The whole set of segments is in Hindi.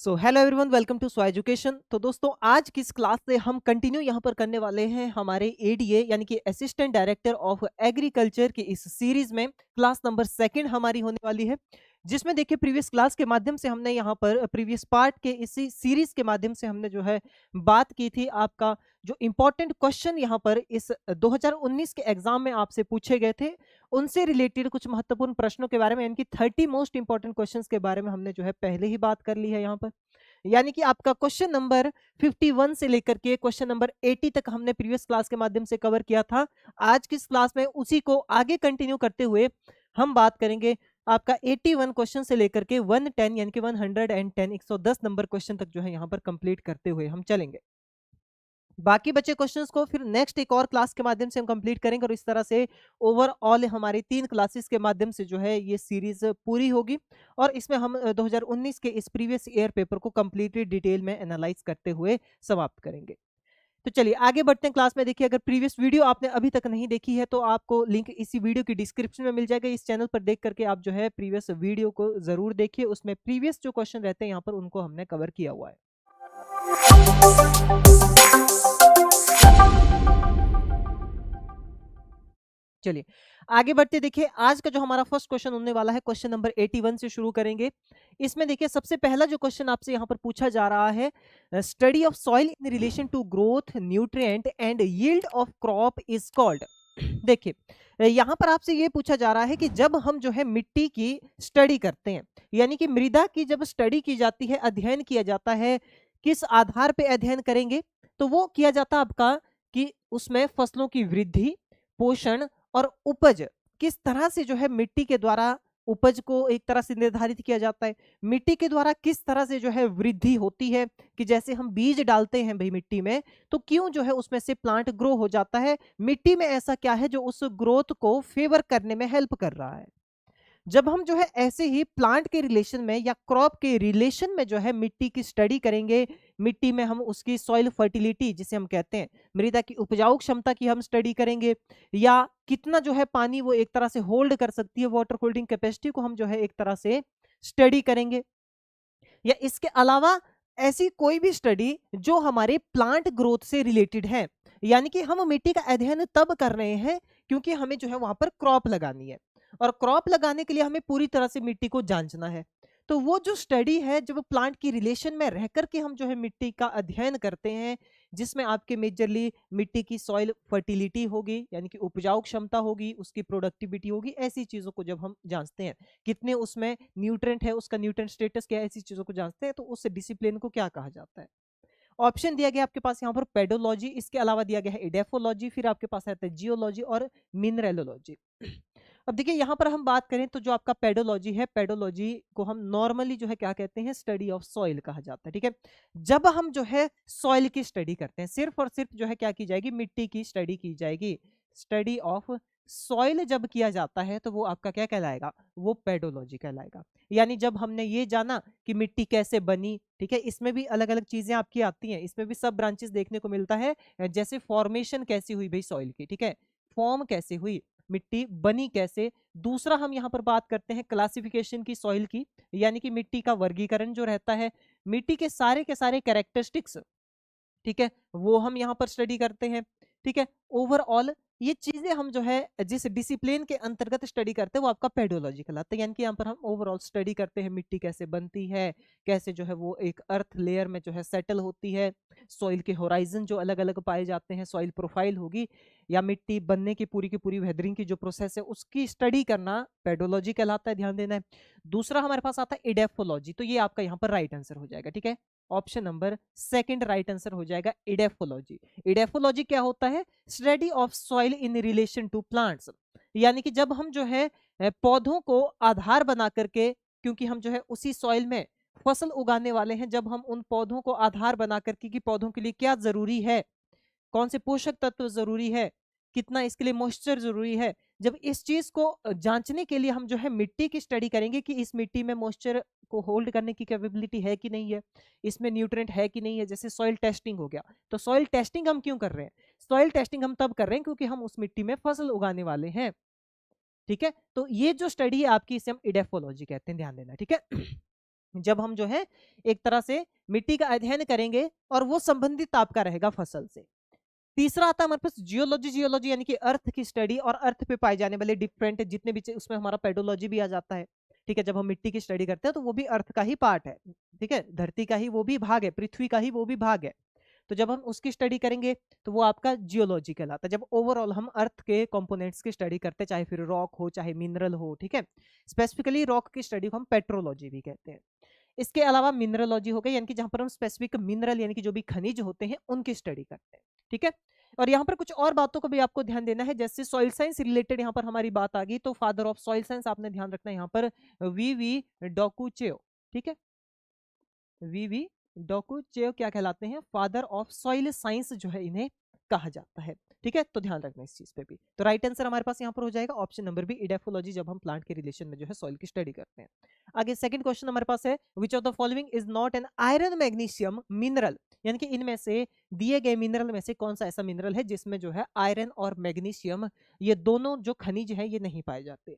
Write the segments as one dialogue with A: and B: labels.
A: So hello everyone, welcome to so education. तो दोस्तों, आज की इस क्लास से हम कंटिन्यू यहाँ पर करने वाले हैं हमारे एडीए यानी कि असिस्टेंट डायरेक्टर ऑफ एग्रीकल्चर की इस सीरीज में। क्लास नंबर सेकंड हमारी होने वाली है, जिसमें देखिए प्रीवियस क्लास के माध्यम से हमने यहाँ पर प्रीवियस पार्ट के इसी सीरीज के माध्यम से हमने जो है बात की थी। आपका जो इंपॉर्टेंट क्वेश्चन यहाँ पर इस 2019 के एग्जाम में आपसे पूछे गए थे, उनसे रिलेटेड कुछ महत्वपूर्ण प्रश्नों के बारे में, यानी कि 30 मोस्ट इंपॉर्टेंट क्वेश्चंस के बारे में हमने जो है पहले ही बात कर ली है यहाँ पर। यानी कि आपका क्वेश्चन नंबर 51 से लेकर के क्वेश्चन नंबर 80 तक हमने प्रीवियस क्लास के माध्यम से कवर किया था। आज की इस क्लास में उसी को आगे कंटिन्यू करते हुए हम बात करेंगे आपका 81 क्वेश्चन से लेकर के 110 यानी कि 110 110 नंबर क्वेश्चन तक जो है यहाँ पर कंप्लीट करते हुए हम चलेंगे। बाकी बचे क्वेश्चंस को फिर नेक्स्ट एक और क्लास के माध्यम से हम कंप्लीट करेंगे, और इस तरह से ओवरऑल हमारी 3 क्लासेस के माध्यम से जो है ये सीरीज पूरी होगी, और इसमें हम 2019 के इस प्रीवियस ईयर पेपर को कंप्लीटली डिटेल में एनालाइज करते हुए समाप्त करेंगे। तो चलिए आगे बढ़ते हैं क्लास में। देखिए, अगर प्रीवियस वीडियो आपने अभी तक नहीं देखी है तो आपको लिंक इसी वीडियो की डिस्क्रिप्शन में मिल जाएगा। इस चैनल पर देख करके आप जो है प्रीवियस वीडियो को जरूर देखिए, उसमें प्रीवियस जो क्वेश्चन रहते हैं यहाँ पर उनको हमने कवर किया हुआ है। चलिए आगे बढ़ते, देखिए आज का जो हमारा फर्स्ट क्वेश्चन होने वाला है, क्वेश्चन नंबर 81 से शुरू करेंगे। इसमें देखिए सबसे पहला जो क्वेश्चन आपसे यहाँ पर पूछा जा रहा है, study of soil in relation to growth, nutrient and yield of crop is called. देखिए यहाँ पर आपसे ये पूछा जा रहा है कि जब हम जो है मिट्टी की स्टडी करते हैं, यानी कि मृदा की जब स्टडी की जाती है, अध्ययन किया जाता है, किस आधार पे अध्ययन करेंगे, तो वो किया जाता है आपका कि उसमें फसलों की वृद्धि, पोषण और उपज किस तरह से जो है मिट्टी के द्वारा उपज को एक तरह से निर्धारित किया जाता है, मिट्टी के द्वारा किस तरह से जो है वृद्धि होती है, कि जैसे हम बीज डालते हैं भाई मिट्टी में, तो क्यों जो है उसमें से प्लांट ग्रो हो जाता है, मिट्टी में ऐसा क्या है जो उस ग्रोथ को फेवर करने में हेल्प कर रहा है। जब हम जो है ऐसे ही प्लांट के रिलेशन में या क्रॉप के रिलेशन में जो है मिट्टी की स्टडी करेंगे, मिट्टी में हम उसकी सॉइल फर्टिलिटी जिसे हम कहते हैं, मृदा की उपजाऊ क्षमता की हम स्टडी करेंगे, या कितना जो है पानी वो एक तरह से होल्ड कर सकती है, वाटर होल्डिंग कैपेसिटी को हम जो है एक तरह से स्टडी करेंगे, या इसके अलावा ऐसी कोई भी स्टडी जो हमारे प्लांट ग्रोथ से रिलेटेड है। यानी कि हम मिट्टी का अध्ययन तब कर रहे हैं क्योंकि हमें जो है वहां पर क्रॉप लगानी है, और क्रॉप लगाने के लिए हमें पूरी तरह से मिट्टी को जांचना है। तो वो जो स्टडी है, जब प्लांट की रिलेशन में रह करके हम जो है मिट्टी का अध्ययन करते हैं, जिसमें आपके मेजरली मिट्टी की सॉइल फर्टिलिटी होगी, यानी कि उपजाऊ क्षमता होगी, उसकी प्रोडक्टिविटी होगी, ऐसी चीजों को जब हम जांचते हैं, कितने उसमें न्यूट्रेंट है, उसका न्यूट्रेंट स्टेटस क्या है, ऐसी चीजों को जांचते हैं, तो उस डिसिप्लिन को क्या कहा जाता है। ऑप्शन दिया गया आपके पास यहाँ पर पेडोलॉजी, इसके अलावा दिया गया है इडेफोलॉजी, फिर आपके पास आता है जियोलॉजी और मिनरलोलॉजी। अब देखिए यहाँ पर हम बात करें तो जो आपका पेडोलॉजी है, पेडोलॉजी को हम नॉर्मली जो है क्या कहते हैं, स्टडी ऑफ सॉइल कहा जाता है। ठीक है, जब हम जो है सॉइल की स्टडी करते हैं, सिर्फ और सिर्फ जो है क्या की जाएगी, मिट्टी की स्टडी की जाएगी। स्टडी ऑफ सॉइल जब किया जाता है तो वो आपका क्या कहलाएगा, वो पेडोलॉजी कहलाएगा। यानी जब हमने ये जाना कि मिट्टी कैसे बनी, ठीक है, इसमें भी अलग अलग चीजें आपकी आती हैं, इसमें भी सब ब्रांचेस देखने को मिलता है, जैसे फॉर्मेशन कैसी हुई भाई सॉइल की, ठीक है, फॉर्म कैसे हुई, मिट्टी बनी कैसे। दूसरा हम यहाँ पर बात करते हैं क्लासिफिकेशन की सॉइल की, यानी कि मिट्टी का वर्गीकरण जो रहता है, मिट्टी के सारे कैरेक्टरिस्टिक्स, ठीक है, वो हम यहाँ पर स्टडी करते हैं। ठीक है, ओवरऑल ये चीजें हम जो है जिस डिसिप्लिन के अंतर्गत स्टडी करते हैं वो आपका पेडोलॉजी कहलाता है। यानी कि यहाँ पर हम ओवरऑल स्टडी करते हैं मिट्टी कैसे बनती है, कैसे जो है वो एक अर्थ लेयर में जो है सेटल होती है, सॉइल के होराइजन जो अलग अलग पाए जाते हैं, सॉइल प्रोफाइल होगी, या मिट्टी बनने की पूरी वेदरिंग की जो प्रोसेस है उसकी स्टडी करना पेडोलॉजी कहलाता है, ध्यान देना है। दूसरा हमारे पास आता है इडेफोलॉजी, तो ये आपका यहाँ पर राइट आंसर हो जाएगा। ठीक है, option number second right answer हो जाएगा इडेफोलॉजी। इडेफोलॉजी क्या होता है, study of soil in relation to plants. यानी कि जब हम जो है पौधों को आधार बना करके, क्योंकि हम जो है उसी सॉइल में फसल उगाने वाले हैं, जब हम उन पौधों को आधार बना करके कि पौधों के लिए क्या जरूरी है, कौन से पोषक तत्व जरूरी है, कितना इसके लिए मॉइस्चर जरूरी है, जब इस चीज को जांचने के लिए हम जो है मिट्टी की स्टडी करेंगे कि इस मिट्टी में मॉइस्चर को होल्ड करने की कैपेबिलिटी है कि नहीं है, इसमें न्यूट्रिएंट है कि नहीं है, जैसे सॉइल टेस्टिंग हो गया। तो सॉइल टेस्टिंग हम क्यों कर रहे हैं, सॉइल टेस्टिंग हम तब कर रहे हैं क्योंकि हम उस मिट्टी में फसल उगाने वाले हैं। ठीक है, तो ये जो स्टडी है आपकी, इसे हम इडेफोलॉजी कहते हैं, ध्यान देना। ठीक है जब हम जो है एक तरह से मिट्टी का अध्ययन करेंगे और वो संबंधित आपका रहेगा फसल से। तीसरा आता है हमारे पास जियोलॉजी। जियोलॉजी यानी कि अर्थ की स्टडी और अर्थ पे पाए जाने वाले डिफरेंट जितने भी उसमें हमारा पेडोलॉजी भी आ जाता है। ठीक है, जब हम मिट्टी की स्टडी करते हैं तो वो भी अर्थ का ही पार्ट है। ठीक है, धरती का ही वो भी भाग है, पृथ्वी का ही वो भी भाग है। तो जब हम उसकी स्टडी करेंगे तो वो आपका जियोलॉजी कहलाता है। जब ओवरऑल हम अर्थ के कंपोनेंट्स की स्टडी करते हैं, चाहे फिर रॉक हो चाहे मिनरल हो, ठीक है, स्पेसिफिकली रॉक की स्टडी को हम पेट्रोलॉजी भी कहते हैं। इसके अलावा मिनरलॉजी हो गई, यानी कि जहां पर हम स्पेसिफिक मिनरल यानी कि जो भी खनिज होते हैं उनकी स्टडी करते हैं। ठीक है, और यहाँ पर कुछ और बातों को भी आपको ध्यान देना है, जैसे सॉइल साइंस रिलेटेड यहाँ पर हमारी बात आ गई, तो फादर ऑफ सॉइल साइंस आपने ध्यान रखना है यहाँ पर वी डोकुचेओ। ठीक है, वी डोकुचेओ क्या कहलाते हैं, फादर ऑफ सॉइल साइंस जो है इन्हें कहा जाता है। ठीक है, तो ध्यान रखना इस चीज पे भी। तो राइट आंसर हमारे पास यहाँ पर हो जाएगा ऑप्शन नंबर बी, इडेफोलॉजी, जब हम प्लांट के रिलेशन में जो है सॉइल की स्टडी करते हैं। आगे सेकंड क्वेश्चन हमारे पास है, विच of the following is not an iron magnesium mineral, यानी कि इनमें से दिए गए मिनरल में से कौन सा ऐसा मिनरल है जिसमें जो है आयरन और मैग्नीशियम ये दोनों जो खनिज है ये नहीं पाए जाते।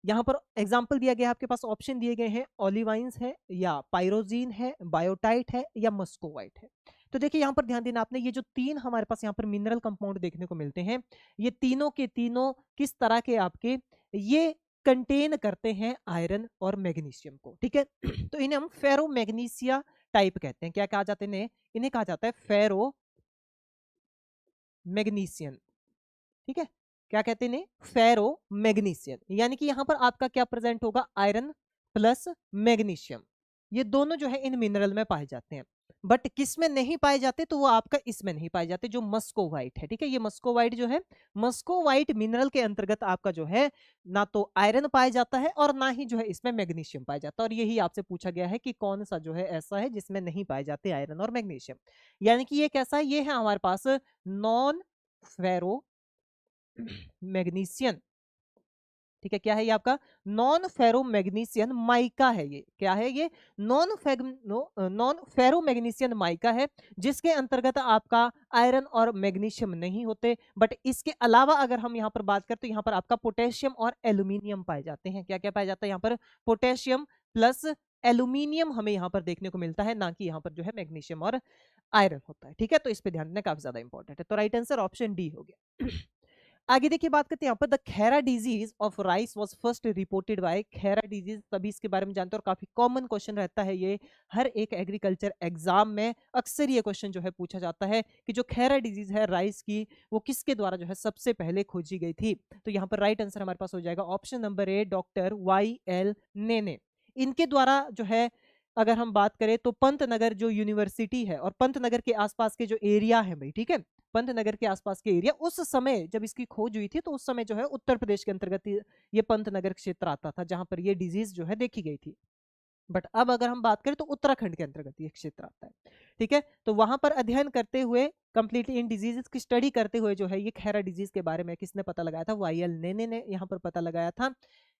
A: यहाँ पर एग्जाम्पल दिया गया है, आपके पास ऑप्शन दिए गए हैं, ओलिवाइंस है या पायरोजीन है, बायोटाइट है या मस्कोवाइट है। तो देखिए यहाँ पर ध्यान देना आपने, ये जो तीन हमारे पास यहाँ पर मिनरल कंपाउंड देखने को मिलते हैं, ये तीनों के तीनों किस तरह के आपके ये कंटेन करते हैं आयरन और मैग्नीशियम को। ठीक है, तो इन्हें हम फेरो मैग्नीसिया टाइप कहते हैं। क्या कहा जाता है इन्हें? इन्हें कहा जाता है फेरो मैग्नीशियन। ठीक है, क्या कहते हैं इन्हें? फेरो मैग्नीशियन, यानी कि यहां पर आपका क्या प्रेजेंट होगा, आयरन प्लस मैग्नीशियम, ये दोनों जो है इन मिनरल में पाए जाते हैं। बट किस में नहीं पाए जाते, तो वो आपका इसमें नहीं पाए जाते, जो मस्कोवाइट है। ठीक है, ये मस्कोवाइट जो है, मस्कोवाइट मिनरल के अंतर्गत आपका जो है ना तो आयरन पाया जाता है और ना ही जो है इसमें मैग्नीशियम पाया जाता है। और यही आपसे पूछा गया है कि कौन सा जो है ऐसा है जिसमें नहीं पाए जाते आयरन और मैग्नीशियम, यानी कि ये कैसा है, ये है हमारे पास नॉन फेरो मैग्नीशियन। ठीक है, क्या है ये आपका नॉन फेरो मैग्नीशियन माइका है। ये क्या है, ये नॉन फेरो मैग्नीशियन माइका है, जिसके अंतर्गत आपका आयरन और मैग्नीशियम नहीं होते। बट इसके अलावा अगर हम यहाँ पर बात करें तो यहाँ पर आपका पोटेशियम और एल्यूमिनियम पाए जाते हैं। क्या क्या पाया जाता है यहाँ पर? पोटेशियम प्लस एल्यूमिनियम हमें यहाँ पर देखने को मिलता है, ना कि यहाँ पर जो है मैग्नीशियम और आयरन होता है। ठीक है, तो इस पे ध्यान देना काफी ज्यादा इंपॉर्टेंट है। तो राइट आंसर ऑप्शन डी हो गया। आगे देखिए, बात करते हैं यहाँ पर the Khaira disease of rice was first reported by. Khaira disease सभी इसके बारे में जानते हैं और काफी कॉमन क्वेश्चन रहता है ये हर एक एग्रीकल्चर एग्जाम में। अक्सर ये क्वेश्चन जो है पूछा जाता है कि जो खैरा डिजीज है राइस की, वो किसके द्वारा जो है सबसे पहले खोजी गई थी। तो यहाँ पर राइट आंसर हमारे पास हो जाएगा option number A, doctor YL नेने। इनके द्वारा जो है अगर हम बात करें तो पंतनगर जो यूनिवर्सिटी है और पंतनगर के आसपास के जो एरिया है भाई, ठीक है, पंतनगर के आसपास के एरिया, उस समय जब इसकी खोज हुई थी तो उस समय जो है उत्तर प्रदेश के अंतर्गत ये पंतनगर क्षेत्र आता था जहां पर ये डिजीज जो है देखी गई थी। बट अब अगर हम बात करें तो उत्तराखंड के अंतर्गत ये क्षेत्र आता है। ठीक है, तो वहां पर अध्ययन करते हुए कंप्लीटली इन डिजीजेस की स्टडी करते हुए जो है ये खैरा डिजीज के बारे में किसने पता लगाया था? YL नेने ने यहाँ पर पता लगाया था।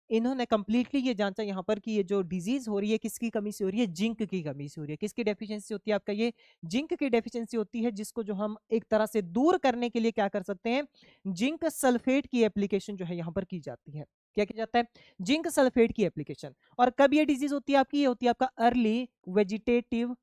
A: इन्होंने कंप्लीटली ये जांचा यहाँ पर कि ये जो डिजीज हो रही है किसकी कमी से हो रही है? जिंक की कमी से हो रही है। किसकी डेफिशिएंसी होती है आपका? ये जिंक की डेफिशिएंसी होती है, जिसको जो हम एक तरह से दूर करने के लिए क्या कर सकते हैं? जिंक सल्फेट की एप्लीकेशन जो है यहाँ पर की जाती है। क्या किया जाता है? जिंक सल्फेट की एप्लीकेशन। और कब ये डिजीज होती है आपकी? ये होती है आपका अर्ली वेजिटेटिव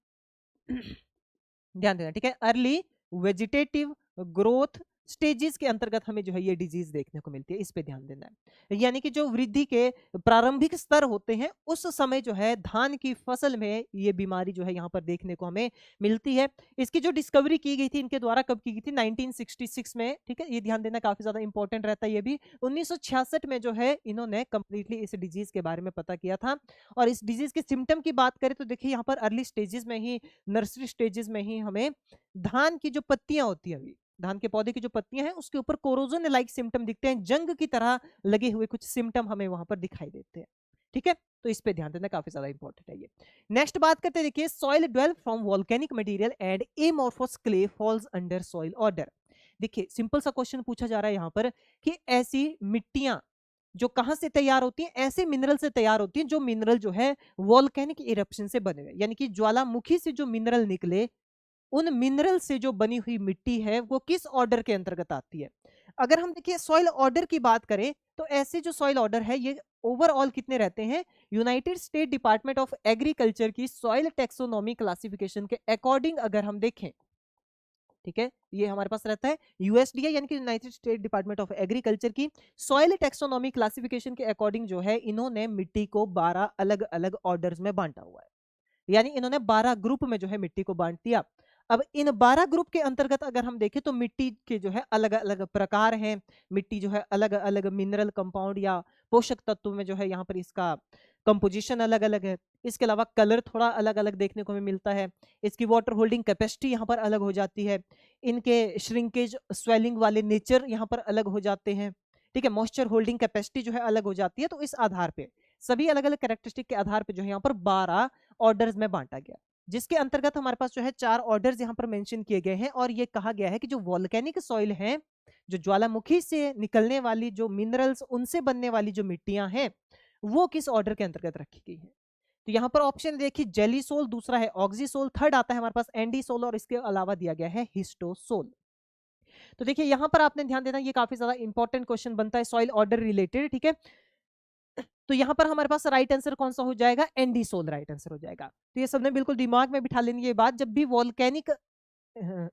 A: ध्यान देना, ठीक है, अर्ली वेजिटेटिव ग्रोथ स्टेजेस के अंतर्गत हमें जो है ये डिजीज देखने को मिलती है। इस पे ध्यान देना है, यानी कि जो वृद्धि के प्रारंभिक स्तर होते हैं उस समय जो है धान की फसल में ये बीमारी जो है यहाँ पर देखने को हमें मिलती है। इसकी जो डिस्कवरी की गई थी इनके द्वारा, कब की गई थी? 1966 में। ठीक है, ये ध्यान देना काफी ज्यादा इंपॉर्टेंट रहता है। ये भी 1966 में जो है इन्होंने कंप्लीटली इस डिजीज के बारे में पता किया था। और इस डिजीज के सिम्टम की बात करें तो देखिए यहाँ पर अर्ली स्टेजेस में ही, नर्सरी स्टेजेस में ही हमें धान की जो पत्तियां होती है, धान के पौधे की जो पत्तियां हैं उसके ऊपर कोरोजन लाइक सिम्टम दिखते हैं, जंग की तरह लगे हुए कुछ सिम्टम हमें वहां पर दिखाई देते हैं। ठीक है, तो इस पे ध्यान देना काफी ज्यादा इंपॉर्टेंट है ये। नेक्स्ट बात करते हैं, देखिए, soil develop from volcanic material and amorphous clay falls under soil order. देखिए, सिंपल सा क्वेश्चन पूछा जा रहा है यहाँ पर कि ऐसी मिट्टियां जो कहां से तैयार होती हैं? ऐसे मिनरल से तैयार होती हैं जो मिनरल जो है वोल्केनिक इरप्शन से बने हुए, यानी कि ज्वालामुखी से जो मिनरल निकले, उन मिनरल से जो बनी हुई मिट्टी है वो किस ऑर्डर के अंतर्गत आती है? अगर हम देखिए सॉइल ऑर्डर की बात करें तो ऐसे जो सॉइल ऑर्डर है ये ओवरऑल कितने रहते हैं? United state department of agriculture की सॉइल टेक्सोनॉमी क्लासिफिकेशन के अकॉर्डिंग अगर हम देखें, ठीक है, ये हमारे पास रहता है यूएसडीए यानी कि United state department of agriculture की सॉइल टेक्सोनॉमी क्लासिफिकेशन के अकॉर्डिंग जो है इन्होंने मिट्टी को 12 अलग अलग ऑर्डर्स में बांटा हुआ है, यानी इन्होंने 12 ग्रुप में जो है मिट्टी को बांट दिया। अब इन 12 ग्रुप के अंतर्गत अगर हम देखें तो मिट्टी के जो है अलग अलग प्रकार हैं, मिट्टी जो है अलग अलग मिनरल कंपाउंड या पोषक तत्व में जो है यहाँ पर इसका कंपोजिशन अलग अलग है। इसके अलावा कलर थोड़ा अलग अलग देखने को हमें मिलता है, इसकी वाटर होल्डिंग कैपेसिटी यहाँ पर अलग हो जाती है, इनके श्रिंकेज स्वेलिंग वाले नेचर यहाँ पर अलग हो जाते हैं, ठीक है, मॉइस्चर होल्डिंग कैपेसिटी जो है अलग हो जाती है। तो इस आधार पे सभी अलग अलग कैरेक्टरिस्टिक के आधार पे जो है यहाँ पर 12 ऑर्डर्स में बांटा गया, जिसके अंतर्गत हमारे पास जो है 4 ऑर्डर्स यहाँ पर मेंशन किए गए हैं। और ये कहा गया है कि जो वॉल्केनिक सॉइल है, जो ज्वालामुखी से निकलने वाली जो मिनरल्स उनसे बनने वाली जो मिट्टियां हैं वो किस ऑर्डर के अंतर्गत रखी गई है। तो यहाँ पर ऑप्शन देखिए जेली सोल, दूसरा है ऑक्सीसोल, थर्ड आता है हमारे पास एंडीसोल और इसके अलावा दिया गया है हिस्टोसोल। तो देखिए यहाँ पर आपने ध्यान देना, ये काफी ज्यादा इंपॉर्टेंट क्वेश्चन बनता है सॉइल ऑर्डर रिलेटेड, ठीक है। तो यहाँ पर हमारे पास राइट आंसर कौन सा हो जाएगा? एंडीसोल राइट आंसर हो जाएगा। तो ये सबने बिल्कुल दिमाग में बिठा लेनी ये बात, जब भी वॉल्केनिक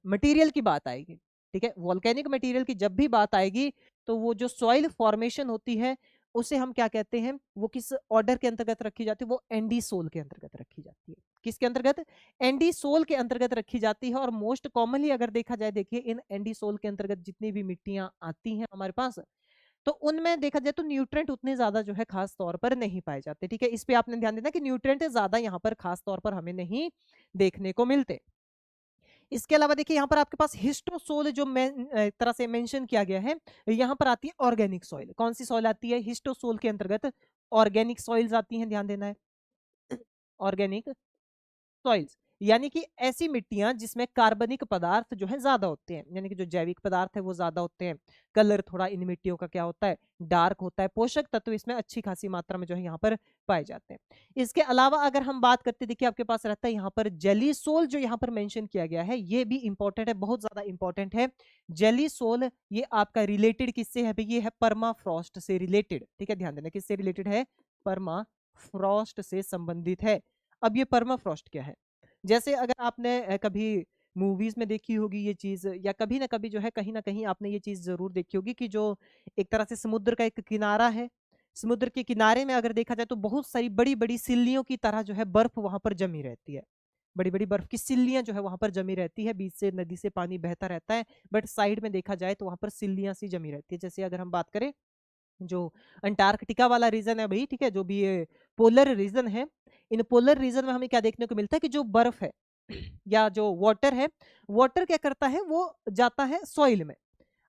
A: मटेरियल की बात आएगी, ठीक है, वॉल्केनिक मटेरियल की जब भी बात आएगी तो वो जो सॉइल फॉर्मेशन होती है उसे हम क्या कहते हैं, वो किस ऑर्डर के अंतर्गत रखी जाती है? वो एंडीसोल के अंतर्गत रखी जाती है। किसके अंतर्गत? एंडीसोल के अंतर्गत रखी जाती है। और मोस्ट कॉमनली अगर देखा जाए, देखिए इन एंडीसोल के अंतर्गत जितनी भी मिट्टियां आती हैं हमारे पास, तो उनमें देखा जाए तो न्यूट्रेंट उतने ज्यादा जो है खास तौर पर नहीं पाए जाते, ठीक है। इस पे आपने ध्यान देना कि न्यूट्रेंट ज्यादा यहाँ पर खास तौर पर हमें नहीं देखने को मिलते। इसके अलावा देखिए यहाँ पर आपके पास हिस्टोसोल जो एक तरह से मेंशन किया गया है, यहाँ पर आती है ऑर्गेनिक सॉइल। कौन सी सॉइल आती है हिस्टोसोल के अंतर्गत? ऑर्गेनिक सॉइल्स आती हैं, ध्यान देना है। ऑर्गेनिक सॉइल्स यानी कि ऐसी मिट्टियां जिसमें कार्बनिक पदार्थ जो है ज्यादा होते हैं, यानी कि जो जैविक पदार्थ है वो ज्यादा होते हैं। कलर थोड़ा इन मिट्टियों का क्या होता है? डार्क होता है। पोषक तत्व इसमें अच्छी खासी मात्रा में जो है यहाँ पर पाए जाते हैं। इसके अलावा अगर हम बात करते, देखिए आपके पास रहता है यहाँ पर जेली सोल, जो यहाँ पर मेंशन किया गया है ये भी इंपॉर्टेंट है, बहुत ज्यादा इंपॉर्टेंट है। जेली सोल ये आपका रिलेटेड किससे है? ये है परमाफ्रॉस्ट से रिलेटेड, ठीक है, ध्यान देना किससे रिलेटेड है? परमाफ्रॉस्ट से संबंधित है। अब ये परमाफ्रॉस्ट क्या है? जैसे अगर आपने कभी मूवीज में देखी होगी ये चीज, या कभी ना कभी जो है कहीं ना कहीं आपने ये चीज जरूर देखी होगी कि जो एक तरह से समुद्र का एक किनारा है, समुद्र के किनारे में अगर देखा जाए तो बहुत सारी बड़ी बड़ी सिल्लियों की तरह जो है बर्फ वहां पर जमी रहती है। बड़ी बड़ी बर्फ की सिल्लियां जो है वहां पर जमी रहती है, बीच से नदी से पानी बहता रहता है, बट साइड में देखा जाए तो वहां पर सिल्लियां सी जमी रहती है। जैसे अगर हम बात करें जो अंटार्कटिका वाला रीजन है भाई, ठीक है, जो भी ये पोलर रीजन है, इन पोलर रीजन में हमें क्या देखने को मिलता है कि जो बर्फ है या जो वाटर है, वाटर क्या करता है? वो जाता है सॉइल में।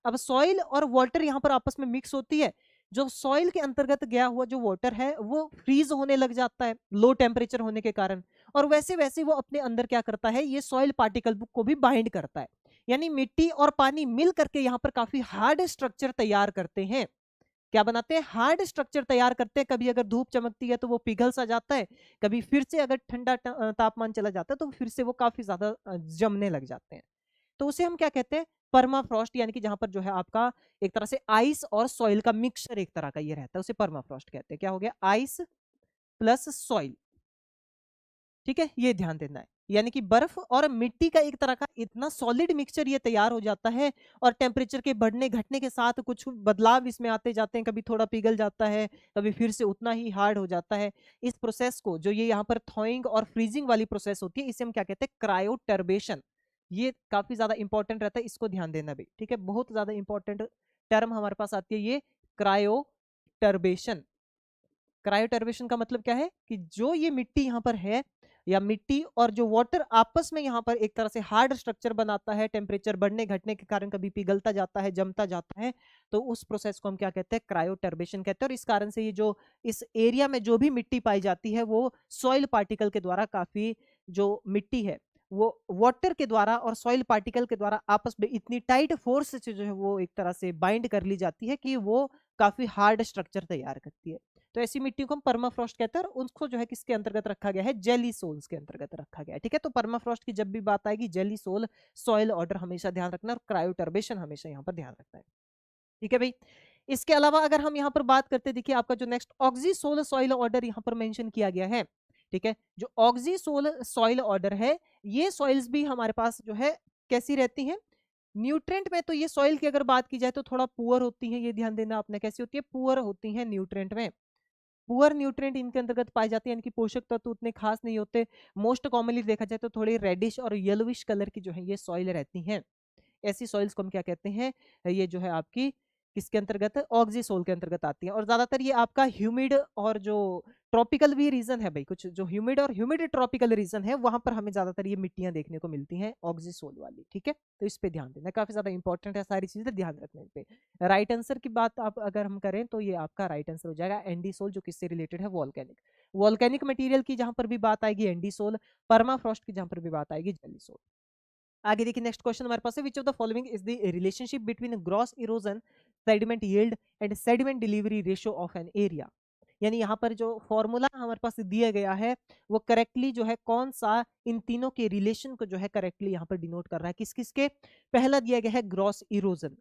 A: अब सॉइल और वाटर यहाँ पर आपस में मिक्स होती है। जो सॉइल के अंतर्गत गया हुआ जो वाटर है वो फ्रीज होने लग जाता है लो टेम्परेचर होने के कारण, और वैसे वैसे वो अपने अंदर क्या करता है? ये सॉइल पार्टिकल को भी बाइंड करता है। यानी मिट्टी और पानी मिल करके यहाँ पर काफी हार्ड स्ट्रक्चर तैयार करते हैं। क्या बनाते हैं? हार्ड स्ट्रक्चर तैयार करते हैं। कभी अगर धूप चमकती है तो वो पिघल सा जाता है, कभी फिर से अगर ठंडा तापमान चला जाता है तो फिर से वो काफी ज्यादा जमने लग जाते हैं। तो उसे हम क्या कहते हैं? परमाफ्रॉस्ट, यानी कि जहां पर जो है आपका एक तरह से आइस और सॉइल का मिक्सचर एक तरह का ये रहता है, उसे परमाफ्रॉस्ट कहते हैं। क्या हो गया? आइस प्लस सॉइल, ठीक है, ये ध्यान देना है। यानी कि बर्फ और मिट्टी का एक तरह का इतना सॉलिड मिक्सचर ये तैयार हो जाता है, और टेम्परेचर के बढ़ने घटने के साथ कुछ बदलाव इसमें आते जाते हैं, कभी थोड़ा पिघल जाता है, कभी फिर से उतना ही हार्ड हो जाता है। इस प्रोसेस को, जो ये यहाँ पर थॉइंग और फ्रीजिंग वाली प्रोसेस होती है, इसे हम क्या कहते हैं? क्रायोटर्बेशन। ये काफी ज्यादा इंपॉर्टेंट रहता है, इसको ध्यान देना भी, ठीक है, बहुत ज्यादा इंपॉर्टेंट टर्म हमारे पास आती है ये क्रायोटर्बेशन। क्रायोटर्बेशन का मतलब क्या है? कि जो ये मिट्टी यहाँ पर है, या मिट्टी और जो वाटर आपस में यहाँ पर एक तरह से हार्ड स्ट्रक्चर बनाता है, टेम्परेचर बढ़ने घटने के कारण कभी पिघलता जाता है, जमता जाता है, तो उस प्रोसेस को हम क्या कहते हैं? क्रायोटर्बेशन कहते हैं। और इस कारण से ये जो इस एरिया में जो भी मिट्टी पाई जाती है वो सॉइल पार्टिकल के द्वारा, काफी जो मिट्टी है वो वाटर के द्वारा और सॉइल पार्टिकल के द्वारा आपस में इतनी टाइट फोर्स से जो है वो एक तरह से बाइंड कर ली जाती है कि वो काफी हार्ड स्ट्रक्चर तैयार करती है। तो ऐसी मिट्टी को हम परमाफ्रॉस्ट कहते हैं, और उसको जो है किसके अंतर्गत रखा गया है? जेली सोल्स के अंतर्गत रखा गया है, ठीक है। तो परमाफ्रॉस्ट की जब भी बात आएगी, जेली सोल सॉइल ऑर्डर हमेशा ध्यान रखना, और क्रायोटर्बेशन हमेशा यहाँ पर ध्यान रखना है, ठीक है भाई। इसके अलावा अगर हम यहाँ पर बात करते हैं, देखिए आपका जो नेक्स्ट ऑक्सीसोल सॉइल ऑर्डर यहाँ पर मेंशन किया गया है, ठीक है। जो ऑक्सीसोल सॉइल ऑर्डर है, ये सॉइल्स भी हमारे पास जो है कैसी रहती हैं, न्यूट्रिएंट में। तो ये सॉइल की अगर बात की जाए तो थोड़ा पुअर होती है, ये ध्यान देना आपने, कैसी होती है, पुअर होती है न्यूट्रिएंट में। पुअर न्यूट्रिएंट इनके अंतर्गत पाए जाते हैं, यानी कि पोषक तत्व उतने खास नहीं होते। मोस्ट कॉमनली देखा जाए तो थोड़ी रेडिश और येलोविश कलर की जो है ये सॉइल रहती हैं। ऐसी सॉइल्स को हम क्या कहते हैं, ये जो है आपकी किसके अंतर्गत है, ऑक्सीसोल के अंतर्गत आती है। और ज्यादातर ये आपका ह्यूमिड और जो ट्रॉपिकल भी रीजन है भाई, कुछ जो ह्यूमिड और ह्यूमिड ट्रॉपिकल रीजन है, वहां पर हमें ज्यादातर ये मिट्टियां देखने को मिलती हैं ऑक्सीसोल वाली, ठीक है। तो इस पे ध्यान देना, काफी ज्यादा इंपॉर्टेंट है, सारी चीजें ध्यान रखने पे। राइट आंसर की बात आप अगर हम करें तो ये आपका राइट आंसर हो जाएगा एंडीसोल, जो किससे रिलेटेड है, वॉल्केनिक। वॉल्केनिक मटेरियल की जहां पर भी बात आएगी एंडीसोल, परमाफ्रॉस्ट की जहां पर भी बात आएगी जेलीसोल। आगे देखिए नेक्स्ट क्वेश्चन हमारे पास है, विच of the following is the relationship between gross erosion, sediment yield and sediment delivery ratio of an area. यानी यहाँ पर जो फॉर्मूला हमारे पास दिया गया है वो करेक्टली जो है कौन सा इन तीनों के रिलेशन को जो है करेक्टली यहाँ पर डिनोट कर रहा है, किस किस के। पहला दिया गया है ग्रॉस इरोजन।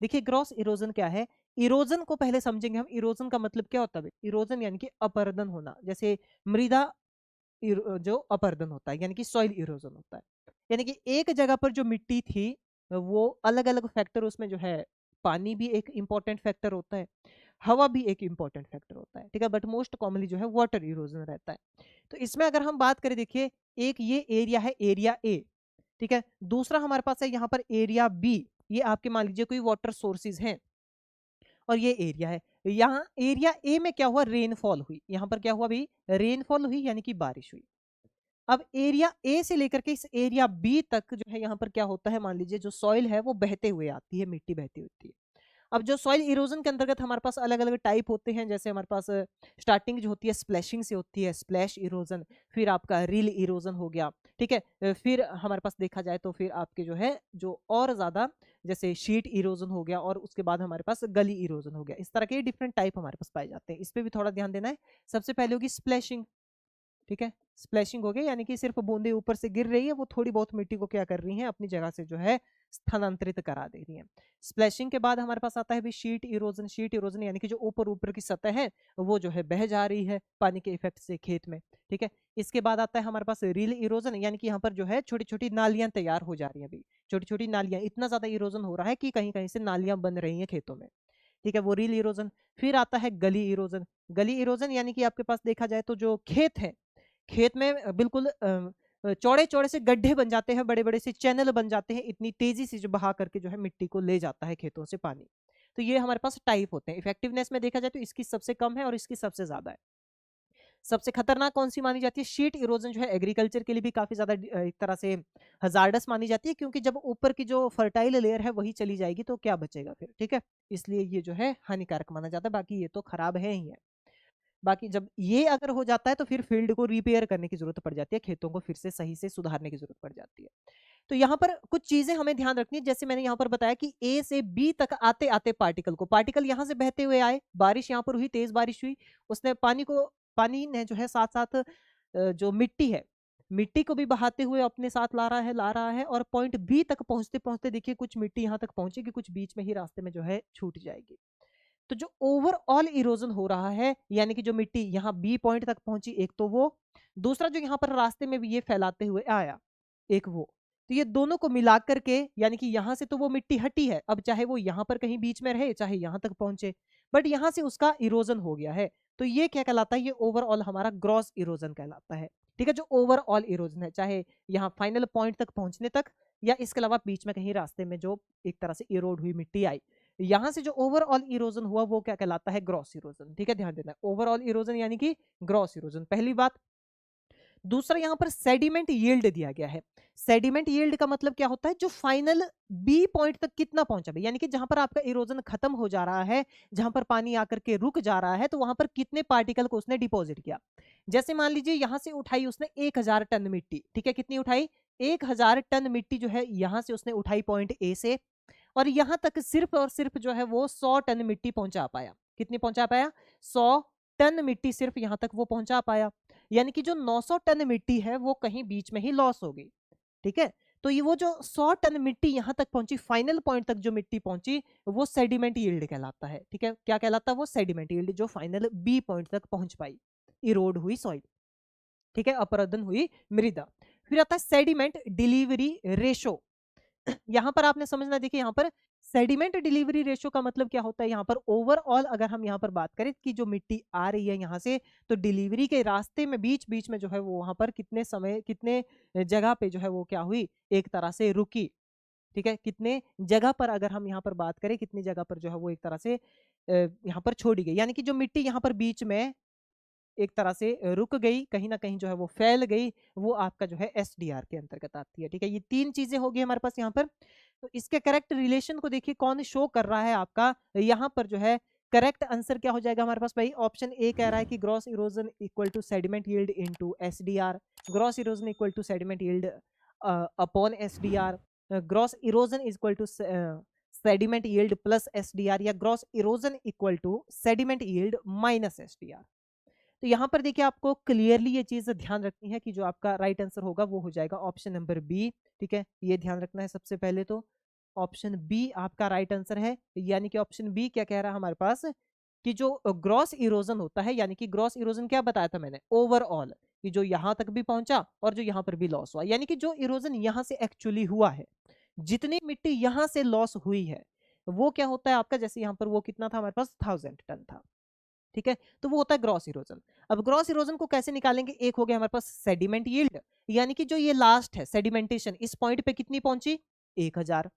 A: देखिए ग्रॉस इरोजन क्या है, इरोजन को पहले समझेंगे हम। इरोजन का मतलब क्या होता है, इरोजन यानी कि अपरदन होना, जैसे मृदा जो अपरदन होता है, यानी कि सॉइल इरोजन होता है। यानी कि एक जगह पर जो मिट्टी थी वो अलग अलग फैक्टर उसमें जो है, पानी भी एक इंपॉर्टेंट फैक्टर होता है, हवा भी एक इंपॉर्टेंट फैक्टर होता है, ठीक है। बट मोस्ट कॉमनली जो है वाटर इरोजन रहता है। तो इसमें अगर हम बात करें, देखिए एक ये एरिया है, एरिया ए, ठीक है। दूसरा हमारे पास है यहाँ पर एरिया बी, ये आपके मान लीजिए कोई वाटर सोर्सेज हैं, और ये एरिया है। यहाँ एरिया ए में क्या हुआ, रेनफॉल हुई, यहाँ पर क्या हुआ भाई, रेनफॉल हुई, यानी कि बारिश हुई। अब एरिया ए से लेकर के इस एरिया बी तक जो है यहाँ पर क्या होता है, मान लीजिए जो सॉइल है वो बहते हुए आती है, मिट्टी बहती होती है। अब जो सॉइल इरोजन के अंतर्गत हमारे पास अलग अलग टाइप होते हैं, जैसे हमारे पास स्टार्टिंग जो होती है स्प्लैशिंग से होती है, स्प्लैश इरोजन, फिर आपका रिल इरोजन हो गया, ठीक है। फिर हमारे पास देखा जाए तो फिर आपके जो है जो और ज्यादा जैसे शीट इरोजन हो गया, और उसके बाद हमारे पास गली इरोजन हो गया। इस तरह के डिफरेंट टाइप हमारे पास पाए जाते हैं, इस पे भी थोड़ा ध्यान देना है। सबसे पहले होगी स्प्लैशिंग, ठीक है। स्प्लैशिंग हो गया, यानी कि सिर्फ बूंदे ऊपर से गिर रही है, वो थोड़ी बहुत मिट्टी को क्या कर रही है, अपनी जगह से जो है स्थानांतरित करा दे रही है। स्प्लैशिंग के बाद हमारे पास आता है भी शीट इरोजन। शीट इरोजन यानी कि जो ऊपर ऊपर की सतह है वो जो है बह जा रही है पानी के इफेक्ट से खेत में, ठीक है। इसके बाद आता है हमारे पास रील इरोजन, यानी कि यहाँ पर जो है छोटी छोटी नालियां तैयार हो जा रही है अभी, छोटी छोटी नालियां, इतना ज्यादा इरोजन हो रहा है कि कहीं कहीं से नालियां बन रही हैं खेतों में, ठीक है, वो रील इरोजन। फिर आता है गली इरोजन। गली इरोजन यानी कि आपके पास देखा जाए तो जो खेत है, खेत में बिल्कुल चौड़े चौड़े से गड्ढे बन जाते हैं, बड़े बड़े से चैनल बन जाते हैं, इतनी तेजी से जो बहा करके जो है मिट्टी को ले जाता है खेतों से पानी। तो ये हमारे पास टाइप होते हैं। इफेक्टिवनेस में देखा जाए तो इसकी सबसे कम है और इसकी सबसे ज्यादा है। सबसे खतरनाक कौन सी मानी जाती है, शीट इरोजन जो है एग्रीकल्चर के लिए भी काफी ज्यादा एक तरह से हजार्डस मानी जाती है, क्योंकि जब ऊपर की जो फर्टाइल लेयर है वही चली जाएगी तो क्या बचेगा फिर, ठीक है। इसलिए ये जो है हानिकारक माना जाता है, बाकी ये तो खराब है ही है। बाकी जब ये अगर हो जाता है तो फिर फील्ड को रिपेयर करने की जरूरत पड़ जाती है, खेतों को फिर से सही से सुधारने की जरूरत पड़ जाती है। तो यहाँ पर कुछ चीजें हमें ध्यान रखनी है, जैसे मैंने यहाँ पर बताया कि ए से बी तक आते आते पार्टिकल यहाँ से बहते हुए आए, बारिश यहाँ पर हुई, तेज बारिश हुई, उसने पानी ने जो है साथ साथ जो मिट्टी है, मिट्टी को भी बहाते हुए अपने साथ ला रहा है, और पॉइंट बी तक पहुंचते पहुंचते देखिए कुछ मिट्टी यहाँ तक पहुंचेगी, कुछ बीच में ही रास्ते में जो है छूट जाएगी। तो जो ओवरऑल इरोजन हो रहा है, यानी कि जो मिट्टी यहाँ बी पॉइंट तक पहुंची, एक तो वो, दूसरा जो यहाँ पर रास्ते में भी ये फैलाते हुए आया, एक वो, तो ये दोनों को मिला करके, यानी कि यहाँ से तो वो मिट्टी हटी है, अब चाहे वो यहाँ पर कहीं बीच में रहे चाहे यहाँ तक पहुंचे, बट यहाँ से उसका इरोजन हो गया है। तो ये क्या कहलाता है, ये ओवरऑल हमारा ग्रॉस इरोजन कहलाता है, ठीक है। जो ओवरऑल इरोजन है, चाहे यहाँ फाइनल पॉइंट तक पहुंचने तक, या इसके अलावा बीच में कहीं रास्ते में जो एक तरह से इरोड हुई मिट्टी आई, यहां से जो ओवरऑल इरोजन हुआ वो क्या कहलाता है, ग्रॉस इरोजन, ठीक है। ध्यान देना, ओवरऑल इरोजन यानी कि ग्रॉस इरोजन, पहली बात। दूसरा यहाँ पर सेडिमेंट यील्ड दिया गया है। सेडिमेंट यील्ड का मतलब क्या होता है, जो फाइनल बी पॉइंट तक कितना पहुंचा भाई, यानी कि जहां पर आपका इरोजन खत्म हो जा रहा है, जहां पर पानी आकर के रुक जा रहा है, तो वहां पर कितने पार्टिकल को उसने डिपॉजिट किया। जैसे मान लीजिए यहां से उठाई उसने 1000 टन मिट्टी, ठीक है, कितनी उठाई, 1000 टन मिट्टी जो है यहां से उसने उठाई पॉइंट ए से, और यहां तक सिर्फ और सिर्फ जो है वो 100 टन मिट्टी पहुंचा पाया। कितनी पहुंचा पाया, 100 टन मिट्टी सिर्फ यहां तक वो पहुंचा पाया, यानी कि जो 900 टन मिट्टी है वो कहीं बीच में ही लॉस हो गई, ठीक है। तो ये वो जो 100 टन मिट्टी यहाँ तक पहुंची, फाइनल पॉइंट तक जो मिट्टी पहुंची, वो सेडिमेंट यील्ड कहलाता है। ठीक है, क्या कहलाता है? वो सेडिमेंट यील्ड, जो फाइनल बी पॉइंट तक पहुंच पाई, इरोड हुई सॉइल। ठीक है, अपरदन हुई मृदा। फिर आता है सेडिमेंट डिलीवरी रेशो। यहाँ पर आपने समझना, देखिए यहाँ पर सेडिमेंट डिलीवरी रेशो का मतलब क्या होता है? यहाँ पर ओवरऑल अगर हम यहाँ पर बात करें कि जो मिट्टी आ रही है यहाँ से, तो डिलीवरी के रास्ते में बीच बीच में जो है वो वहां पर कितने समय, कितने जगह पे जो है वो क्या हुई, एक तरह से रुकी। ठीक है, कितने जगह पर अगर हम यहाँ पर बात करें, कितनी जगह पर जो है वो एक तरह से यहाँ पर छोड़ी गई, यानी कि जो मिट्टी यहाँ पर बीच में एक तरह से रुक गई, कहीं ना कहीं जो है वो फैल गई, वो आपका जो है एसडीआर के अंतर्गत आती है। ठीक है, ये तीन चीजें होगी हमारे पास यहाँ पर। तो इसके करेक्ट रिलेशन को देखिए कौन शो कर रहा है आपका यहाँ पर जो है। करेक्ट आंसर क्या हो जाएगा हमारे पास भाई? ऑप्शन ए कह रहा है कि gross erosion equal to sediment yield into SDR. Gross erosion equal to sediment yield upon SDR. Gross erosion equal to sediment yield plus SDR, या gross erosion equal to sediment yield minus SDR. तो यहाँ पर देखिए आपको क्लियरली ये चीज ध्यान रखनी है कि जो आपका राइट आंसर होगा वो हो जाएगा ऑप्शन नंबर बी। ठीक है, ये ध्यान रखना है सबसे पहले तो। ऑप्शन बी आपका राइट आंसर है, यानी कि ऑप्शन बी क्या कह रहा है हमारे पास कि जो ग्रॉस इरोजन होता है, यानी कि ग्रॉस इरोजन क्या बताया था मैंने? ओवरऑल, कि जो यहां तक भी पहुंचा और जो यहां पर भी लॉस हुआ, यानी कि जो इरोजन यहां से एक्चुअली हुआ है, जितनी मिट्टी यहां से लॉस हुई है, वो क्या होता है आपका? जैसे यहां पर वो कितना था हमारे पास? 1000 टन था। ठीक है, तो वो होता है ग्रॉस इरोजन। अब ग्रॉस इरोजन को कैसे निकालेंगे? एक हो गया हमारे पास सेडिमेंट यील्ड, यानी कि जो ये लास्ट है सेडिमेंटेशन, इस पॉइंट पे कितनी पहुंची? 1000।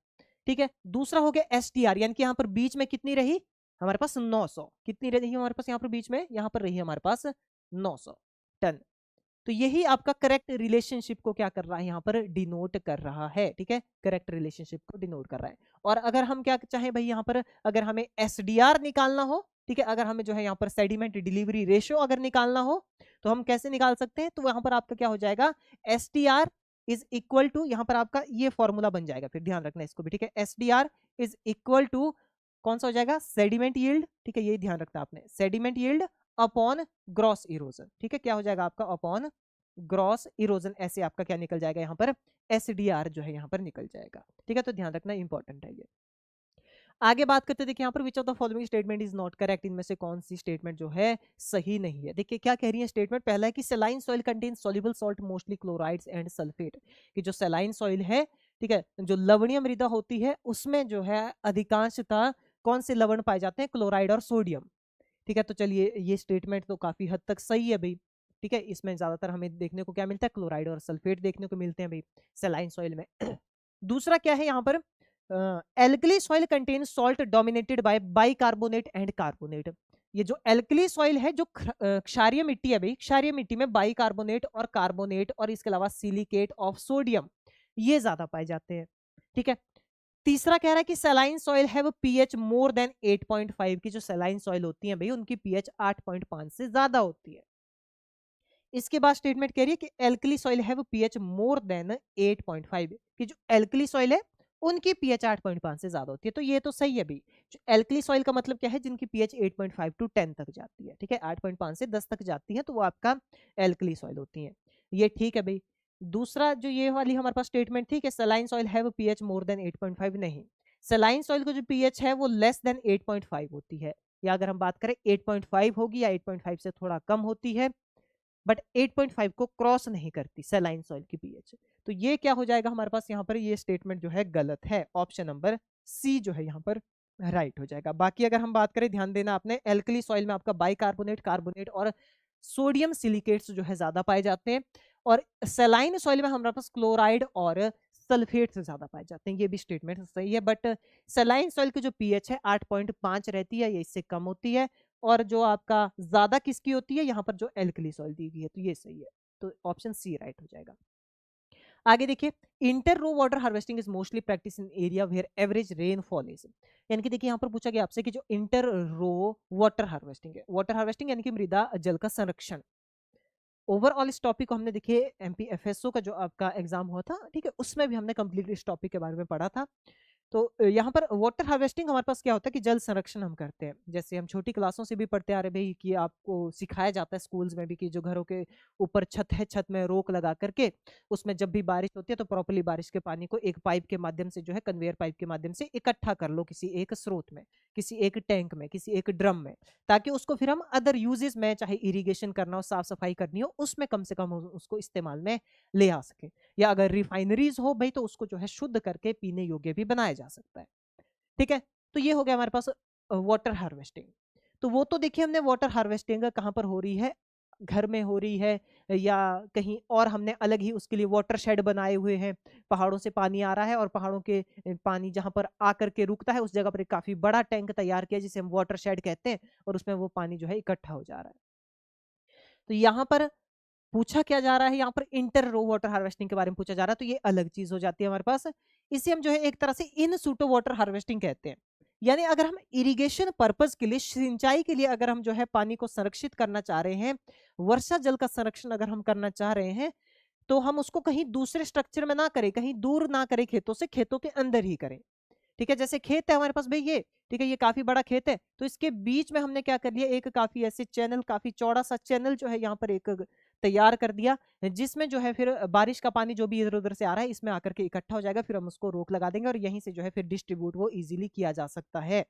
A: ठीक है, दूसरा हो गया एसटीआर, यानी कि यहाँ पर बीच में कितनी रही हमारे पास? 900। कितनी रही हमारे पास यहाँ पर बीच में? यहाँ पर रही हमारे पास 900 टन। तो यही आपका करेक्ट रिलेशनशिप को क्या कर रहा है यहाँ पर? डिनोट कर रहा है। ठीक है, करेक्ट रिलेशनशिप को डिनोट कर रहा है। और अगर हम क्या चाहें भाई यहाँ पर, अगर हमें एसडीआर निकालना हो, ठीक है, अगर हमें जो है यहाँ पर सेडिमेंट डिलीवरी रेशियो अगर निकालना हो, तो हम कैसे निकाल सकते हैं? तो वहां पर आपका क्या हो जाएगा? एसडीआर इज इक्वल टू, यहाँ पर आपका ये फॉर्मूला बन जाएगा, फिर ध्यान रखना इसको भी। ठीक है, एसडीआर इज इक्वल टू कौन सा हो जाएगा? Sediment yield. ठीक है, ये ध्यान रखना आपने, sediment yield upon gross erosion. ठीक है, क्या हो जाएगा आपका? Upon gross erosion. ऐसे आपका क्या निकल जाएगा यहाँ पर? एसडीआर जो है यहाँ पर निकल जाएगा। ठीक है, तो ध्यान रखना, इंपॉर्टेंट है ये। आगे बात करते हैं, देखिए यहाँ पर विच of the following statement is not correct, इनमें से कौन सी स्टेटमेंट जो है सही नहीं है? देखिए क्या कह रही है स्टेटमेंट। पहला है कि saline soil contain soluble salt mostly chlorides and sulphate, कि जो सेलाइन सॉइल है, ठीक है, जो लवणीय मृदा होती है, उसमें जो है अधिकांशतः कौन से लवण पाए जाते हैं? क्लोराइड और सोडियम। ठीक है, तो चलिए ये स्टेटमेंट तो काफी हद तक सही है भाई। ठीक है, इसमें ज्यादातर हमें देखने को क्या मिलता है? क्लोराइड और सल्फेट देखने को मिलते हैं भाई सेलाइन सॉइल में। दूसरा क्या है यहाँ पर? Alkali soil contain salt dominated by bicarbonate and carbonate. ये जो एल्कली सॉइल है, जो क्षारीय मिट्टी है भाई, क्षारीय मिट्टी में बाइकार्बोनेट और कार्बोनेट और इसके अलावा सिलिकेट ऑफ सोडियम, ये ज्यादा पाए जाते हैं। ठीक है, तीसरा कह रहा है कि saline soil have pH more than 8.5, की जो सेलाइन सॉइल होती है भाई उनकी पीएच 8.5 से ज्यादा होती है। इसके बाद स्टेटमेंट कह रही है कि alkali soil have pH more than 8.5, कि जो एल्कली सॉइल है उनकी पीएच 8.5 से ज्यादा होती है। तो ये तो सही है भाई। जो एल्कली सॉइल का मतलब क्या है? जिनकी पीएच 8.5 टू 10 तक जाती है। ठीक है, 8.5 से 10 तक जाती है, तो वो आपका एल्कली सॉइल होती है। ये ठीक है भाई। दूसरा जो ये वाली हमारे पास स्टेटमेंट थी कि saline soil have pH more than 8.5, नहीं, सेलाइन सॉइल का जो पीएच है वो लेस देन 8.5 होती है, या अगर हम बात करें 8.5 होगी या 8.5 से थोड़ा कम होती है, बट 8.5 को क्रॉस नहीं करती सेलाइन सॉइल की पीएच। तो ये क्या हो जाएगा हमारे पास यहाँ पर? ये स्टेटमेंट जो है गलत है। ऑप्शन नंबर सी जो है यहाँ पर राइट हो जाएगा। बाकी अगर हम बात करें, ध्यान देना आपने, एल्कली सॉइल में आपका बाइकार्बोनेट, कार्बोनेट और सोडियम सिलिकेट्स जो है ज्यादा पाए जाते हैं, और सेलाइन सॉइल में हमारे पास क्लोराइड और सल्फेट से ज्यादा पाए जाते हैं। ये भी स्टेटमेंट सही है, बट सेलाइन सॉइल की जो पीएच है 8.5 रहती है, ये इससे कम होती है। और जो आपका ज्यादा किसकी होती है? यहाँ पर जो एल्कली सॉइल दी गई है, तो ये सही है। तो ऑप्शन सी राइट हो जाएगा। आगे देखिए, inter row water harvesting is mostly practice in area where average rainfall is, यानी कि देखिए यहाँ पर पूछा गया आपसे कि जो इंटर रो वाटर हार्वेस्टिंग है, वाटर हार्वेस्टिंग यानी कि मृदा जल का संरक्षण। ओवरऑल इस टॉपिक को हमने देखिए एमपीएफएसओ का जो आपका एग्जाम हुआ था, ठीक है, उसमें भी हमने कंप्लीट इस टॉपिक के बारे में पढ़ा था। तो यहाँ पर वाटर हार्वेस्टिंग हमारे पास क्या होता है कि जल संरक्षण हम करते हैं। जैसे हम छोटी क्लासों से भी पढ़ते आ रहे भाई कि आपको सिखाया जाता है स्कूल्स में भी कि जो घरों के ऊपर छत है, छत में रोक लगा करके उसमें जब भी बारिश होती है तो प्रॉपर्ली बारिश के पानी को एक पाइप के माध्यम से जो है कन्वेयर पाइप के माध्यम से इकट्ठा कर लो किसी एक स्रोत में, किसी एक टैंक में, किसी एक ड्रम में, ताकि उसको फिर हम अदर यूजेस में, चाहे इरिगेशन करना हो, साफ सफाई करनी हो, उसमें कम से कम उसको इस्तेमाल में ले आ सके। या अगर रिफाइनरीज हो भाई तो उसको जो है शुद्ध करके पीने योग्य भी बनाया जा सकता है। ठीक है, तो ये हो गया हमारे पास वाटर हार्वेस्टिंग। तो वो तो देखिए हमने वाटर हार्वेस्टिंग कहाँ पर हो रही है, घर में हो रही है या कहीं और हमने अलग ही उसके लिए वाटर शेड बनाए हुए हैं। पहाड़ों से पानी आ रहा है और पहाड़ों के पानी जहां पर आकर के रुकता है उस जगह पर एक काफी बड़ा टैंक तैयार किया जिसे हम वाटर शेड कहते हैं और उसमें वो पानी जो है इकट्ठा हो जा रहा है। तो यहाँ पर पूछा क्या जा रहा है, यहाँ पर इंटर रो वाटर हार्वेस्टिंग के बारे में पूछा जा रहा है, तो ये अलग चीज हो जाती है हमारे पास। इसे हम जो है एक तरह से इन सूटो वाटर हार्वेस्टिंग कहते हैं। यानी अगर हम इरिगेशन पर्पस के लिए, सिंचाई के लिए अगर हम जो है पानी को संरक्षित करना चाह रहे हैं, वर्षा जल का संरक्षण अगर हम करना चाह रहे हैं, तो हम उसको कहीं दूसरे स्ट्रक्चर में ना करें, कहीं दूर ना करें खेतों से, खेतों के अंदर ही करें। ठीक है, जैसे खेत है हमारे पास भाई ये, ठीक है, ये काफी बड़ा खेत है, तो इसके बीच में हमने क्या कर लिया, एक काफी ऐसे चैनल, काफी चौड़ा सा चैनल जो है यहाँ पर एक तैयार कर दिया, जिसमें जो है फिर बारिश का पानी जो भी इधर उधर से आ रहा है इसमें आकर के इकट्ठा हो जाएगा, फिर हम उसको रोक लगा देंगे और यहीं से जो है फिर डिस्ट्रीब्यूट वो इजीली किया जा सकता है।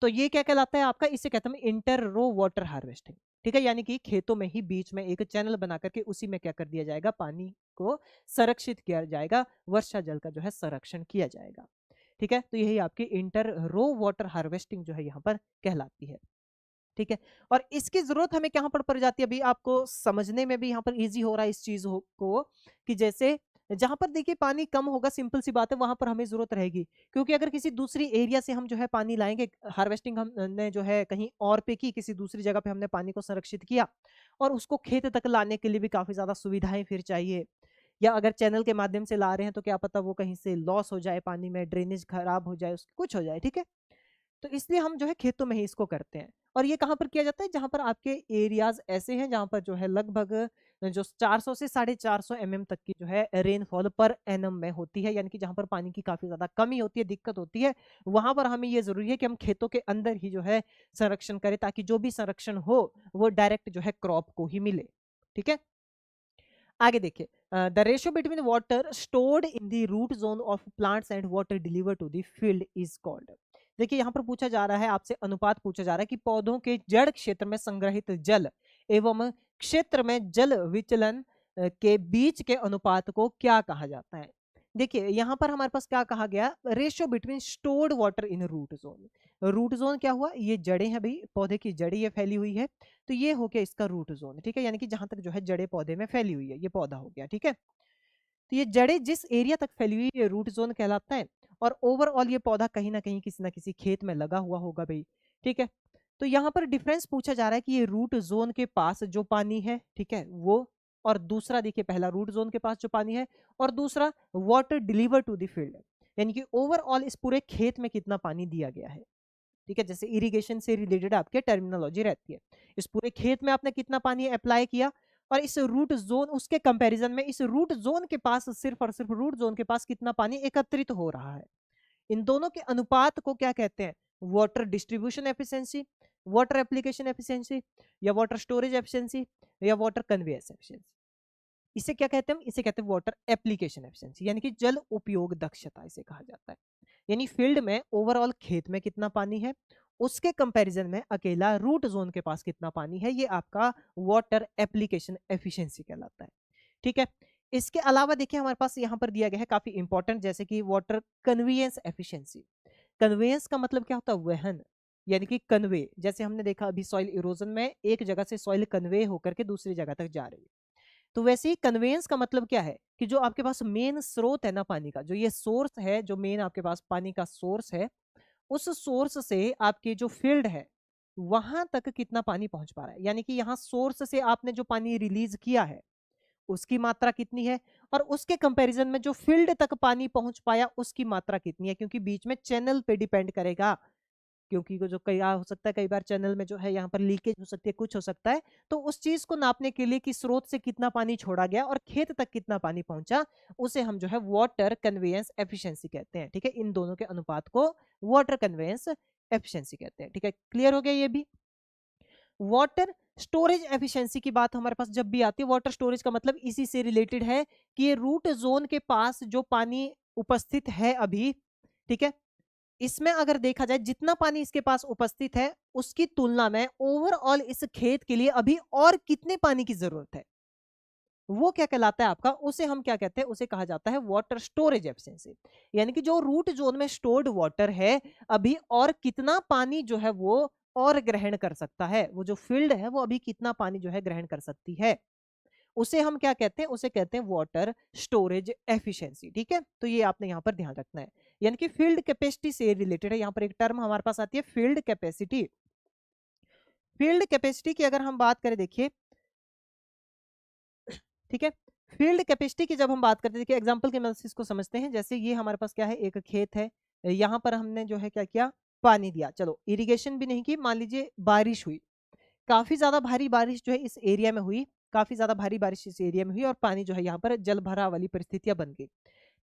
A: तो ये क्या कहलाता है आपका, इसे कहते हैं इंटर रो वाटर हार्वेस्टिंग। ठीक है, यानी कि खेतों में ही बीच में एक चैनल बना करके उसी में क्या कर दिया जाएगा, पानी को संरक्षित किया जाएगा, वर्षा जल का जो है संरक्षण किया जाएगा। ठीक है, तो यही आपकी इंटर रो वाटर हार्वेस्टिंग जो है यहाँ पर कहलाती है। ठीक है, और इसकी जरूरत हमें कहां पर पड़ जाती है, अभी आपको समझने में भी यहाँ पर इजी हो रहा है इस चीज को, कि जैसे जहां पर देखिए पानी कम होगा, सिंपल सी बात है, वहां पर हमें जरूरत रहेगी। क्योंकि अगर किसी दूसरी एरिया से हम जो है पानी लाएंगे, हार्वेस्टिंग हमने जो है कहीं और पे की, किसी दूसरी जगह पे हमने पानी को संरक्षित किया और उसको खेत तक लाने के लिए भी काफी ज्यादा सुविधाएं फिर चाहिए। या अगर चैनल के माध्यम से ला रहे हैं तो क्या पता वो कहीं से लॉस हो जाए, पानी में ड्रेनेज खराब हो जाए, कुछ हो जाए। ठीक है, तो इसलिए हम जो है खेतों में ही इसको करते हैं। और ये कहाँ पर किया जाता है, जहां पर आपके एरियाज ऐसे हैं जहां पर जो है लगभग जो 400 से 450 mm तक की जो है रेनफॉल पर एनम में होती है, यानी कि जहां पर पानी की काफी ज्यादा कमी होती है, दिक्कत होती है, वहां पर हमें ये जरूरी है कि हम खेतों के अंदर ही जो है संरक्षण करें, ताकि जो भी संरक्षण हो वो डायरेक्ट जो है क्रॉप को ही मिले। ठीक है, आगे देखिए, the ratio between water stored in the root zone of plants and water deliver to the field is called. देखिए यहाँ पर पूछा जा रहा है आपसे, अनुपात पूछा जा रहा है कि पौधों के जड़ क्षेत्र में संग्रहित जल एवं क्षेत्र में जल विचलन के बीच के अनुपात को क्या कहा जाता है। देखिए यहाँ पर हमारे पास क्या कहा गया, ratio between stored water in root zone. Root zone क्या हुआ, ये जड़ें हैं भाई, पौधे की जड़ें ये फैली हुई है, तो ये हो गया इसका रूट जोन। ठीक है, यानी कि जहां तक जो है जड़ें पौधे में फैली हुई है, ये पौधा हो गया। ठीक है, तो ये जड़ें जिस एरिया तक फैली हुई है ये रूट जोन कहलाता है। और ओवरऑल ये पौधा कहीं ना किसी खेत में लगा हुआ होगा भाई। ठीक है, तो यहाँ पर डिफरेंस पूछा जा रहा है कि ये रूट जोन के पास जो पानी है, ठीक है, वो, और दूसरा देखिए, पहला रूट जोन के पास जो पानी है, और दूसरा water deliver to the field, यानी कि ओवरऑल इस पूरे खेत में कितना पानी दिया गया है। ठीक है, जैसे इरिगेशन से रिलेटेड आपके टर्मिनोलॉजी रहती है, इस पूरे खेत में आपने कितना पानी अप्लाई किया, और इस रूट जोन, उसके कंपैरिजन में इस रूट जोन के पास सिर्फ और सिर्फ रूट जोन के पास कितना पानी एकत्रित हो रहा है। इन दोनों के अनुपात को क्या कहते हैं, water distribution efficiency, water application efficiency, या वाटर स्टोरेज एफिशिएंसी, या वाटर कन्वेयंस एफिशिएंसी। इसे क्या कहते हैं हम, इसे कहते हैं वाटर एप्लीकेशन एफिशिएंसी, यानी कि जल उपयोग दक्षता इसे कहा जाता है। यानी फील्ड में ओवरऑल खेत में कितना पानी है, उसके कंपैरिजन में अकेला रूट जोन के पास कितना पानी है, ये आपका वाटर एप्लीकेशन एफिशिएंसी कहलाता है। ठीक है, इसके अलावा देखिए हमारे पास यहाँ पर दिया गया है काफी इंपॉर्टेंट, जैसे कि वाटर कन्वीनियंस एफिशिएंसी। कन्वेयंस का मतलब क्या होता है, वहन, यानी कि कन्वे, जैसे हमने देखा अभी सॉइल इरोजन में एक जगह से सॉइल कन्वे होकर के दूसरी जगह तक जा रही है, तो वैसे ही कन्वेंस का मतलब क्या है, कि जो आपके पास मेन स्रोत है ना पानी का, जो ये सोर्स है, जो मेन आपके पास पानी का सोर्स है, उस सोर्स से आपकी जो फील्ड है वहां तक कितना पानी पहुंच पा रहा है, यानी कि यहाँ सोर्स से आपने जो पानी रिलीज किया है उसकी मात्रा कितनी है, और उसके कंपैरिजन में जो फील्ड तक पानी पहुंच पाया उसकी मात्रा कितनी है, क्योंकि बीच में चैनल पे डिपेंड करेगा क्योंकि जो कई हो सकता है, कई बार चैनल में जो है यहाँ पर लीकेज हो सकती है, कुछ हो सकता है। तो उस चीज को नापने के लिए कि स्रोत से कितना पानी छोड़ा गया और खेत तक कितना पानी पहुंचा, उसे हम जो है वाटर कन्वेयंस एफिशिएंसी कहते हैं। ठीक है, इन दोनों के अनुपात को वाटर कन्वेयंस एफिशिएंसी कहते हैं। ठीक है, क्लियर हो गया ये भी। वाटर स्टोरेज एफिशिएंसी की बात हमारे पास जब भी आती है, वाटर स्टोरेज का मतलब इसी से रिलेटेड है कि ये रूट जोन के पास जो पानी उपस्थित है अभी, ठीक है, इसमें अगर देखा जाए जितना पानी इसके पास उपस्थित है उसकी तुलना में ओवरऑल इस खेत के लिए अभी और कितने पानी की जरूरत है, वो क्या कहलाता है आपका, उसे हम क्या कहते हैं, उसे कहा जाता है वाटर स्टोरेज एफिशिएंसी। यानी कि जो रूट जोन में स्टोर्ड वाटर है अभी और कितना पानी जो है वो और ग्रहण कर सकता है, वो जो फील्ड है वो अभी कितना पानी जो है ग्रहण कर सकती है, उसे हम क्या कहते हैं, उसे कहते हैं वाटर स्टोरेज एफिशिएंसी। ठीक है, तो ये आपने यहाँ पर ध्यान रखना है। यानी कि फील्ड कैपेसिटी से रिलेटेड है। यहाँ पर एक टर्म हमारे पास आती है फील्ड कैपेसिटी। फील्ड कैपेसिटी की अगर हम बात करें, देखिए, ठीक है, फील्ड कैपेसिटी की जब हम बात करते हैं, देखिए एग्जांपल की मदद से इसको समझते हैं। जैसे ये हमारे पास क्या है, एक खेत है, यहाँ पर हमने जो है क्या किया, पानी दिया, चलो इरिगेशन भी नहीं की, मान लीजिए बारिश हुई, काफी ज्यादा भारी बारिश जो है इस एरिया में हुई, काफी ज्यादा भारी बारिश इस एरिया में हुई और पानी जो है यहाँ पर जल भरा वाली परिस्थितियां बन गई।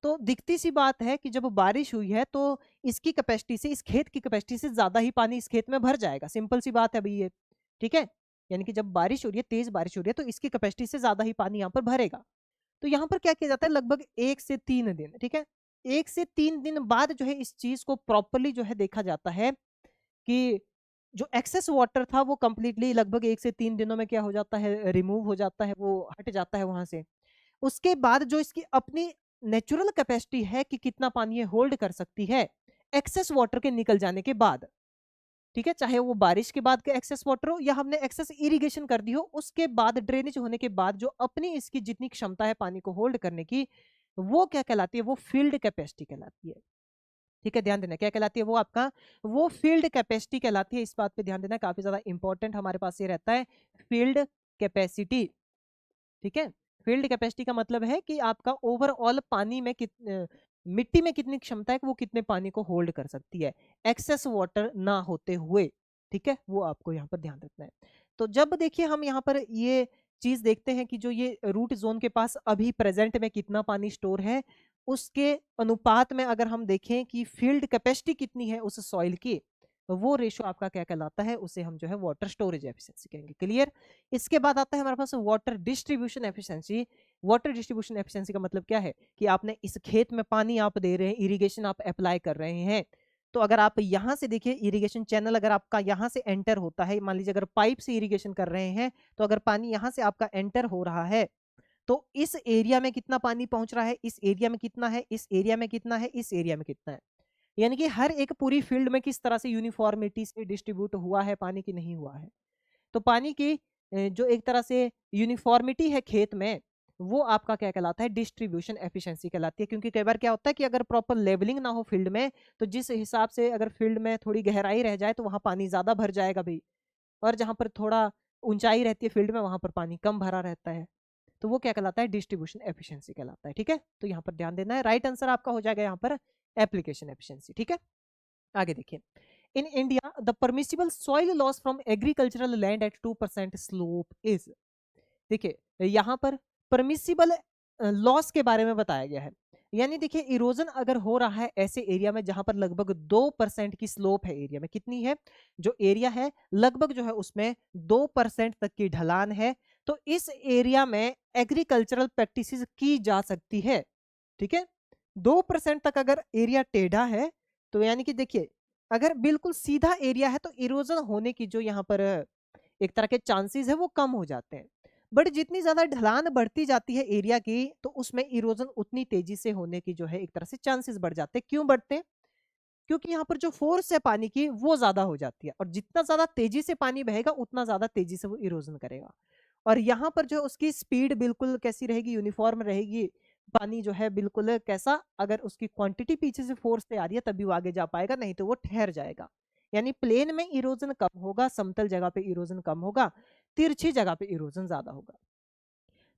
A: तो दिखती सी बात है कि जब बारिश हुई है तो इसकी कैपेसिटी से, इस खेत की कैपेसिटी से ज्यादा ही पानी इस खेत में भर जाएगा, सिंपल सी बात है भाई ये। ठीक है, यानी कि जब बारिश हो रही है, तेज बारिश हो रही है, तो इसकी कैपेसिटी से ज्यादा ही पानी यहाँ पर भरेगा। तो यहाँ पर क्या किया जाता है, लगभग 1 से 3 दिन, ठीक है, 1 से 3 दिन बाद जो है इस चीज को प्रॉपरली जो है देखा जाता है कि जो एक्सेस वाटर था वो कंप्लीटली लगभग 1 से 3 दिनों में क्या हो जाता है, रिमूव हो जाता है, वो हट जाता है वहां से। उसके बाद जो इसकी अपनी नेचुरल कैपेसिटी है कि कितना पानी ये होल्ड कर सकती है एक्सेस वाटर के निकल जाने के बाद, ठीक है, चाहे वो बारिश के बाद का एक्सेस वाटर हो या हमने एक्सेस इरिगेशन कर दी हो, उसके बाद ड्रेनेज होने के बाद जो अपनी इसकी जितनी क्षमता है पानी को होल्ड करने की, वो क्या कहलाती है, वो फील्ड कैपेसिटी कहलाती है। ठीक है, ध्यान देना, क्या कहलाती है वो आपका, वो फील्ड कैपेसिटी कहलाती है। इस बात पे ध्यान देना, काफी ज्यादा इंपॉर्टेंट हमारे पास ये रहता है, फील्ड कैपेसिटी। ठीक है, फील्ड कैपेसिटी का मतलब है कि आपका ओवरऑल पानी में मिट्टी में कितनी क्षमता है कि वो कितने पानी को होल्ड कर सकती है एक्सेस वाटर ना होते हुए। ठीक है, वो आपको यहाँ पर ध्यान रखना है। तो जब देखिए हम यहाँ पर ये चीज देखते हैं कि जो ये रूट जोन के पास अभी प्रेजेंट में कितना पानी स्टोर है, उसके अनुपात में अगर हम देखें कि फील्ड कैपेसिटी कितनी है उस सॉइल की, तो वो रेशो आपका क्या कहलाता है, उसे हम जो है वाटर स्टोरेज एफिशिएंसी कहेंगे। क्लियर। इसके बाद आता है हमारे पास water distribution efficiency. Water distribution efficiency का मतलब क्या है कि आपने इस खेत में पानी आप दे रहे हैं, इरिगेशन आप अप्लाई कर रहे हैं, तो अगर आप यहां से देखिए इरिगेशन चैनल अगर आपका यहां से एंटर होता है, मान लीजिए अगर पाइप से इरिगेशन कर रहे हैं, तो अगर पानी यहां से आपका एंटर हो रहा है तो इस एरिया में कितना पानी पहुंच रहा है, इस एरिया में कितना है, इस एरिया में कितना है, इस एरिया में कितना है, यानी कि हर एक पूरी फील्ड में किस तरह से यूनिफॉर्मिटी से डिस्ट्रीब्यूट हुआ है पानी की, नहीं हुआ है। तो पानी की जो एक तरह से यूनिफॉर्मिटी है खेत में, वो आपका क्या कहलाता है, डिस्ट्रीब्यूशन एफिशिएंसी कहलाती है। क्योंकि कई बार क्या होता है कि अगर प्रॉपर लेवलिंग ना हो फील्ड में, तो जिस हिसाब से अगर फील्ड में थोड़ी गहराई रह जाए तो वहां पानी ज्यादा भर जाएगा भाई, और जहां पर थोड़ा ऊंचाई रहती है फील्ड में वहां पर पानी कम भरा रहता है, तो वो क्या कहलाता है, डिस्ट्रीब्यूशन एफिशिएंसी कहलाता है। ठीक है, तो यहाँ पर ध्यान देना है। राइट आंसर आपका हो जाएगा यहाँ पर एप्लीकेशन एफिशिएंसी। ठीक है, आगे देखिए, in India the permissible soil loss from agricultural land at 2% slope is. देखिए यहाँ पर परमिसिबल लॉस के बारे में बताया गया है। यानी देखिए इरोजन अगर हो रहा है ऐसे एरिया में जहां पर लगभग 2% की स्लोप है, एरिया में कितनी है, जो एरिया है लगभग जो है उसमें 2% तक की ढलान है, तो इस एरिया में एग्रीकल्चरल प्रैक्टिसेस की जा सकती है। ठीक है, 2% तक अगर एरिया टेढ़ा है, तो यानी कि देखिए अगर बिल्कुल सीधा एरिया है तो इरोजन होने की जो यहाँ पर एक तरह के चांसेस है वो कम हो जाते हैं। बट जितनी ज्यादा ढलान बढ़ती जाती है एरिया की, तो उसमें इरोजन उतनी तेजी से होने की जो है एक तरह से चांसेस बढ़ जाते हैं। क्यों बढ़ते हैं, क्योंकि यहाँ पर जो फोर्स है पानी की वो ज्यादा हो जाती है, और जितना ज्यादा तेजी से पानी बहेगा उतना ज्यादा तेजी से वो इरोजन करेगा। और यहाँ पर जो उसकी स्पीड बिल्कुल कैसी रहेगी, यूनिफॉर्म रहेगी, पानी जो है बिल्कुल कैसा, अगर उसकी क्वांटिटी पीछे से फोर्स से आ रही है तभी वो आगे जा पाएगा, नहीं तो वो ठहर जाएगा। यानी प्लेन में इरोजन कम होगा, समतल जगह पे इरोजन कम होगा, तिरछी जगह पे इरोजन ज्यादा होगा।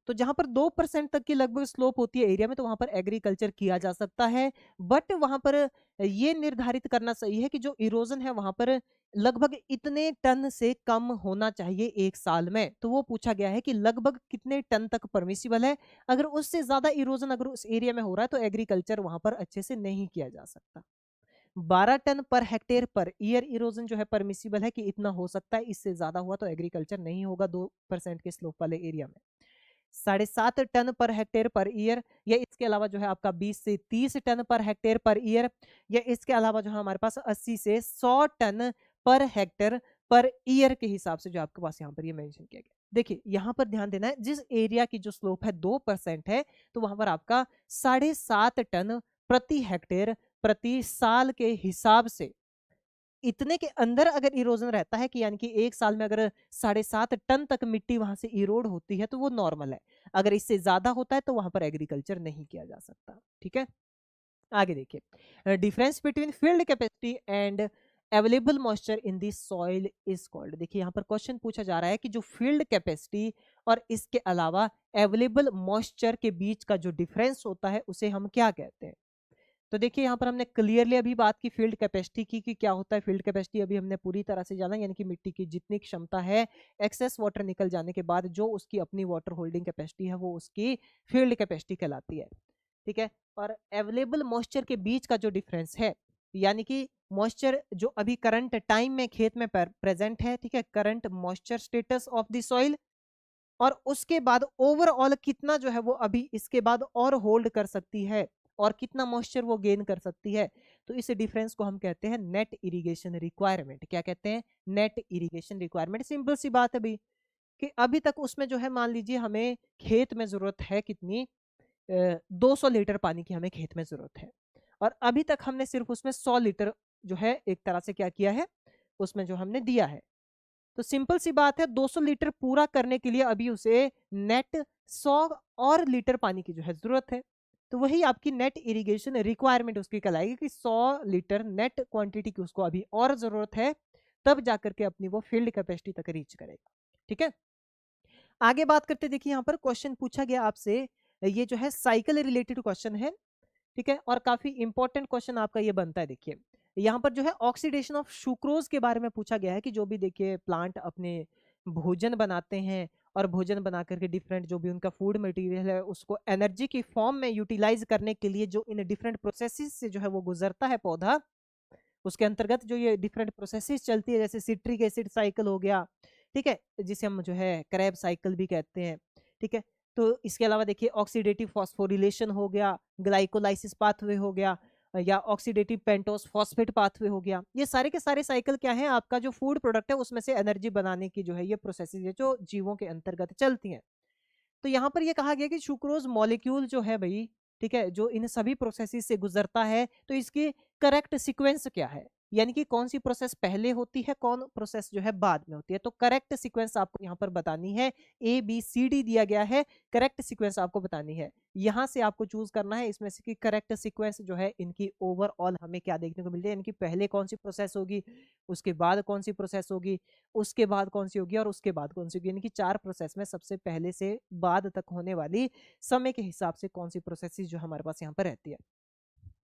A: तो जहां पर 2% तक की लगभग स्लोप होती है एरिया में, तो वहां पर एग्रीकल्चर किया जा सकता है। बट वहां पर ये निर्धारित करना सही है कि जो इरोजन है वहां पर लगभग इतने टन से कम होना चाहिए एक साल में। तो वो पूछा गया है कि लगभग कितने टन तक परमिसिबल है। अगर उससे ज्यादा इरोजन अगर उस एरिया में हो रहा है तो एग्रीकल्चर वहां पर अच्छे से नहीं किया जा सकता। 12 ton per hectare per year erosion जो है परमिसिबल है कि इतना हो सकता है, इससे ज्यादा हुआ तो एग्रीकल्चर नहीं होगा 2% के स्लोप वाले एरिया में। 7.5 ton per hectare per year, या इसके अलावा जो है आपका 20 से 30 ton per hectare per year, या इसके अलावा जो है हमारे पास 80 से 100 ton per hectare per year के हिसाब से जो आपके पास यहाँ पर ये मेंशन किया गया। देखिए यहाँ पर ध्यान देना है, जिस एरिया की जो स्लोप है 2% है, तो वहां पर आपका 7.5 टन प्रति हेक्टेयर प्रति साल के हिसाब से इतने के अंदर अगर इरोजन रहता है कि यानी कि एक साल में अगर 7.5 टन तक मिट्टी वहां से इरोड होती है तो वो नॉर्मल है। अगर इससे ज्यादा होता है तो वहां पर एग्रीकल्चर नहीं किया जा सकता। ठीक है, आगे देखिए, difference between field capacity and available moisture in the soil is called. देखिए यहाँ पर क्वेश्चन पूछा जा रहा है कि जो फील्ड कैपेसिटी और इसके अलावा अवेलेबल मॉइस्चर के बीच का जो डिफरेंस होता है उसे हम क्या कहते हैं। तो देखिए यहाँ पर हमने क्लियरली अभी बात की फील्ड कैपेसिटी की कि क्या होता है फील्ड कैपेसिटी, अभी हमने पूरी तरह से जाना, यानी कि मिट्टी की जितनी क्षमता है एक्सेस वाटर निकल जाने के बाद जो उसकी अपनी वाटर होल्डिंग कैपेसिटी है वो उसकी फील्ड कैपेसिटी कहलाती है। ठीक है, और अवेलेबल मॉइस्चर के बीच का जो डिफरेंस है, यानी कि मॉइस्चर जो अभी करंट टाइम में खेत में प्रेजेंट है, ठीक है, current moisture status of the soil, और उसके बाद ओवरऑल कितना जो है वो अभी इसके बाद और होल्ड कर सकती है और कितना मॉइस्चर वो गेन कर सकती है। तो इस डिफरेंस को हम कहते हैं नेट इरिगेशन रिक्वायरमेंट। क्या कहते हैं? Net irrigation requirement. सिंपल सी बात है भाई कि अभी तक उसमें जो है मान लीजिए हमें खेत में जरूरत है कितनी, 200 लीटर पानी की हमें खेत में जरूरत है, और अभी तक हमने सिर्फ उसमें 100 लीटर जो है एक तरह से क्या किया है उसमें जो हमने दिया है। तो सिंपल सी बात है 200 लीटर पूरा करने के लिए अभी उसे नेट 100 और लीटर पानी की जो है जरूरत है। तो वही आपकी नेट इरिगेशन रिक्वायरमेंट उसकी कहलाएगी कि 100 लीटर नेट क्वांटिटी की उसको अभी और जरूरत है, तब जाकर के अपनी वो फील्ड कैपेसिटी तक रीच करेगा। ठीक है, आगे बात करते, देखिए यहाँ पर क्वेश्चन पूछा गया आपसे, ये जो है साइकिल रिलेटेड क्वेश्चन है। ठीक है, और काफी इंपॉर्टेंट क्वेश्चन आपका ये बनता है। देखिए यहाँ पर जो है ऑक्सीडेशन ऑफ सुक्रोज के बारे में पूछा गया है कि जो भी देखिए प्लांट अपने भोजन बनाते हैं और भोजन बना करके डिफरेंट जो भी उनका फूड मटेरियल है उसको एनर्जी की फॉर्म में यूटिलाइज करने के लिए जो इन डिफरेंट प्रोसेसेस से जो है वो गुजरता है पौधा, उसके अंतर्गत जो ये डिफरेंट प्रोसेसेस चलती है, जैसे सिट्रिक एसिड साइकिल हो गया, ठीक है, जिसे हम जो है क्रैब साइकिल भी कहते हैं। ठीक है, तो इसके अलावा देखिए ऑक्सीडेटिव फॉस्फोरिलेशन हो गया, ग्लाइकोलाइसिस पाथवे हो गया, या ऑक्सीडेटिव पेंटोस फॉस्फेट पाथवे हो गया। ये सारे के सारे साइकिल क्या है, आपका जो फूड प्रोडक्ट है उसमें से एनर्जी बनाने की जो है ये प्रोसेसेस है जो जीवों के अंतर्गत चलती हैं। तो यहाँ पर ये कहा गया कि सुक्रोज मॉलिक्यूल जो है भाई, ठीक है, जो इन सभी प्रोसेसेस से गुजरता है, तो इसकी करेक्ट सीक्वेंस क्या है, यानी कि कौन सी प्रोसेस पहले होती है कौन प्रोसेस जो है बाद में होती है। तो करेक्ट सीक्वेंस आपको यहाँ पर बतानी है, ABCD दिया गया है, करेक्ट सीक्वेंस आपको बतानी है। यहाँ से आपको चूज करना है इसमें से कि करेक्ट सीक्वेंस जो है इनकी ओवरऑल हमें क्या देखने को मिलती है, इनकी पहले कौन सी प्रोसेस होगी, उसके बाद कौन सी प्रोसेस होगी, उसके बाद कौन सी होगी और उसके बाद कौन सी होगी। यानी कि 4 प्रोसेस में सबसे पहले से बाद तक होने वाली समय के हिसाब से कौन सी प्रोसेस जो हमारे पास यहाँ पर रहती है।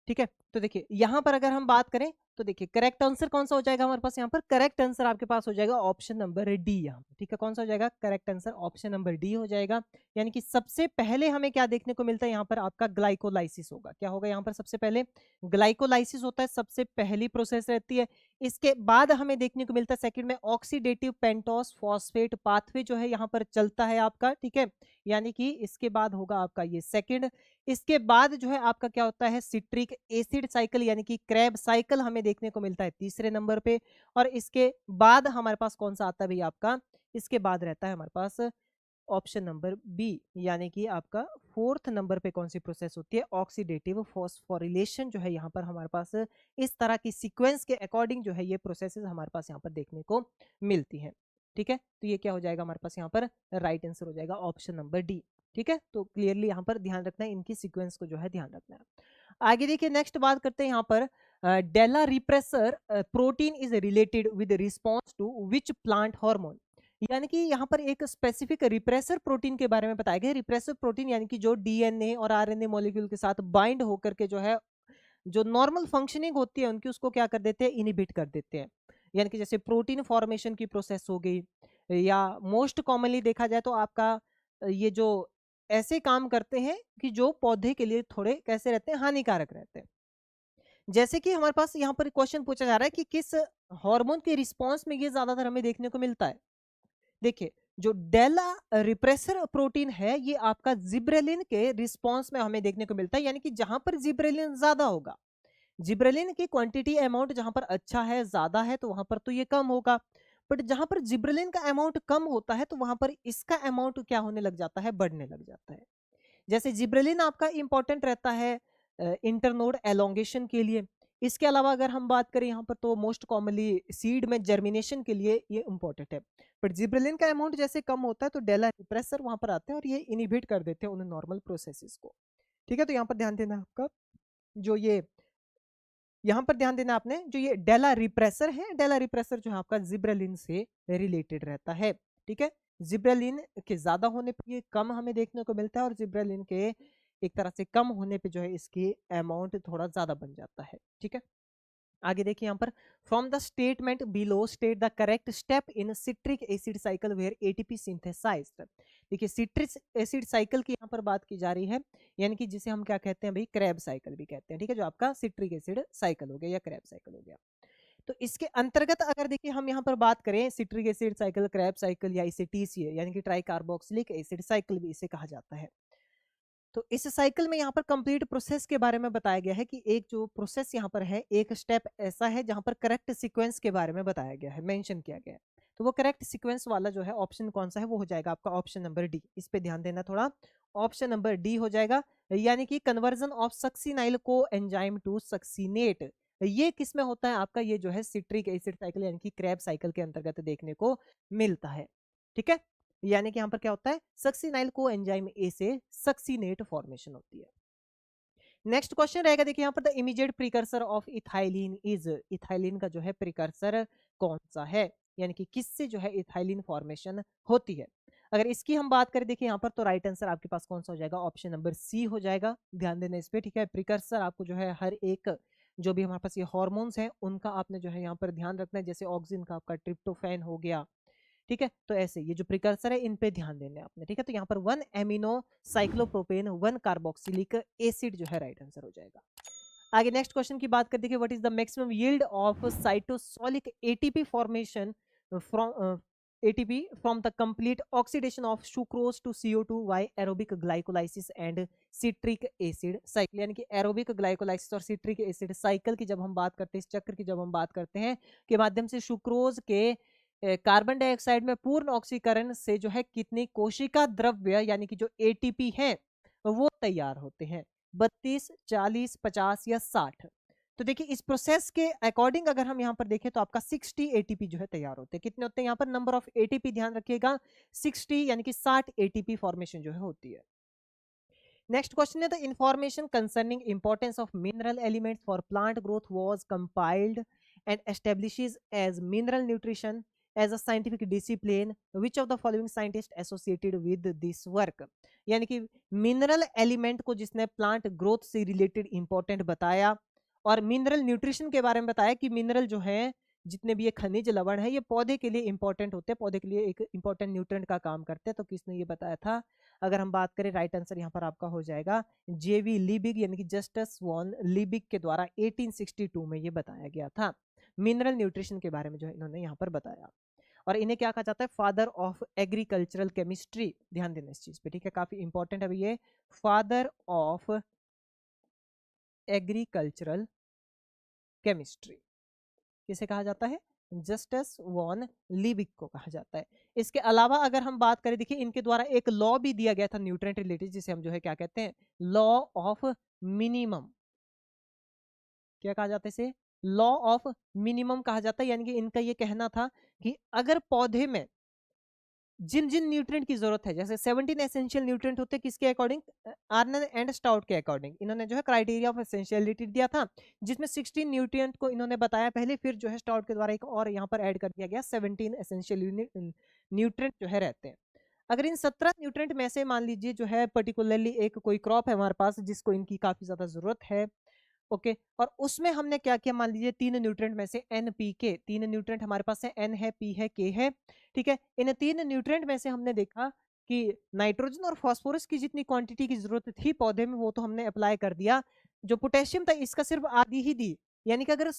A: ठीक है, तो देखिए यहाँ पर अगर हम बात करें तो देखिए करेक्ट आंसर कौन सा हो जाएगा हमारे पास, यहाँ पर करेक्ट आंसर आपके पास हो जाएगा ऑप्शन नंबर डी यहाँ पर। ठीक है, कौन सा हो जाएगा, correct answer option number D हो जाएगा। यानी कि सबसे पहले हमें क्या देखने को मिलता है यहाँ पर, आपका ग्लाइकोलाइसिस होगा। क्या होगा यहाँ पर, सबसे पहले ग्लाइकोलाइसिस होता है, सबसे पहली प्रोसेस रहती है। इसके बाद हमें देखने को मिलता है सेकंड में ऑक्सीडेटिव पेंटोस फॉस्फेट पाथवे जो है यहाँ पर चलता है आपका। ठीक है, यानी कि इसके बाद होगा आपका ये सेकंड। इसके बाद जो है आपका क्या होता है, सिट्रिक एसिड साइकिल यानी कि क्रैब साइकिल हमें देखने को मिलता है तीसरे नंबर पे। और इसके बाद हमारे पास कौन सा आता है भाई आपका, इसके बाद रहता है हमारे पास ऑप्शन नंबर बी, यानी कि आपका फोर्थ नंबर पे कौन सी प्रोसेस होती है, ऑक्सीडेटिव फॉस्फोरिलेशन जो है यहाँ पर हमारे पास इस तरह की सीक्वेंस के अकॉर्डिंग जो है ये प्रोसेसेस हमारे पास यहाँ पर देखने को मिलती हैं। ठीक है, तो ये क्या हो जाएगा हमारे पास यहाँ पर, राइट आंसर हो जाएगा ऑप्शन नंबर डी। ठीक है, तो क्लियरली यहाँ पर ध्यान रखना है, इनकी सीक्वेंस को जो है ध्यान रखना है। आगे देखिए नेक्स्ट बात करते हैं यहाँ पर, DELLA repressor protein is related with response to which plant hormone. यानी कि यहाँ पर एक स्पेसिफिक रिप्रेसर प्रोटीन के बारे में बताया गया। रिप्रेसर प्रोटीन यानी कि जो डीएनए और आरएनए मॉलिक्यूल के साथ बाइंड होकर के जो है, जो नॉर्मल फंक्शनिंग होती है उनकी, उसको क्या कर देते हैं, इनिबिट कर देते हैं। यानी कि जैसे प्रोटीन फॉर्मेशन की प्रोसेस हो गई, या मोस्ट कॉमनली देखा जाए तो आपका ये जो ऐसे काम करते हैं कि जो पौधे के लिए थोड़े कैसे रहते हैं, हानिकारक रहते हैं। जैसे कि हमारे पास यहाँ पर क्वेश्चन पूछा जा रहा है कि किस हार्मोन के रिस्पॉन्स में ये ज्यादातर हमें देखने को मिलता है। देखिए, जो डेला रिप्रेसर प्रोटीन है ये आपका जिब्रेलिन के रिस्पॉन्स में हमें देखने को मिलता है। यानी कि जहां पर जिब्रेलिन ज्यादा होगा, जिब्रेलिन की क्वांटिटी अमाउंट जहां पर अच्छा है, ज्यादा है, तो वहां पर तो ये कम होगा। बट जहां पर जिब्रेलिन का अमाउंट कम होता है तो वहां पर इसका अमाउंट क्या होने लग जाता है, बढ़ने लग जाता है। जैसे जिब्रेलिन आपका इंपॉर्टेंट रहता है इंटरनोड एलोंगेशन के लिए। इसके अलावा अगर हम बात करें यहाँ पर तो मोस्ट कॉमनली सीड में जर्मिनेशन के लिए ये इंपॉर्टेंट है। बट जिब्रेलिन का अमाउंट जैसे कम होता है तो डेला रिप्रेसर वहां पर आते हैं और ये इनिबिट कर देते हैं उन नॉर्मल प्रोसेसेस को। ठीक है, तो यहाँ पर ध्यान देना आपका, जो ये यहाँ पर ध्यान देना आपने, जो ये डेला रिप्रेसर है, डेला रिप्रेसर जो है आपका जिब्रेलिन से रिलेटेड रहता है। ठीक है, जिब्रेलिन के ज्यादा होने पे ये कम हमें देखने को मिलता है, और जिब्रेलिन के एक तरह से कम होने पे जो है इसकी अमाउंट थोड़ा ज्यादा बन जाता है। ठीक है, आगे देखिए यहाँ पर, from the statement below state the correct step in citric acid cycle where ATP synthesized. देखिए, सिट्रिक एसिड साइकिल की यहाँ पर बात की जा रही है, यानी कि जिसे हम क्या कहते हैं भाई, क्रैब साइकिल भी कहते हैं। ठीक है, जो आपका सिट्रिक एसिड साइकिल हो गया या क्रैब साइकिल हो गया। तो इसके अंतर्गत अगर देखिए हम यहाँ पर बात करें, citric acid cycle, Krebs cycle, या इसे टीसीए यानी कि ट्राई कार्बोक्सिलिक एसिड साइकिल भी इसे कहा जाता है। तो इस साइकिल में यहाँ पर कंप्लीट प्रोसेस के बारे में बताया गया है कि एक जो प्रोसेस यहाँ पर है, एक स्टेप ऐसा है जहाँ पर करेक्ट सीक्वेंस के बारे में बताया गया है, मेंशन किया गया है। तो वो करेक्ट सीक्वेंस वाला जो है ऑप्शन कौन सा है, वो हो जाएगा आपका ऑप्शन नंबर डी। इस पे ध्यान देना थोड़ा, ऑप्शन नंबर डी हो जाएगा। यानी कि कन्वर्जन ऑफ सक्सिनाइल को एंजाइम टू सक्सीनेट, ये किस में होता है आपका, ये जो है सिट्रिक एसिड साइकिल यानी कि क्रैब साइकिल के अंतर्गत देखने को मिलता है। ठीक है, यानी कि यहाँ पर क्या होता है, सक्सिनाइल को एंजाइम ए से सक्सीनेट फॉर्मेशन होती है। नेक्स्ट क्वेश्चन रहेगा, देखिए यहाँ पर, the immediate precursor of ethylene is, ethylene का जो है प्रिकर्सर कौन सा है, यानी कि किससे जो है इथाइलिन फॉर्मेशन होती है। अगर इसकी हम बात करें, देखिए यहाँ पर तो राइट आंसर आपके पास कौन सा हो जाएगा, ऑप्शन नंबर सी हो जाएगा। ध्यान देना इस पे। ठीक है, प्रिकर्सर आपको जो है हर एक जो भी हमारे पास ये हॉर्मोन्स हैं उनका आपने जो है यहाँ पर ध्यान रखना है। जैसे ऑक्सिन का आपका ट्रिप्टोफैन हो गया। ठीक है, तो ऐसे ये जो प्रिकर्सर है इन पे ध्यान देना है आपने। ठीक है, तो यहाँ पर 1 एमिनो साइक्लोप्रोपेन 1 कार्बोक्सिलिक एसिड जो है राइट आंसर हो जाएगा। आगे नेक्स्ट क्वेश्चन की बात करते हैं, what is the maximum yield of cytosolic ATP formation from ATP from the complete oxidation of sucrose to CO2 by aerobic glycolysis and citric acid cycle। यानी कि एरोबिक ग्लाइकोलाइसिस और सिट्रिक एसिड साइकिल की जब हम बात करते हैं, इस चक्र की जब हम बात करते हैं के माध्यम से सुक्रोज के कार्बन डाइऑक्साइड में पूर्ण ऑक्सीकरण से जो है कितनी कोशिका द्रव्य यानी कि जो एटीपी है वो तैयार होते हैं, 32, 40, 50 या 60। तो देखिए, इस प्रोसेस के अकॉर्डिंग अगर हम यहाँ पर देखें तो आपका 60 एटीपी जो है तैयार होते हैं। कितने होते हैं यहाँ पर, नंबर ऑफ एटीपी ध्यान रखिएगा, 60 यानी कि 60 एटीपी फॉर्मेशन जो है होती है। नेक्स्ट क्वेश्चन है, the information concerning importance of mineral elements for plant growth was compiled and establishes as mineral nutrition as a scientific discipline, which of the following scientist associated with this work. यानी कि मिनरल एलिमेंट को जिसने प्लांट ग्रोथ से रिलेटेड इंपॉर्टेंट बताया और मिनरल न्यूट्रिशन के बारे में बताया कि मिनरल जो है, जितने भी ये खनिज लवण है, ये पौधे के लिए इंपॉर्टेंट होते हैं, पौधे के लिए एक इंपॉर्टेंट न्यूट्रिएंट का काम करते हैं। तो किसने ये बताया था, अगर हम बात करें राइट आंसर यहाँ पर आपका हो जाएगा जेवी लिबिग, यानी कि जस्टस वॉन लिबिग के द्वारा 1862 में ये बताया गया था। मिनरल न्यूट्रिशन के बारे में जो है इन्होंने यहाँ पर बताया, और इन्हें क्या कहा जाता है, फादर ऑफ एग्रीकल्चरल केमिस्ट्री। ध्यान देना इस चीज पे। ठीक है, काफी इंपॉर्टेंट है ये, फादर ऑफ एग्रीकल्चरल केमिस्ट्री किसे कहा जाता है, जस्टस वॉन लिबिक को कहा जाता है। इसके अलावा अगर हम बात करें, देखिए इनके द्वारा एक लॉ भी दिया गया था न्यूट्रिएंट रिलेटेड, जिसे हम जो है क्या कहते हैं, लॉ ऑफ मिनिमम। क्या कहा जाता है इसे, लॉ ऑफ मिनिमम कहा जाता है। यानी कि इनका ये कहना था कि अगर पौधे में जिन जिन न्यूट्रिएंट की जरूरत है, जैसे 17 एसेंशियल न्यूट्रिएंट होते हैं किसके अकॉर्डिंग, आर्नन एंड स्टाउट के अकॉर्डिंग इन्होंने जो है क्राइटेरिया ऑफ एसेंशियलिटी दिया था, जिसमें 16 न्यूट्रिएंट को इन्होंने बताया पहले, फिर जो है स्टाउट के द्वारा एक और यहाँ पर ऐड कर दिया गया 17 एसेंशियल न्यूट्रिएंट जो है रहते हैं। अगर इन 17 न्यूट्रिएंट में से मान लीजिए जो है पर्टिकुलरली एक कोई क्रॉप है हमारे पास जिसको इनकी काफी ज्यादा जरूरत है, ओके, और उसमें हमने क्या किया, मान लीजिए 3 न्यूट्रिएंट में से एन पी के, 3 न्यूट्रिएंट हमारे पास है, एन है, पी है, के है, ठीक है। इन 3 न्यूट्रिएंट में से हमने देखा कि नाइट्रोजन और फास्फोरस की जितनी क्वांटिटी की जरूरत थी पौधे में वो तो हमने अप्लाई कर दिया, जो पोटेशियम था इसका सिर्फ आधी ही दी, यानी कि अगर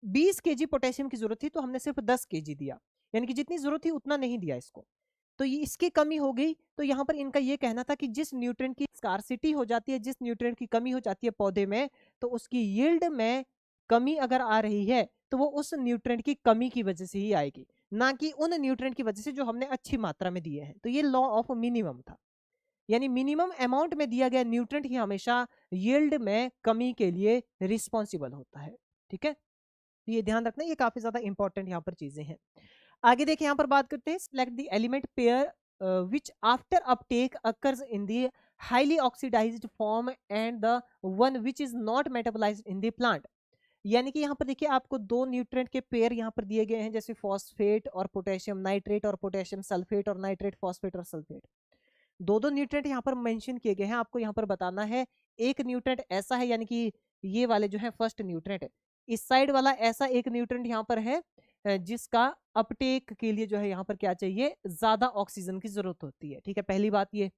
A: 20 kg पोटेशियम की जरूरत थी तो हमने सिर्फ 10 kg दिया, यानी कि जितनी जरूरत थी उतना नहीं दिया इसको, तो ये इसकी कमी हो गई। तो यहाँ पर इनका ये कहना था कि जिस न्यूट्रिएंट की स्कार्सिटी हो जाती है, जिस न्यूट्रिएंट की कमी हो जाती है पौधे में, तो उसकी यील्ड में कमी अगर आ रही है तो वो उस न्यूट्रिएंट की कमी की वजह से ही आएगी, ना कि उन न्यूट्रिएंट की वजह से जो हमने अच्छी मात्रा में दिए हैं। तो ये लॉ ऑफ मिनिमम था, यानी मिनिमम अमाउंट में दिया गया न्यूट्रिएंट ही हमेशा यील्ड में कमी के लिए रिस्पॉन्सिबल होता है, ठीक है। तो ये ध्यान रखना, ये काफी ज्यादा इंपॉर्टेंट यहाँ पर चीजें हैं। आगे देखिए यहाँ पर बात करते हैं, select the element pair which after uptake occurs in the highly oxidized form and the one which is not metabolized in the plant। यानी कि यहाँ पर देखिए आपको दो न्यूट्रिएंट के पेयर यहाँ पर दिए गए हैं, जैसे फॉस्फेट और पोटेशियम नाइट्रेट और पोटेशियम सल्फेट और नाइट्रेट फॉस्फेट और सल्फेट, दो दो न्यूट्रिएंट यहाँ पर मेंशन किए गए हैं। आपको यहाँ पर बताना है एक न्यूट्रिएंट ऐसा है, यानी कि ये वाले जो है फर्स्ट न्यूट्रिएंट है, इस साइड वाला ऐसा एक न्यूट्रिएंट यहाँ पर है जिसका अपटेक के लिए जो है यहाँ पर क्या चाहिए, ज्यादा ऑक्सीजन की जरूरत होती है, ठीक है, पहली बात ये।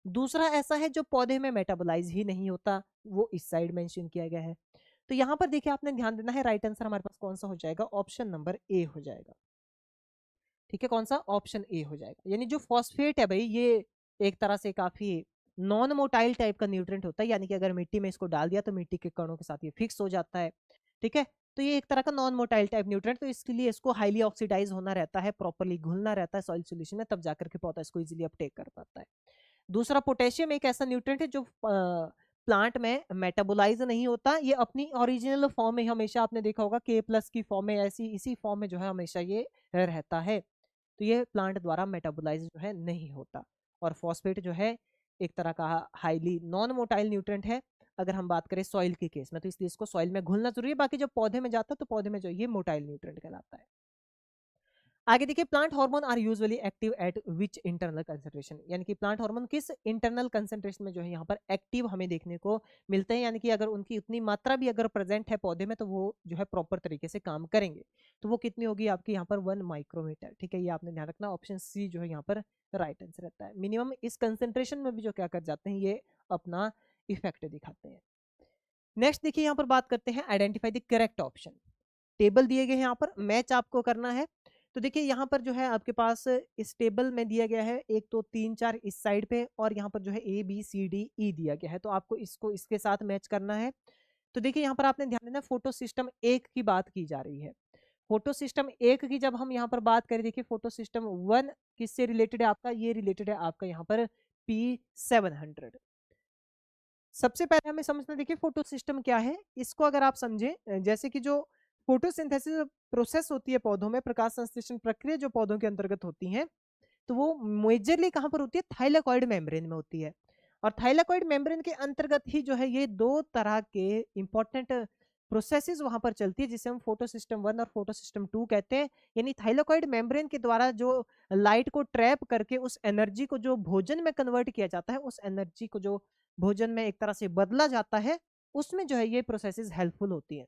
A: दूसरा ऐसा है जो पौधे में मेटाबोलाइज ही नहीं होता, वो इस साइड मेंशन किया गया है। तो यहाँ पर देखिए आपने ध्यान देना है, राइट आंसर हमारे पास कौन सा हो जाएगा, ऑप्शन नंबर ए हो जाएगा, ठीक है, कौन सा, ऑप्शन ए हो जाएगा। यानी जो फॉस्फेट है भाई, ये एक तरह से काफी नॉन मोटाइल टाइप का न्यूट्रिएंट होता है, यानी कि अगर मिट्टी में इसको डाल दिया तो मिट्टी के कणों के साथ ये फिक्स हो जाता है, ठीक है। तो ये एक तरह का नॉन मोटाइल टाइप न्यूट्रिएंट, तो इसके लिए इसको हाईली ऑक्सीडाइज होना रहता है, प्रॉपर्ली घुलना रहता है सॉइल सॉल्यूशन में, तब जाकर के पौधा इसको इजीली अपटेक कर पाता है। दूसरा पोटेशियम एक ऐसा न्यूट्रिएंट है जो प्लांट में मेटाबोलाइज नहीं होता, ये अपनी ओरिजिनल फॉर्म में हमेशा, आपने देखा होगा के प्लस की फॉर्म में, ऐसी इसी फॉर्म में जो है हमेशा ये रहता है, तो ये प्लांट द्वारा मेटाबोलाइज जो है नहीं होता। और फॉस्फेट जो है एक तरह का हाईली नॉन मोटाइल न्यूट्रिएंट है, अगर हम बात करें सॉइल के केस में, तो इसलिए इसको सॉइल में घुलना जरूरी है, बाकी जब पौधे में जाता है तो पौधे में जो ये मोटाइल न्यूट्रिएंट कहलाता है। आगे देखिए, plant hormone are usually active at which internal concentration, यानी कि प्लांट हार्मोन किस इंटरनल कंसंट्रेशन में जो है यहाँ पर एक्टिव हमें देखने को मिलते हैं, यानी कि अगर उनकी उतनी मात्रा भी अगर प्रेजेंट है पौधे में तो वो जो है प्रॉपर तरीके से काम करेंगे। तो वो कितनी होगी आपकी यहाँ पर 1 माइक्रोमीटर, ठीक है, ये आपने ध्यान रखना, ऑप्शन सी जो है यहाँ पर राइट आंसर रहता है। मिनिमम इस कंसेंट्रेशन में भी जो क्या कर जाते हैं, ये अपना इफेक्ट दिखाते हैं। नेक्स्ट देखिए यहाँ पर बात करते हैं, identify the correct option. Table दिए गए हैं, यहाँ पर मैच आपको करना है। तो देखिए यहाँ पर जो है आपके पास इस टेबल में दिया गया है 1 2 3 4 इस साइड पे, और यहाँ पर जो है A B C D E दिया गया है, तो आपको इसको इसके साथ मैच करना है। तो देखिए यहाँ पर आपने ध्यान देना, फोटो सिस्टम 1 की बात की जा रही है। फोटो सिस्टम 1 की जब हम यहाँ पर बात करें, देखिए फोटो सिस्टम 1 किससे रिलेटेड है आपका, ये रिलेटेड है आपका यहाँ पर P700। सबसे पहले हमें समझना, देखिए फोटो सिस्टम क्या है, इसको अगर आप समझें, जैसे कि जो फोटोसिंथेसिस प्रोसेस होती है पौधों में, प्रकाश संश्लेषण प्रक्रिया जो पौधों के अंतर्गत होती है, तो वो मेजरली कहाँ पर होती है, थाइलाकॉइड मेम्ब्रेन में होती है। और थाइलाकॉइड मेम्ब्रेन के अंतर्गत ही जो है ये दो तरह के इंपॉर्टेंट प्रोसेसेस वहां पर चलती है, जिसे हम फोटो सिस्टम 1 और फोटो सिस्टम 2 कहते हैं। यानी थाइलाकॉइड मेम्ब्रेन के द्वारा जो लाइट को ट्रैप करके उस एनर्जी को जो भोजन में कन्वर्ट किया जाता है, उस एनर्जी को जो भोजन में एक तरह से बदला जाता है, उसमें जो है ये प्रोसेसेस हेल्पफुल होती है।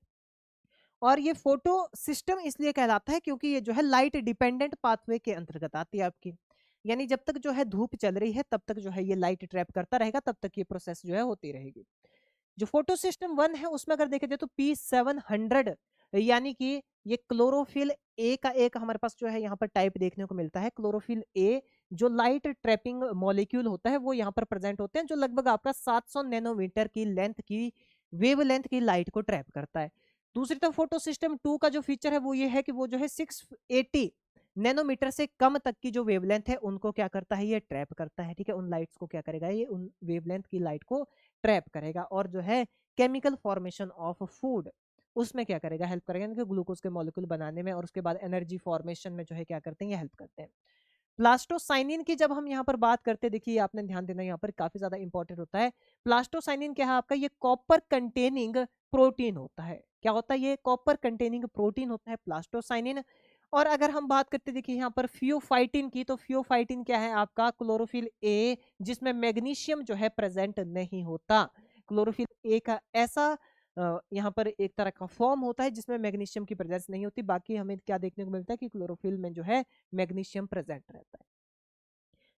A: और ये फोटो सिस्टम इसलिए कहलाता है क्योंकि ये जो है लाइट डिपेंडेंट पाथवे के अंतर्गत आती है आपकी, यानी जब तक जो है धूप चल रही है तब तक जो है ये लाइट ट्रैप करता रहेगा, तब तक ये प्रोसेस जो है होती रहेगी। जो फोटो सिस्टम 1 है उसमें अगर देखा जाए तो P700, यानी कि ये क्लोरोफिल ए का एक हमारे पास जो है यहाँ पर टाइप देखने को मिलता है, क्लोरोफिल ए, जो लाइट ट्रैपिंग मॉलिक्यूल होता है वो यहाँ पर प्रेजेंट होते हैं, जो लगभग आपका 700 नैनोमीटर की लेंथ की वेव लेंथ की लाइट को ट्रैप करता है। दूसरी तरफ फोटो सिस्टम 2 का जो फीचर है वो ये है कि वो जो है 680 नैनोमीटर से कम तक की जो वेवलेंथ है उनको क्या करता है, ये ट्रैप करता है, ठीक है, उन लाइट्स को क्या करेगा, ये उन वेवलेंथ की लाइट को ट्रैप करेगा, और जो है केमिकल फॉर्मेशन ऑफ फूड उसमें क्या करेगा, हेल्प करेगा, यानी कि ग्लूकोज के मॉलिक्यूल बनाने में, और उसके बाद एनर्जी फॉर्मेशन में जो है क्या करते हैं, ये हेल्प करते हैं। प्लास्टोसाइनिन की जब हम यहाँ पर बात करते हैं, देखिए आपने ध्यान देना, यहाँ पर काफी ज्यादा इंपॉर्टेंट होता है। प्लास्टोसाइनिन क्या है आपका, ये कॉपर कंटेनिंग प्रोटीन होता है। क्या होता है, ये कॉपर कंटेनिंग प्रोटीन होता है प्लास्टोसाइनिन। और अगर हम बात करते देखिए यहाँ पर फियोफाइटिन की, तो फियोफाइटिन क्या है आपका, क्लोरोफिल ए, जिसमें मैग्नीशियम जो है प्रेजेंट नहीं होता। क्लोरोफिल ए का ऐसा यहाँ पर एक तरह का फॉर्म होता है जिसमें मैग्नीशियम की प्रेजेंस नहीं होती। बाकी हमें क्या देखने को मिलता है कि क्लोरोफिल में जो है मैग्नीशियम प्रेजेंट रहता है।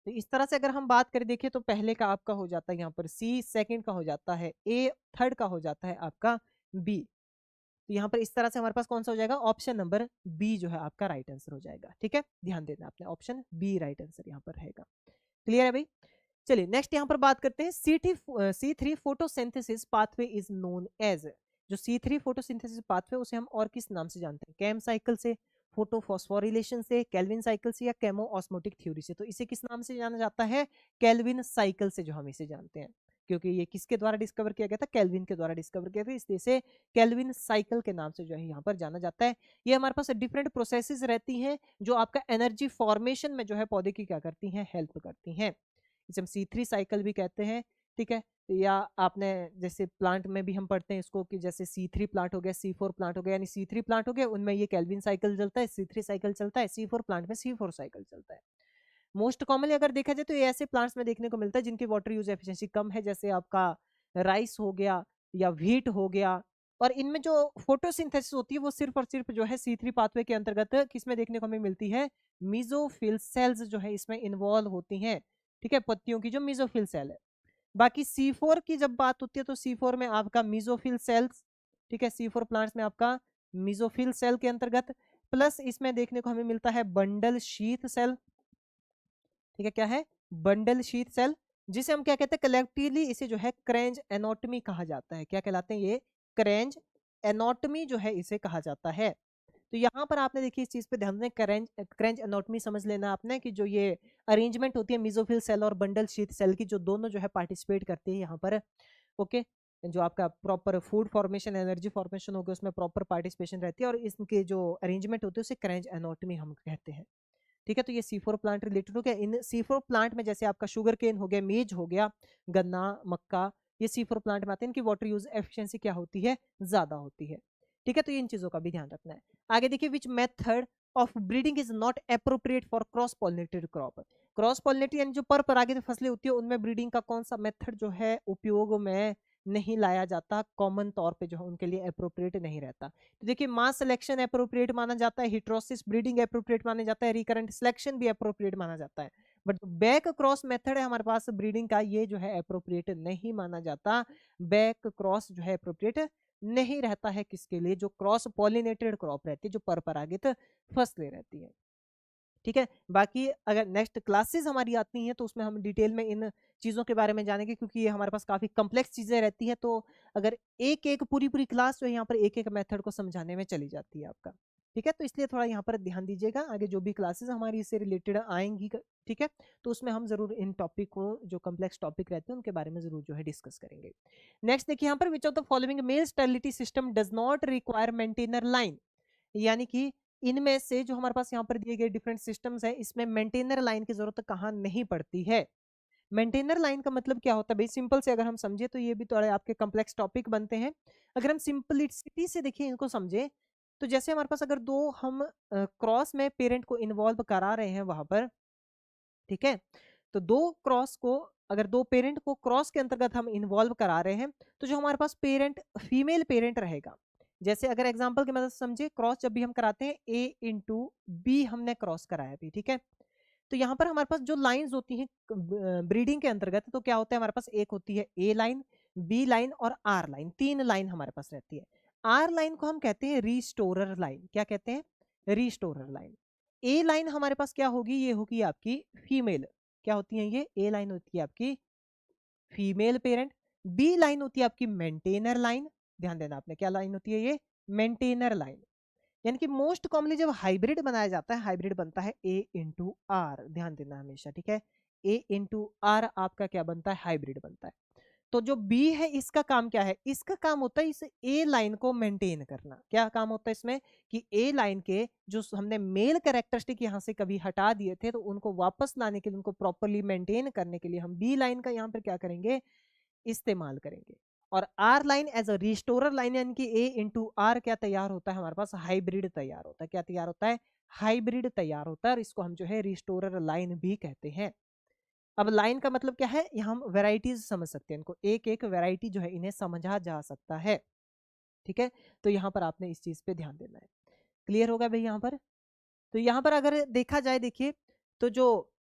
A: तो इस तरह से अगर हम बात करें देखिए, तो पहले का आपका हो जाता है यहाँ पर सी, सेकंड का हो जाता है ए, थर्ड का हो जाता है आपका बी। तो यहाँ पर इस तरह से हमारे पास कौन सा हो जाएगा, ऑप्शन नंबर बी जो है आपका राइट आंसर हो जाएगा। ठीक है, ध्यान देना आपने, ऑप्शन बी राइट आंसर यहाँ पर रहेगा। क्लियर है भाई। चलिए नेक्स्ट यहाँ पर बात करते हैं, C3 photosynthesis pathway is known as. जो C3 फोटोसिंथेसिस पाथवे, उसे हम और किस नाम से जानते हैं, कैम साइकिल से, फोटोफॉस्फोरिलेशन से, केल्विन साइकिल से, या केमो ऑस्मोटिक थ्योरी से। तो इसे किस नाम से जाना जाता है, केल्विन साइकिल से जो हम इसे जानते हैं, क्योंकि ये किसके द्वारा डिस्कवर किया गया था, केल्विन के द्वारा डिस्कवर किया गया, इसलिए इसे केल्विन साइकिल के नाम से जो है यहाँ पर जाना जाता है। ये हमारे पास डिफरेंट प्रोसेसेस रहती हैं जो आपका एनर्जी फॉर्मेशन में जो है पौधे की क्या करती हैं, हेल्प करती हैं। इसे हम C3 साइकिल भी कहते हैं। ठीक है, या आपने जैसे प्लांट में भी हम पढ़ते हैं इसको कि जैसे C3 प्लांट हो गया, C4 प्लांट हो गया, यानी C3 प्लांट हो गया उनमें ये केल्विन साइकिल चलता है, C3 साइकिल चलता है, C4 प्लांट में C4 साइकिल चलता है। मोस्ट कॉमनली अगर देखा जाए तो ये ऐसे प्लांट्स में देखने को मिलता है जिनकी वाटर यूज एफिशिएंसी कम है, जैसे आपका राइस हो गया या व्हीट हो गया। और इनमें जो फोटोसिंथेसिस होती है वो सिर्फ और सिर्फ जो है C3 पाथवे के अंतर्गत किसमें देखने को हमें मिलती है, मीजोफिल सेल्स जो है इसमें इन्वॉल्व होती हैं। ठीक है, पत्तियों की जो मीजोफिल सेल है। बाकी C4 की जब बात होती है तो C4 में आपका मीजोफिल सेल्स, ठीक है, C4 प्लांट्स में आपका मीजोफिल सेल के अंतर्गत, प्लस इसमें देखने को हमें मिलता है बंडल शीथ सेल। ठीक है, क्या है, बंडल शीथ सेल, जिसे हम क्या कहते हैं कलेक्टिवली, इसे जो है क्रेंज एनोटमी कहा जाता है। क्या कहलाते हैं ये, क्रेंज एनोटमी जो है इसे कहा जाता है। तो यहाँ पर आपने देखिए इस चीज पे ध्यान दें, क्रेंज क्रेंज एनोटमी समझ लेना आपने कि जो ये अरेंजमेंट होती है मिजोफिल सेल और बंडल शीथ सेल की, जो दोनों जो है पार्टिसिपेट करती है यहाँ पर। ओके, जो आपका proper food formation, energy formation हो गया, उसमें प्रॉपर पार्टिसिपेशन रहती है, और इसके जो अरेंजमेंट होती है उसे क्रेंज एनोटमी हम कहते हैं। ठीक है, तो ये C4 प्लांट रिलेटेड हो गया। इन C4 प्लांट में जैसे आपका शुगर केन हो गया, मेज हो गया, गन्ना, मक्का, ये C4 प्लांट में आते हैं। इनकी वाटर यूज एफिशिएंसी क्या होती है, ज्यादा होती है। ठीक है, तो इन चीजों का भी ध्यान रखना है। आगे देखिए, which method of breeding is not appropriate for cross pollinated crop. Cross pollinated यानी जो पर परागित फसलें होती है उनमें ब्रीडिंग का कौन सा मेथड जो है उपयोग में नहीं लाया जाता, कॉमन तौर पे जो है उनके लिए अप्रोप्रिएट नहीं रहता। तो देखिए, मास सिलेक्शन अप्रोप्रिएट माना जाता है, हिट्रोसिस ब्रीडिंग अप्रोप्रिएट माना जाता है, रिकरेंट सिलेक्शन भी अप्रोप्रिएट माना जाता है। बट बैक क्रॉस मेथड है हमारे पास ब्रीडिंग का, ये जो है अप्रोप्रिएट नहीं माना जाता। बैक क्रॉस जो है अप्रोप्रिएट नहीं रहता है किसके लिए, जो क्रॉस पॉलिनेटेड क्रॉप रहती है, जो परपरागित फसलें रहती है। ठीक है, बाकी अगर नेक्स्ट क्लासेस हमारी आती हैं तो उसमें हम डिटेल में इन चीज़ों के बारे में जानेंगे, क्योंकि ये हमारे पास काफ़ी कम्प्लेक्स चीज़ें रहती हैं। तो अगर एक एक पूरी पूरी क्लास जो है यहाँ पर एक एक मेथड को समझाने में चली जाती है आपका। ठीक है, तो इसलिए थोड़ा यहाँ पर ध्यान दीजिएगा, आगे जो भी क्लासेस हमारी इससे रिलेटेड आएंगी, ठीक है, तो उसमें हम जरूर इन टॉपिक को, जो कम्प्लेक्स टॉपिक रहते हैं उनके बारे में जरूर जो है डिस्कस करेंगे। नेक्स्ट देखिए यहाँ पर, विच of the following male sterility system does not require maintainer line. यानी कि इनमें से जो हमारे पास यहाँ पर दिए गए डिफरेंट सिस्टम्स है, इसमें मेंटेनर लाइन की जरूरत कहाँ नहीं पड़ती है। मेंटेनर लाइन का मतलब क्या होता है भाई, सिंपल से अगर हम समझे तो ये भी थोड़े आपके कम्प्लेक्स टॉपिक बनते हैं। अगर हम सिंपलिसिटी से देखिए इनको समझे, तो जैसे हमारे पास अगर दो हम क्रॉस में पेरेंट को इन्वॉल्व करा रहे हैं वहां पर, ठीक है, तो दो क्रॉस को, अगर दो पेरेंट को क्रॉस के अंतर्गत हम इन्वॉल्व करा रहे हैं, तो जो हमारे पास पेरेंट, फीमेल पेरेंट रहेगा। जैसे अगर एग्जांपल की मदद से समझे, क्रॉस जब भी हम कराते हैं A इंटू बी हमने क्रॉस कराया भी, ठीक है, तो यहाँ पर हमारे पास जो लाइंस होती हैं ब्रीडिंग के अंतर्गत, तो क्या होता है हमारे पास, एक होती है A लाइन, B लाइन और R लाइन, तीन लाइन हमारे पास रहती है। R लाइन को हम कहते हैं रिस्टोरर लाइन। क्या कहते हैं, रिस्टोरर लाइन। ए लाइन हमारे पास क्या होगी, ये होगी आपकी फीमेल। क्या होती है ये, ए लाइन होती है आपकी फीमेल पेरेंट। बी लाइन होती है आपकी मेंटेनर लाइन। ध्यान देना आपने, क्या लाइन होती है ये, मेंटेनर लाइन। यानी कि मोस्ट कॉमनली जब हाइब्रिड बनाया जाता है, हाइब्रिड बनता है ए इंटू आर। ध्यान देना हमेशा, ठीक है, ए इंटू आर आपका क्या बनता है, हाइब्रिड बनता है। तो जो बी है इसका काम क्या है, इसका काम होता है इस ए लाइन को मेंटेन करना। क्या काम होता है इसमें कि ए लाइन के जो हमने मेल कैरेक्टरिस्टिक यहाँ से कभी हटा दिए थे तो उनको वापस लाने के लिए, उनको प्रॉपरली मेंटेन करने के लिए हम बी लाइन का यहाँ पर क्या करेंगे, इस्तेमाल करेंगे। और R line as a restorer line, यानी कि ए इंटू आर क्या तैयार होता है हमारे पास, हाइब्रिड तैयार होता है। क्या तैयार होता है, हाइब्रिड तैयार होता है, और इसको हम जो है रिस्टोरर लाइन भी कहते हैं। अब लाइन का मतलब क्या है, यहाँ हम वेराइटीज समझ सकते हैं इनको, एक एक वेराइटी जो है इन्हें समझा जा सकता है। ठीक है, तो यहाँ पर आपने इस चीज पे ध्यान देना है। क्लियर होगा भाई यहाँ पर। तो यहाँ पर अगर देखा जाए, देखिए तो जो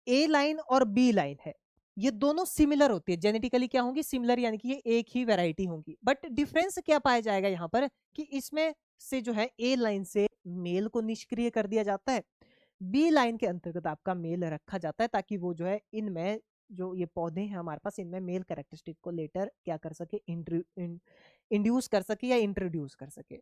A: ए लाइन और बी लाइन है ये दोनों सिमिलर होती है, जेनेटिकली क्या होंगी, सिमिलर, यानी कि ये एक ही वैरायटी होंगी। बट डिफरेंस क्या पाया जाएगा यहाँ पर कि इसमें से जो है ए लाइन से मेल को निष्क्रिय कर दिया जाता है, बी लाइन के अंतर्गत आपका मेल रखा जाता है, ताकि वो जो है इनमें जो ये पौधे हैं हमारे पास इनमें मेल कैरेक्टरिस्टिक को लेटर क्या कर सके, इंड्यूस कर सके या इंट्रोड्यूस कर सके।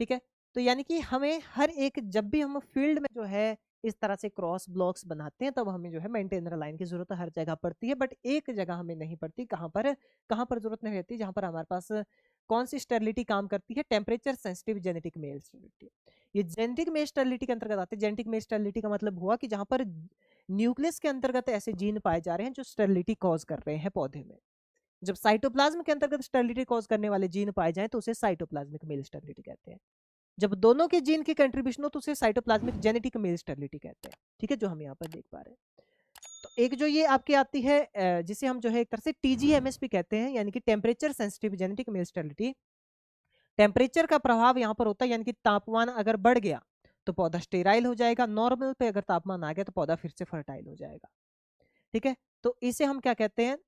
A: ठीक है, तो यानी कि हमें हर एक, जब भी हम फील्ड में जो है इस तरह से क्रॉस ब्लॉक्स बनाते हैं तब हमें जो है मेंटेनर लाइन की जरूरत हर जगह पड़ती है, बट एक जगह हमें नहीं पड़ती। कहाँ पर जरूरत नहीं रहती, जहां पर हमारे पास कौन सी स्टेरिलिटी काम करती है, temperature sensitive genetic male sterility. ये जेनेटिक मेल स्टेरिलिटी के अंतर्गत आते हैं। जेनेटिक मेल स्टेरिलिटी का मतलब हुआ कि जहां पर न्यूक्लियस के अंतर्गत ऐसे जीन पाए जा रहे हैं जो स्टेरिलिटी कॉज कर रहे हैं पौधे में। जब साइटोप्लाज्म के अंतर्गत स्टेरिलिटी कॉज करने वाले जीन पाए जाएं तो उसे साइटोप्लाज्मिक मेल स्टेरिलिटी कहते हैं। जब दोनों के जीन की कंट्रीब्यूशन हो तो उसे साइटोप्लाज्मिक जेनेटिक मेल स्टेरिलिटी कहते हैं। ठीक है, जो हम यहाँ पर देख पा रहे हैं। तो एक जो ये आपकी आती है जिसे हम जो है एक तरह से टीजीएमएस भी कहते हैं, यानी कि temperature sensitive genetic male sterility. Temperature का प्रभाव यहाँ पर होता है, यानी कि तापमान अगर बढ़ गया तो पौधा स्टेराइल हो जाएगा, नॉर्मल पे अगर तापमान आ गया तो पौधा फिर से फर्टाइल हो जाएगा। ठीक है, तो इसे हम क्या कहते हैं,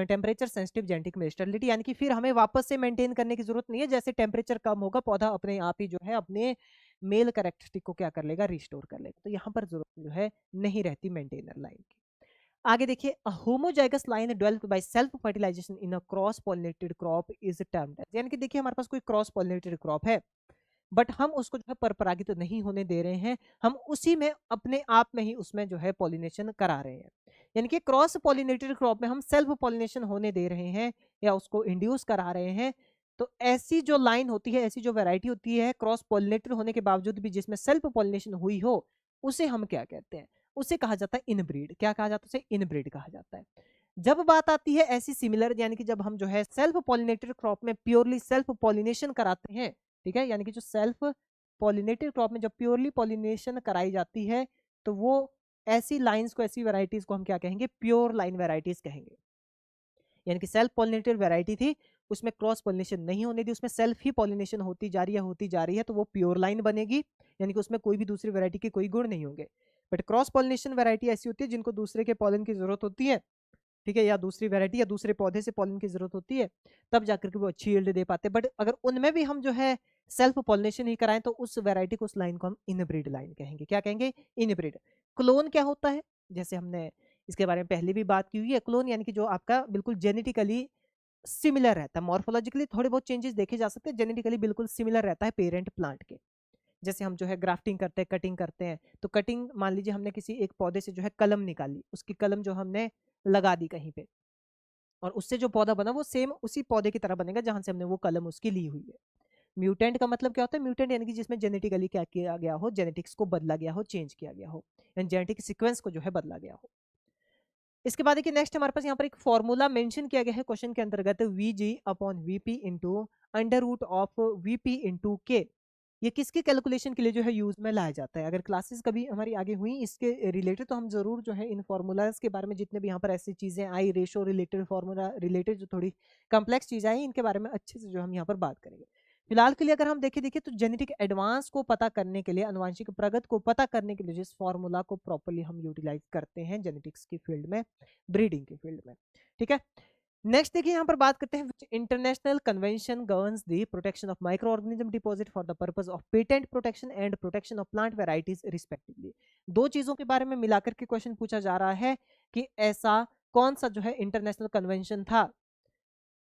A: temperature sensitive genetic male sterility, यानी कि फिर हमें वापस से मेंटेन करने की जरूरत नहीं है। जैसे टेम्परेचर कम होगा पौधा अपने आप ही जो है अपने मेल कैरेक्टरिस्टिक को क्या कर लेगा, रिस्टोर कर लेगा। तो यहाँ पर जरूरत जो है नहीं रहती मेंटेनर लाइन की। आगे देखिए, homozygous line developed by self fertilization in a cross pollinated crop is termed, यानी कि देखिए हमारे पास कोई क्रॉस पॉलिनेटेड क्रॉप है बट हम उसको जो है परपरागित तो नहीं होने दे रहे हैं, हम उसी में अपने आप में ही उसमें जो है पॉलिनेशन करा रहे हैं। यानी कि क्रॉस पॉलिनेटेड क्रॉप में हम सेल्फ पॉलिनेशन होने दे रहे हैं या उसको इंड्यूस करा रहे हैं। तो ऐसी जो लाइन होती है, ऐसी जो वैरायटी होती है क्रॉस पॉलिनेटेड होने के बावजूद भी जिसमें सेल्फ पॉलिनेशन हुई हो, उसे हम क्या कहते हैं, उसे कहा जाता है इनब्रीड। क्या कहा जाता है, उसे इनब्रीड कहा जाता है। जब बात आती है ऐसी सिमिलर, यानी कि जब हम जो है सेल्फ पॉलिनेटेड क्रॉप में प्योरली सेल्फ पॉलिनेशन कराते हैं, ठीक है, यानी कि जो सेल्फ पॉलिनेटेड क्रॉप में जब प्योरली पॉलिनेशन कराई जाती है तो वो ऐसी लाइंस को, ऐसी वैरायटीज को हम क्या कहेंगे, प्योर लाइन वैरायटीज कहेंगे। यानी कि सेल्फ पॉलिनेटेड वैरायटी थी, उसमें क्रॉस पॉलिनेशन नहीं होने दी, उसमें सेल्फ ही पॉलिनेशन होती जा रही है, होती जा रही है, तो वो प्योर लाइन बनेगी, यानी कि उसमें कोई भी दूसरी वैरायटी के कोई गुण नहीं होंगे। बट क्रॉस पॉलिनेशन वैरायटी ऐसी होती है जिनको दूसरे के पॉलन की जरूरत होती है, ठीक है, या दूसरी वैरायटी या दूसरे पौधे से पॉलन की जरूरत होती है, तब जाकर के वो अच्छी यील्ड दे पाते हैं। बट अगर उनमें भी हम जो है सेल्फ पॉलिनेशन ही कराएं तो उस वैरायटी को, उस लाइन को हम इनब्रीड लाइन कहेंगे। क्या कहेंगे, इनब्रीड। क्लोन क्या होता है, जैसे हमने इसके बारे में पहले भी बात की हुई है। क्लोन यानी कि जो आपका बिल्कुल जेनेटिकली सिमिलर रहता है, मॉर्फोलॉजिकली थोड़े बहुत चेंजेस देखे जा सकते हैं, जेनेटिकली बिल्कुल सिमिलर रहता है पेरेंट प्लांट के। जैसे हम जो है ग्राफ्टिंग करते हैं, कटिंग करते हैं, तो कटिंग, मान लीजिए हमने किसी एक पौधे से जो है कलम निकाली, उसकी कलम जो हमने लगा दी कहीं पे, और उससे जो पौधा बना वो सेम उसी पौधे की तरह बनेगा जहां से हमने वो कलम उसकी ली हुई है। म्यूटेंट का मतलब क्या होता है, म्यूटेंट यानी कि जिसमें जेनेटिकली क्या किया गया हो, जेनेटिक्स को बदला गया हो, चेंज किया गया हो, यानी जेनेटिक सीक्वेंस को जो है बदला गया हो। इसके बाद देखिए नेक्स्ट हमारे पास यहाँ पर एक फॉर्मूला मेंशन किया गया है क्वेश्चन के अंतर्गत, VG upon VP into under root of VP into K. ये किसके कैलकुलेशन के लिए जो है यूज में लाया जाता है। अगर क्लासेस कभी हमारी आगे हुई इसके रिलेटेड तो हम जरूर जो है इन फॉर्मूलाज के बारे में, जितने भी यहाँ पर ऐसी चीजें आई, रेशो रिलेटेड, फॉर्मूला रिलेटेड जो थोड़ी कॉम्प्लेक्स चीजें आई, इनके बारे में अच्छे से जो हम यहाँ पर बात करेंगे। फिलहाल के लिए अगर हम देखें देखिए तो जेनेटिक एडवांस को पता करने के लिए, अनुवांशिक प्रगति को पता करने के लिए जिस फॉर्मूला को प्रॉपर्ली हम यूटिलाइज करते हैं जेनेटिक्स की फील्ड में, ब्रीडिंग की फील्ड में। ठीक है, नेक्स्ट देखिए यहाँ पर बात करते हैं, which international convention governs the protection of microorganism deposit for the purpose of patent protection and protection of plant varieties respectively। दो चीजों के बारे में मिलाकर के क्वेश्चन पूछा जा रहा है कि ऐसा कौन सा जो है इंटरनेशनल कन्वेंशन था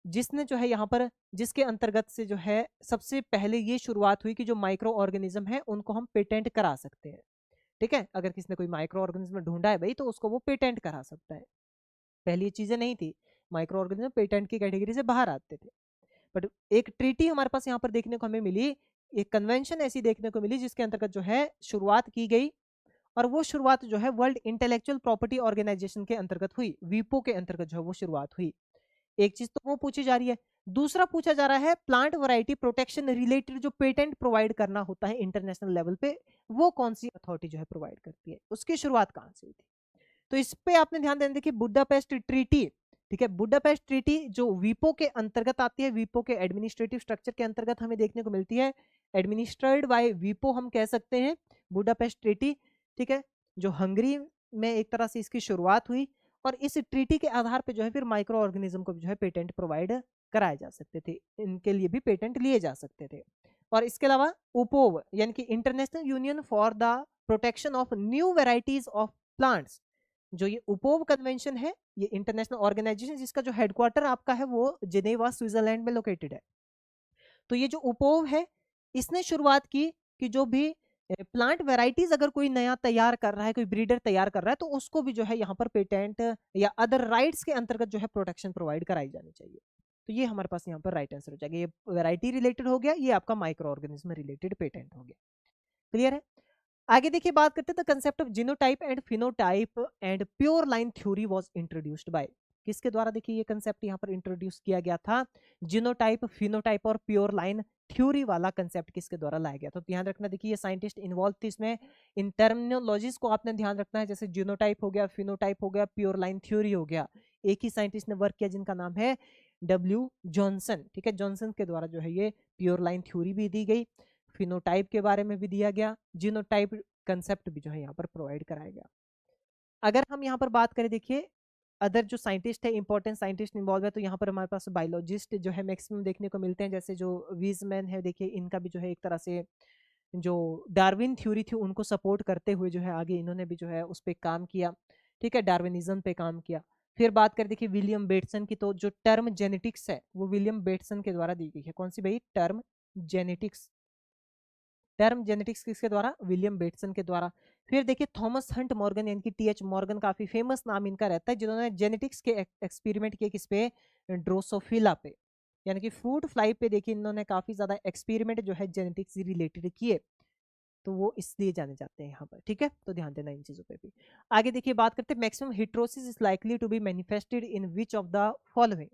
A: जिसने जो है यहाँ पर, जिसके अंतर्गत से जो है सबसे पहले ये शुरुआत हुई कि जो माइक्रो ऑर्गेनिज्म है उनको हम पेटेंट करा सकते हैं। ठीक है, अगर किसी ने कोई माइक्रो ऑर्गेनिज्म ढूंढा है भाई तो उसको वो पेटेंट करा सकता है। पहली ये चीजें नहीं थी, माइक्रो ऑर्गेनिज्म पेटेंट की कैटेगरी से बाहर आते थे। बट एक ट्रीटी हमारे पास यहाँ पर देखने को हमें मिली, एक कन्वेंशन ऐसी देखने को मिली जिसके अंतर्गत जो है शुरुआत की गई, और वो शुरुआत जो है वर्ल्ड इंटेलेक्चुअल प्रॉपर्टी ऑर्गेनाइजेशन के अंतर्गत हुई, वीपो के अंतर्गत जो है वो शुरुआत हुई। एक चीज तो वो पूछी जा रही है। दूसरा पूछा जा रहा है प्लांट वैरायटी प्रोटेक्शन रिलेटेड जो पेटेंट प्रोवाइड करना होता है इंटरनेशनल लेवल पे, वो कौन सी अथॉरिटी जो है प्रोवाइड करती है, उसकी शुरुआत कहां से हुई थी। तो इस पे आपने ध्यान देना, देखिए बुडापेस्ट ट्रीटी, ठीक है, बुडापेस्ट ट्रीटी जो वीपो के अंतर्गत आती है, वीपो के एडमिनिस्ट्रेटिव स्ट्रक्चर के अंतर्गत हमें देखने को मिलती है, एडमिनिस्ट्रेटेड बाय वीपो हम कह सकते हैं बुडापेस्ट ट्रीटी, ठीक है, जो हंगरी में एक तरह से इसकी शुरुआत हुई, और इस ट्रीटी के आधार पे जो है फिर माइक्रो ऑर्गेनिज्म को जो है पेटेंट प्रोवाइड कराए जा सकते थे, इनके लिए भी पेटेंट लिए जा सकते थे। और इसके अलावा उपोव यानी कि international union for the protection of new varieties of plants, जो ये उपोव कन्वेंशन है, ये इंटरनेशनल ऑर्गेनाइजेशन जिसका जो हेडक्वार्टर आपका है वो जिनेवा स्विट्जरलैंड में लोकेटेड है। तो ये जो उपोव है इसने शुरुआत की कि जो भी प्लांट वेराइटीज अगर कोई नया तैयार कर रहा है, कोई ब्रीडर तैयार कर रहा है, तो उसको भी जो है यहाँ पर पेटेंट या अदर राइट्स के अंतर्गत जो है प्रोटेक्शन प्रोवाइड कराई जानी चाहिए। तो ये हमारे पास यहाँ पर राइट आंसर हो जाएगा, ये वेराइटी रिलेटेड हो गया, ये आपका माइक्रो ऑर्गेनिज्म रिलेटेड पेटेंट हो गया। क्लियर है। आगे देखिए बात करते हैं the concept of genotype and phenotype and pure line theory was introduced by, किसके द्वारा देखिए ये कंसेप्ट यहाँ पर इंट्रोड्यूस किया गया था, जीनोटाइप फिनोटाइप और प्योर लाइन थ्योरी वाला कंसेप्ट किसके द्वारा लाया गया। तो ध्यान रखना, देखिए ये साइंटिस्ट इन्वॉल्व थे इसमें, इन टर्मिनोलॉजीज को आपने ध्यान रखना है, जैसे जीनोटाइप हो गया, फिनोटाइप हो गया, प्योर लाइन थ्योरी हो गया, एक ही साइंटिस्ट ने वर्क किया जिनका नाम है डब्ल्यू जॉनसन, ठीक है, जॉनसन के द्वारा जो है ये प्योर लाइन थ्योरी भी दी गई, फिनोटाइप के बारे में भी दिया गया, जीनोटाइप कंसेप्ट भी जो है यहाँ पर प्रोवाइड कराया गया। अगर हम यहाँ पर बात करें, देखिए अदर जो साइंटिस्ट है, इंपॉर्टेंट साइंटिस्ट इन्वॉल्व है, तो यहाँ पर हमारे पास बायोलॉजिस्ट जो है मैक्सिमम देखने को मिलते हैं, जैसे जो वीजमैन है, देखिए इनका भी जो है एक तरह से जो डार्विन थ्योरी थी उनको सपोर्ट करते हुए जो है आगे इन्होंने भी जो है उस पर काम किया, ठीक है, डार्विनिज्म पे काम किया। फिर बात करें देखिए विलियम बेटसन की, तो जो टर्म जेनेटिक्स है वो विलियम बेटसन के द्वारा दी गई है, कौन सी भाई, टर्म जेनेटिक्स, टर्म जेनेटिक्स किसके द्वारा, विलियम बेटसन के द्वारा। फिर देखिए थॉमस हंट मॉर्गन यानी कि टीएच मॉर्गन, काफी फेमस नाम इनका रहता है, जिन्होंने जेनेटिक्स के एक्सपेरिमेंट किए किस पे, ड्रोसोफिला पे, यानी कि फ्रूट फ्लाई पे, देखिए इन्होंने काफी ज्यादा एक्सपेरिमेंट जो है जेनेटिक्स से रिलेटेड किए, तो वो इसलिए जाने जाते हैं यहाँ पर, ठीक है, तो ध्यान देना इन चीजों पे भी। आगे देखिए बात करते हैं maximum heterosis is likely to be manifested in which of the following,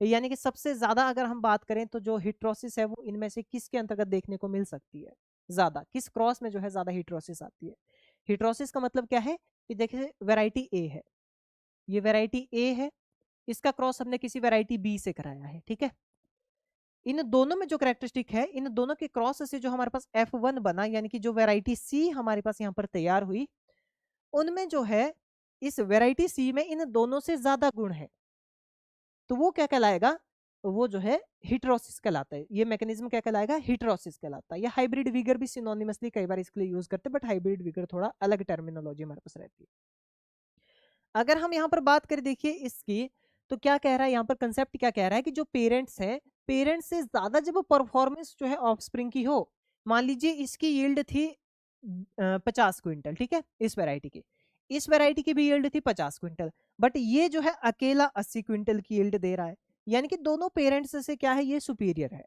A: यानी कि सबसे ज्यादा अगर हम बात करें तो जो हिट्रोसिस है वो इनमें से किसके अंतर्गत देखने को मिल सकती है, ज्यादा किस क्रॉस में जो है ज्यादा हिट्रोसिस आती है। हिट्रोसिस का मतलब क्या है कि देखिए वैरायटी ए है, ये वैरायटी ए है, इसका क्रॉस हमने किसी वैरायटी बी से कराया है, ठीक है, इन दोनों में जो कैरेक्टरिस्टिक है, इन दोनों के क्रॉस से जो हमारे पास F1 बना, यानी कि जो वैरायटी सी हमारे पास यहाँ पर तैयार हुई, उनमें जो है इस वैरायटी सी में इन दोनों से ज्यादा गुण है, तो वो क्या कहलाएगा, वो जो है हिट्रोसिस कहलाता है, ये मैकेनिज्म क्या कहलाएगा, हिट्रोसिस कहलाता है। या हाइब्रिड विगर भी सिनोनिमसली कई बार इसके लिए यूज करते हैं, बट हाइब्रिड विगर थोड़ा अलग टर्मिनोलॉजी हमारे पास रहती है। अगर हम यहाँ पर बात करें देखिए इसकी, तो क्या कह रहा है यहाँ पर कंसेप्ट, क्या कह रहा है कि जो पेरेंट्स है, पेरेंट्स से ज्यादा जब परफॉर्मेंस जो है ऑफस्प्रिंग की हो, मान लीजिए इसकी यील्ड थी 50 क्विंटल, ठीक है, इस वैरायटी की, इस वैरायटी की भी यील्ड थी 50 क्विंटल, बट ये जो है अकेला 80 क्विंटल की यील्ड दे रहा है, यानी कि दोनों पेरेंट्स से क्या है, ये सुपीरियर है।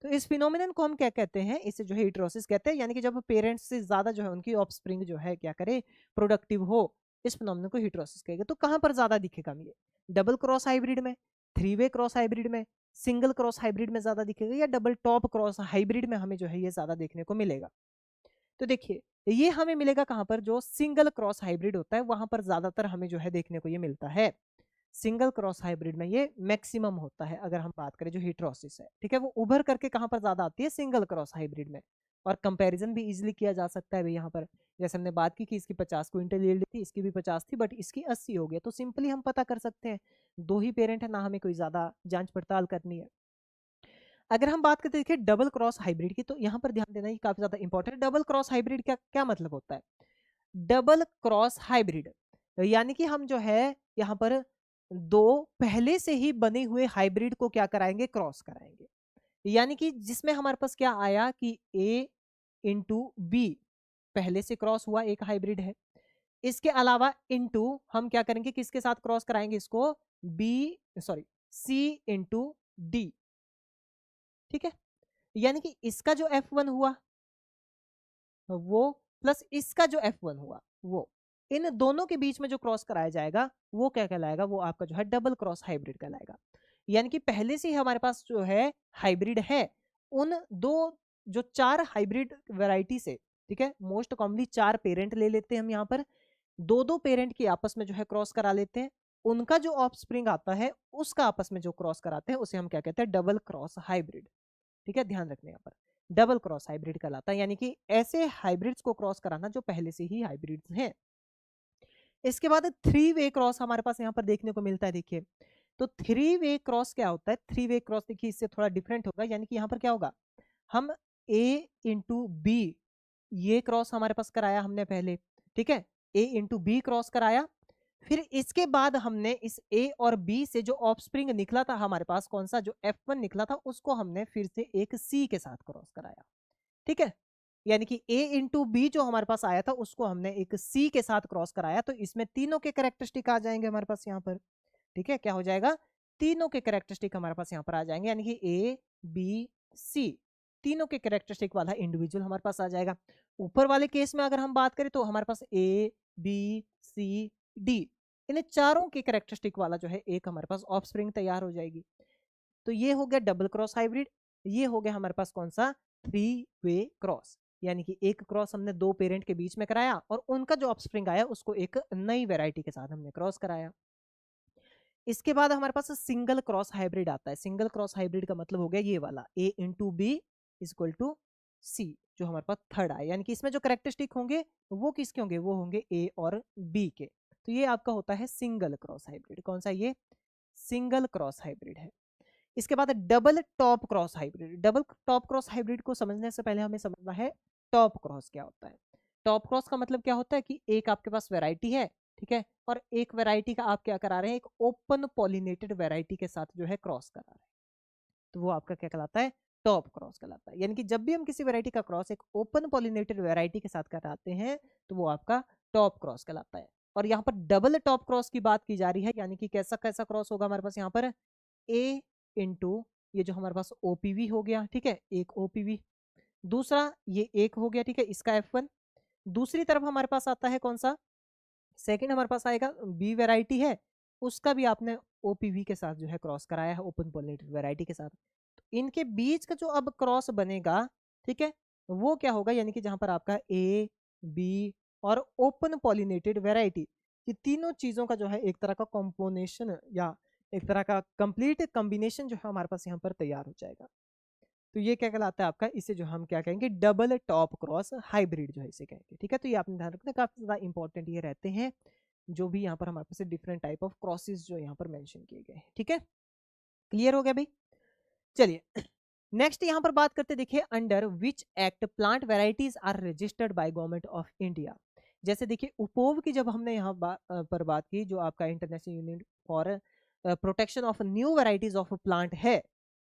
A: तो इस फिनोमिनन को हम क्या कहते हैं, इसे जो है हिट्रोसिस कहते हैं, यानी कि जब पेरेंट्स से ज्यादा जो है उनकी ऑफस्प्रिंग जो है क्या करे, प्रोडक्टिव हो, इस फिनोमिनन को हिट्रोसिस कहेगा। तो कहां पर ज्यादा दिखेगा ये, डबल क्रॉस हाइब्रिड में, थ्री वे क्रॉस हाइब्रिड में, सिंगल क्रॉस हाइब्रिड में ज्यादा दिखेगा, या डबल टॉप क्रॉस हाइब्रिड में हमें जो है ये ज्यादा देखने को मिलेगा। तो देखिए ये हमें मिलेगा कहां पर, जो सिंगल क्रॉस हाइब्रिड होता है वहां पर ज्यादातर हमें जो है देखने को ये मिलता है, सिंगल क्रॉस हाइब्रिड में ये मैक्सिमम होता है। अगर हम बात करें जो हिट्रोसिस है, ठीक है, वो उभर करके कहां पर ज्यादा आती है, सिंगल क्रॉस हाइब्रिड में। और कंपैरिजन भी इजीली किया जा सकता है भाई, यहाँ पर जैसे हमने बात की कि इसकी 50 क्विंटल यील्ड थी, इसकी भी 50 थी, बट इसकी 80 हो गया, तो सिंपली हम पता कर सकते हैं, दो ही पेरेंट है ना, हमें कोई ज्यादा जांच पड़ताल करनी है। अगर हम बात करते देखिए डबल क्रॉस हाइब्रिड की, तो यहाँ पर ध्यान देना ये काफी ज्यादा इंपॉर्टेंट है। डबल क्रॉस हाइब्रिड क्या क्या मतलब होता है, डबल क्रॉस हाइब्रिड यानी कि हम जो है यहाँ पर दो पहले से ही बने हुए हाइब्रिड को क्या कराएंगे, क्रॉस कराएंगे, यानी कि जिसमें हमारे पास क्या आया कि ए इंटू बी पहले से क्रॉस हुआ एक हाइब्रिड है, इसके अलावा इनटू हम क्या करेंगे, किसके साथ क्रॉस कराएंगे इसको, B sorry C into D, ठीक है। यानी कि इसका जो F1 हुआ वो प्लस इसका जो F1 हुआ वो, इन दोनों के बीच में जो क्रॉस कराया जाएगा वो क्या कहलाएगा, वो आपका जो है डबल क्रॉस हाइब्रिड कहलाएगा। यानी कि पहले से ही हमारे पास जो है हाइब्रिड है, उन दो जो चार हाइब्रिड वैरायटी से, ठीक है, मोस्ट कॉमनली चार पेरेंट ले लेते हैं हम यहाँ पर, दो दो पेरेंट की आपस में जो है क्रॉस करा लेते हैं, उनका जो ऑफस्प्रिंग आता है उसका आपस में जो क्रॉस कराते हैं उसे हम क्या कहते हैं, डबल क्रॉस हाइब्रिड। ठीक है, ध्यान रखने यहाँ पर डबल क्रॉस हाइब्रिड कहलाता है, यानी कि ऐसे हाइब्रिड्स को क्रॉस कराना जो पहले से ही हाइब्रिड्स हैं। इसके बाद थ्री वे क्रॉस हमारे पास यहाँ पर देखने को मिलता है। देखिए तो थ्री वे क्रॉस क्या होता है, थ्री वे क्रॉस देखिए इससे थोड़ा डिफरेंट होगा, यानी कि यहाँ पर क्या होगा, हम ए इंटू बी ये क्रॉस हमारे पास कराया हमने पहले, ठीक है, ए इंटू बी क्रॉस कराया, फिर इसके बाद हमने इस ए और बी से जो ऑफस्प्रिंग निकला था हमारे पास, कौन सा जो F1 निकला था, उसको हमने फिर से एक सी के साथ क्रॉस कराया, ठीक है। यानी कि ए इंटू बी जो हमारे पास आया था उसको हमने एक सी के साथ क्रॉस कराया, तो इसमें तीनों के कैरेक्टरिस्टिक आ जाएंगे हमारे पास यहाँ पर, ठीक है, क्या हो जाएगा, तीनों के कैरेक्टरिस्टिक हमारे पास यहाँ पर आ जाएंगे, यानी कि ए बी सी तीनों के कैरेक्टरिस्टिक वाला इंडिविजुअल हमारे पास आ जाएगा। ऊपर वाले केस में अगर हम बात करें तो हमारे पास ए बी सी डी इन चारों के कैरेक्टरिस्टिक वाला जो है एक हमारे पास ऑफस्प्रिंग तैयार हो जाएगी। तो ये हो गया डबल क्रॉस हाइब्रिड, ये हो गया हमारे पास कौन सा, थ्री वे क्रॉस, यानी कि एक क्रॉस हमने दो पेरेंट के बीच में कराया और उनका जो ऑफस्प्रिंग आया उसको एक नई वैरायटी के साथ हमने क्रॉस कराया। इसके बाद हमारे पास सिंगल क्रॉस हाइब्रिड आता है। सिंगल क्रॉस हाइब्रिड का मतलब हो गया ये वाला ए इंटू बी इक्वल टू सी, जो हमारे पास थर्ड आया, यानी कि इसमें जो कैरेक्टरिस्टिक होंगे वो किसके होंगे, वो होंगे ए और बी के। तो ये आपका होता है सिंगल क्रॉस हाइब्रिड। कौन सा, ये सिंगल क्रॉस हाइब्रिड है। इसके बाद double top cross hybrid. Double top cross hybrid को समझने से पहले हमें समझना है टॉप क्रॉस क्या होता है। टॉप क्रॉस का मतलब क्या होता है कि एक आपके पास वैरायटी है, ठीक है, और एक वैरायटी का आप क्या करा रहे हैं, एक ओपन पॉलिनेटेड वैरायटी के साथ जो है क्रॉस करा रहे हैं, तो वो आपका क्या कहलाता है, टॉप क्रॉस कहलाता है। यानी कि जब भी हम किसी वैरायटी का क्रॉस एक ओपन पॉलिनेटेड वैरायटी के साथ कराते हैं तो वो आपका टॉप क्रॉस कहलाता है। और यहाँ पर डबल टॉप क्रॉस की बात की जा रही है, यानी कि कैसा कैसा क्रॉस होगा हमारे पास यहाँ पर, ए इंटू ये जो हमारे पास ओपीवी हो गया, ठीक है, एक ओपीवी, दूसरा ये एक हो गया, ठीक है, इसका F1, दूसरी तरफ हमारे पास आता है कौन सा, सेकंड हमारे पास आएगा बी वैरायटी है, उसका भी आपने ओपीवी के साथ जो है क्रॉस कराया है, ओपन पॉलिनेटेड वैरायटी के साथ। तो इनके बीच का जो अब क्रॉस बनेगा, ठीक है, वो क्या होगा, यानी कि जहां पर आपका ए बी और ओपन पॉलिनेटेड वैरायटी, ये तीनों चीजों का जो है एक तरह का कॉम्पोनेशन या एक तरह का कंप्लीट कॉम्बिनेशन जो है हमारे पास यहाँ पर तैयार हो जाएगा। तो ये क्या कहलाता है आपका, इसे जो हम क्या कहेंगे, डबल टॉप क्रॉस हाइब्रिड जो है इसे कहेंगे, ठीक है। तो ये आपने ध्यान रखना, काफी ज्यादा इंपॉर्टेंट ये रहते हैं जो भी यहाँ पर हमारे पास डिफरेंट टाइप ऑफ क्रॉसेस जो यहाँ पर मेंशन किए गए हैं, ठीक है। क्लियर हो गया भाई, चलिए नेक्स्ट यहाँ पर बात करते, देखिए under which act plant varieties are registered by government of India. जैसे देखिए उपोव की जब हमने यहाँ पर बात की, जो आपका international union for protection of new varieties of plant है,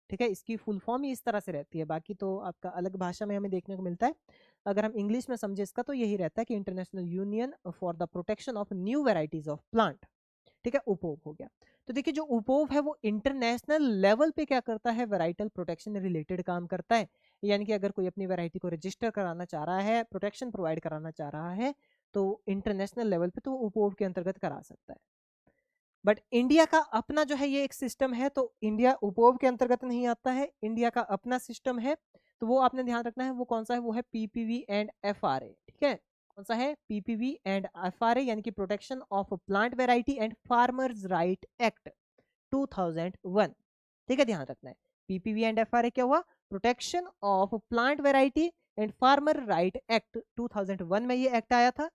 A: ठीक है, इसकी फुल फॉर्म ही इस तरह से रहती है, बाकी तो आपका अलग भाषा में हमें देखने को मिलता है। अगर हम इंग्लिश में समझे इसका तो यही रहता है कि international union for the protection of new varieties of plant, ठीक है, उपोव हो गया। तो देखिए जो उपोव है वो इंटरनेशनल लेवल पे क्या करता है, वैराइटल प्रोटेक्शन रिलेटेड काम करता है। यानी कि अगर कोई अपनी वैरायटी को रजिस्टर कराना चाह रहा है, प्रोटेक्शन प्रोवाइड कराना चाह रहा है, तो इंटरनेशनल लेवल पे तो उपोव के अंतर्गत करा सकता है। बट इंडिया का अपना जो है ये एक सिस्टम है, तो इंडिया उपोव के अंतर्गत नहीं आता है, इंडिया का अपना सिस्टम है, तो वो आपने ध्यान रखना है, वो कौन सा है, वो है पीपीवी एंड एफआरए, ठीक है। कौन सा है, पीपीवी एंड एफआरए, यानी कि protection of plant variety and farmers right act 2001, ठीक है, ध्यान रखना है। पीपीवी एंड एफआरए क्या हुआ, protection of plant variety and farmer right act 2001 में ये एक्ट आया था।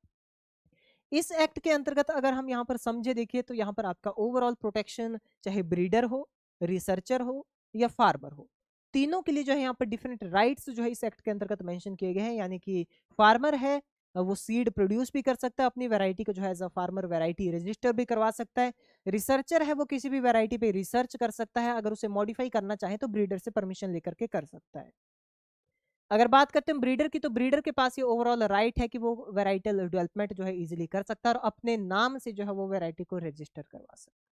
A: इस एक्ट के अंतर्गत अगर हम यहाँ पर समझे, देखिए तो यहाँ पर आपका ओवरऑल प्रोटेक्शन, चाहे ब्रीडर हो, रिसर्चर हो या फार्मर हो, तीनों के लिए जो है यहाँ पर डिफरेंट राइट्स जो है इस एक्ट के अंतर्गत मेंशन किए गए हैं। यानी कि फार्मर है वो सीड प्रोड्यूस भी कर सकता है, अपनी वैरायटी को जो है as a farmer variety register भी करवा सकता है। रिसर्चर है वो किसी भी वैरायटी पे रिसर्च कर सकता है, अगर उसे मॉडिफाई करना चाहे तो ब्रीडर से परमिशन लेकर के कर सकता है। अगर बात करते हैं ब्रीडर की, तो ब्रीडर के पास ये ओवरऑल राइट है कि वो वैराइटल डेवलपमेंट जो है इजीली कर सकता है और अपने नाम से जो है वो वैरायटी को रजिस्टर करवा सकता है।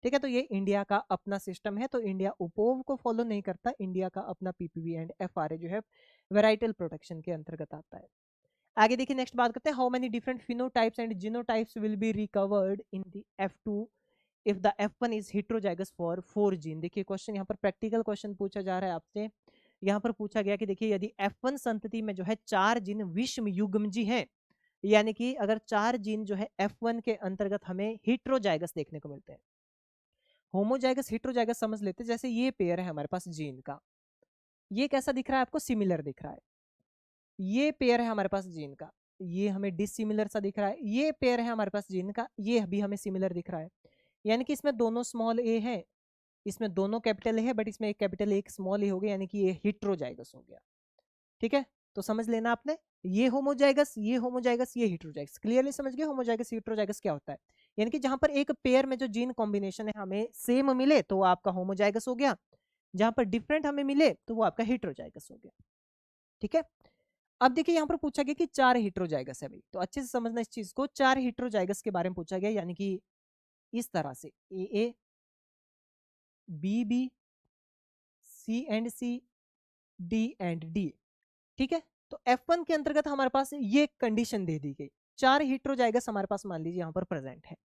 A: ठीक है। तो ये इंडिया का अपना सिस्टम है, तो इंडिया उपोव को फॉलो नहीं करता, इंडिया का अपना पीपीवी एंड एफआरए जो है वेराइटल प्रोटेक्शन के अंतर्गत आता है। आगे देखिए नेक्स्ट बात करते हैं, how many different phenotypes and genotypes will be recovered in the F2 if the F1 is heterozygous for 4 gene. देखिए क्वेश्चन यहाँ पर प्रैक्टिकल क्वेश्चन पूछा जा रहा है आपसे। यहाँ पर पूछा गया कि देखिए यदि F1 संतति में जो है 4 जीन विषम युग्मजी हैं, यानी कि अगर 4 जीन जो है F1 के अंतर्गत हमें हेटेरोजाइगस देखने को मिलते हैं। होमोजाइगस हेटेरोजाइगस समझ लेते हैं, जैसे ये पेयर है हमारे पास जीन का, ये कैसा दिख रहा है आपको, सिमिलर दिख रहा है। ये पेयर है हमारे पास जीन का, ये हमें डिसिमिलर सा दिख रहा है। ये पेयर है हमारे पास जीन का, ये भी हमें सिमिलर दिख रहा है। यानी कि इसमें दोनों स्मॉल ए है, इसमें दोनों कैपिटल ए है, बट इसमें एक कैपिटल एक स्मॉल ए हो गया, यानी कि ये हेटेरोजाइगस हो गया। ठीक है, तो समझ लेना आपने, ये होमोजाइगस, ये होमोजाइगस, ये हेटेरोजाइगस। क्लियरली समझ गए होमोजाइगस हेटेरोजाइगस क्या होता है। यानी कि जहां पर एक पेयर में जो जीन कॉम्बिनेशन है हमें सेम मिले तो वो आपका होमोजाइगस हो गया, जहां पर डिफरेंट हमें मिले तो वो आपका हेटेरोजाइगस हो गया। ठीक है, अब देखिए यहाँ पर पूछा गया कि 4 हेटेरोजाइगस है भाई, तो अच्छे से समझना इस चीज को। 4 हेटेरोजाइगस के बारे में पूछा गया, यानी कि इस तरह से A B B, C and C, D and D. ठीक है, तो F1 के अंतर्गत हमारे पास ये कंडीशन दे दी गई, 4 हेटेरोजाइगस हमारे पास मान लीजिए यहाँ पर प्रेजेंट है।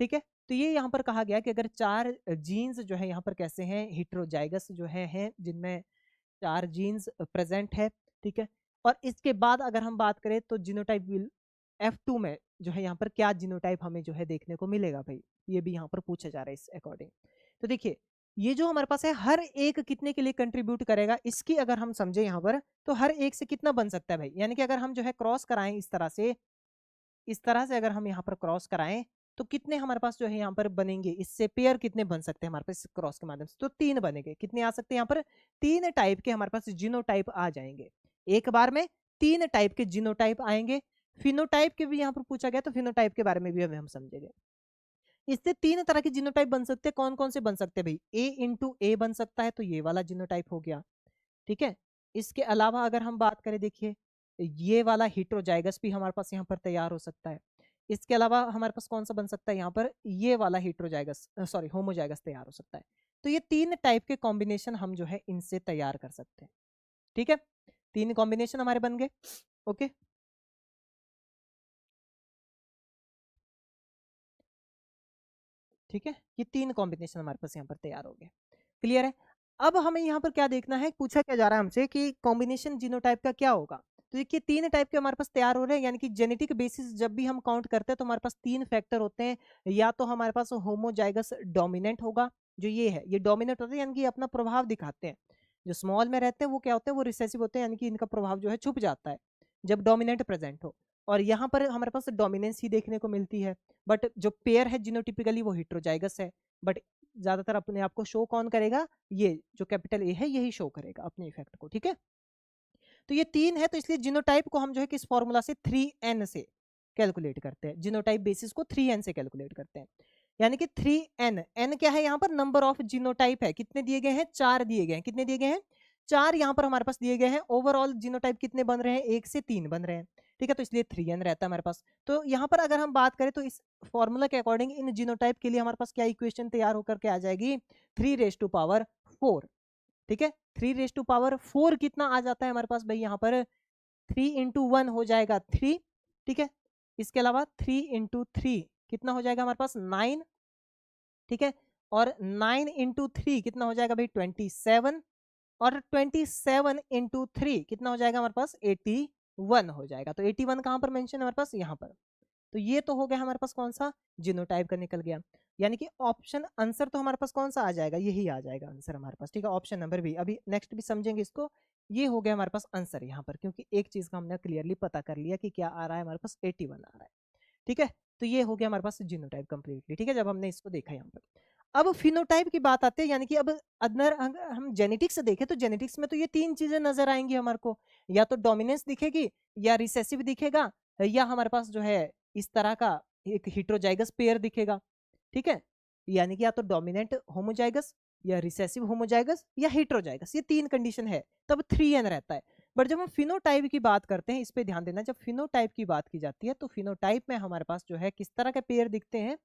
A: ठीक है, तो ये यहाँ पर कहा गया कि अगर 4 जीन्स जो है यहाँ पर कैसे हैं, हेटेरोजाइगस जो है जिनमें 4 जीन्स प्रेजेंट है। ठीक है, और इसके बाद अगर हम बात करें तो जीनोटाइप विल F2 में जो है यहाँ पर क्या जीनोटाइप हमें जो है देखने को मिलेगा भाई, ये भी यहाँ पर पूछा जा रहा है इस अकॉर्डिंग। तो देखिए ये जो हमारे पास है हर एक कितने के लिए कंट्रीब्यूट करेगा, इसकी अगर हम समझे यहाँ पर, तो हर एक से कितना बन सकता है भाई, यानी कि अगर हम जो है क्रॉस कराएं इस तरह से, इस तरह से अगर हम यहाँ पर क्रॉस कराएं तो कितने हमारे पास जो है यहाँ पर बनेंगे, इससे पेयर कितने बन सकते हैं हमारे पास क्रॉस के माध्यम से, तो 3 बनेंगे। कितने आ सकते हैं यहाँ पर, 3 टाइप के हमारे पास जीनोटाइप आ जाएंगे, एक बार में 3 टाइप के जीनोटाइप आएंगे। फिनोटाइप के भी यहाँ पर पूछा गया, तो फिनोटाइप के बारे में भी हम समझेंगे। इससे 3 तरह के जीनोटाइप बन सकते हैं, कौन कौन से बन सकते हैं भाई, ए इंटू ए बन सकता है, तो ये वाला जीनोटाइप हो गया। ठीक है, इसके अलावा अगर हम बात करें, देखिए ये वाला हेटेरोजाइगस भी हमारे पास यहाँ पर तैयार हो सकता है। इसके अलावा हमारे पास कौन सा बन सकता है यहाँ पर, ये वाला हेटेरोजाइगस सॉरी होमोजाइगस तैयार हो सकता है। तो ये 3 टाइप के कॉम्बिनेशन हम जो है इनसे तैयार कर सकते हैं। ठीक है, 3 कॉम्बिनेशन हमारे बन गए। ओके, ठीक है, ये 3 कॉम्बिनेशन हमारे पास यहाँ पर तैयार हो गए। क्लियर है, अब हमें यहाँ पर क्या देखना है, पूछा क्या जा रहा है हमसे कि कॉम्बिनेशन जीनोटाइप का क्या होगा। तो देखिए 3 टाइप के हमारे पास तैयार हो रहे हैं, यानी कि जेनेटिक बेसिस जब भी हम काउंट करते हैं तो हमारे पास 3 फैक्टर होते हैं। या तो हमारे पास होमोजाइगस डोमिनेंट होगा, जो ये है ये डोमिनेंट होता है, यानी कि अपना प्रभाव दिखाते हैं। जो स्मॉल में रहते हैं वो क्या होते हैं, वो रिसेसिव होते हैं, यानी कि इनका प्रभाव जो है छुप जाता है जब डोमिनेंट प्रेजेंट हो। और यहाँ पर हमारे पास डोमिनेंस ही देखने को मिलती है। बट जो पेयर है जीनोटिपिकली वो हेटेरोजाइगस है, बट ज्यादातर अपने आप को शो कौन करेगा, ये जो कैपिटल ए है यही शो करेगा अपने इफेक्ट को। ठीक है, तो ये 3 है, तो इसलिए जीनोटाइप को हम जो है किस फॉर्मूला से 3n से कैलकुलेट करते हैं, जीनोटाइप बेसिस को 3n से कैलकुलेट करते हैं। यानी कि 3n, n क्या है यहाँ पर, नंबर ऑफ जीनोटाइप है, कितने दिए गए हैं, 4 दिए गए हैं। कितने दिए गए हैं, 4 यहाँ पर हमारे पास दिए गए हैं। ओवरऑल जीनोटाइप कितने बन रहे हैं, 1 से 3 बन रहे हैं। ठीक है, तो इसलिए 3n रहता है हमारे पास। तो यहाँ पर अगर हम बात करें तो इस फॉर्मूला के अकॉर्डिंग इन जीनोटाइप के लिए हमारे पास क्या इक्वेशन तैयार होकर के आ जाएगी, 3⁴। ठीक है, 3⁴ कितना आ जाता है हमारे पास भाई, यहाँ पर 3 इंटू 1 हो जाएगा 3। ठीक है, इसके अलावा 3 इंटू 3 कितना हो जाएगा हमारे पास 9। ठीक है, और 9 इंटू 3 कितना हो जाएगा भाई 27, और 27 इंटू 3 कितना हो जाएगा हमारे पास 81 हो जाएगा। तो 81 कहाँ पर मेंशन है हमारे पास, यहाँ पर। तो ये तो हो गया हमारे पास कौन सा, जीनोटाइप का निकल गया। यानी कि ऑप्शन आंसर तो हमारे पास कौन सा आ जाएगा, यही आ जाएगा आंसर हमारे पास। ठीक है, ऑप्शन नंबर बी, अभी नेक्स्ट भी समझेंगे इसको। ये हो गया हमारे पास आंसर यहाँ पर, क्योंकि एक चीज का हमने क्लियरली पता कर लिया कि क्या आ रहा है हमारे पास, 81 आ रहा है। ठीक है, तो ये हो गया हमारे पास जीनोटाइप कंप्लीटली। ठीक है, जब हमने इसको देखा यहाँ पर, अब फिनोटाइप की बात आती है, यानी कि अब अदर अगर हम जेनेटिक्स से देखें तो जेनेटिक्स में तो ये 3 चीजें नजर आएंगी हमारे को, या तो डोमिनेंस दिखेगी, या रिसेसिव दिखेगा, या हमारे पास जो है इस तरह का एक हेटेरोजाइगस पेयर दिखेगा। ठीक है, यानी कि या तो डोमिनेंट होमोजाइगस, या रिसेसिव होमोजाइगस, या हेटेरोजाइगस, ये 3 कंडीशन है, तब 3n रहता है। बट जब हम फिनोटाइप की बात करते हैं, इस पे ध्यान देना, जब फिनोटाइप की बात की जाती है तो फिनोटाइप में हमारे पास जो है किस तरह के पेयर दिखते हैं,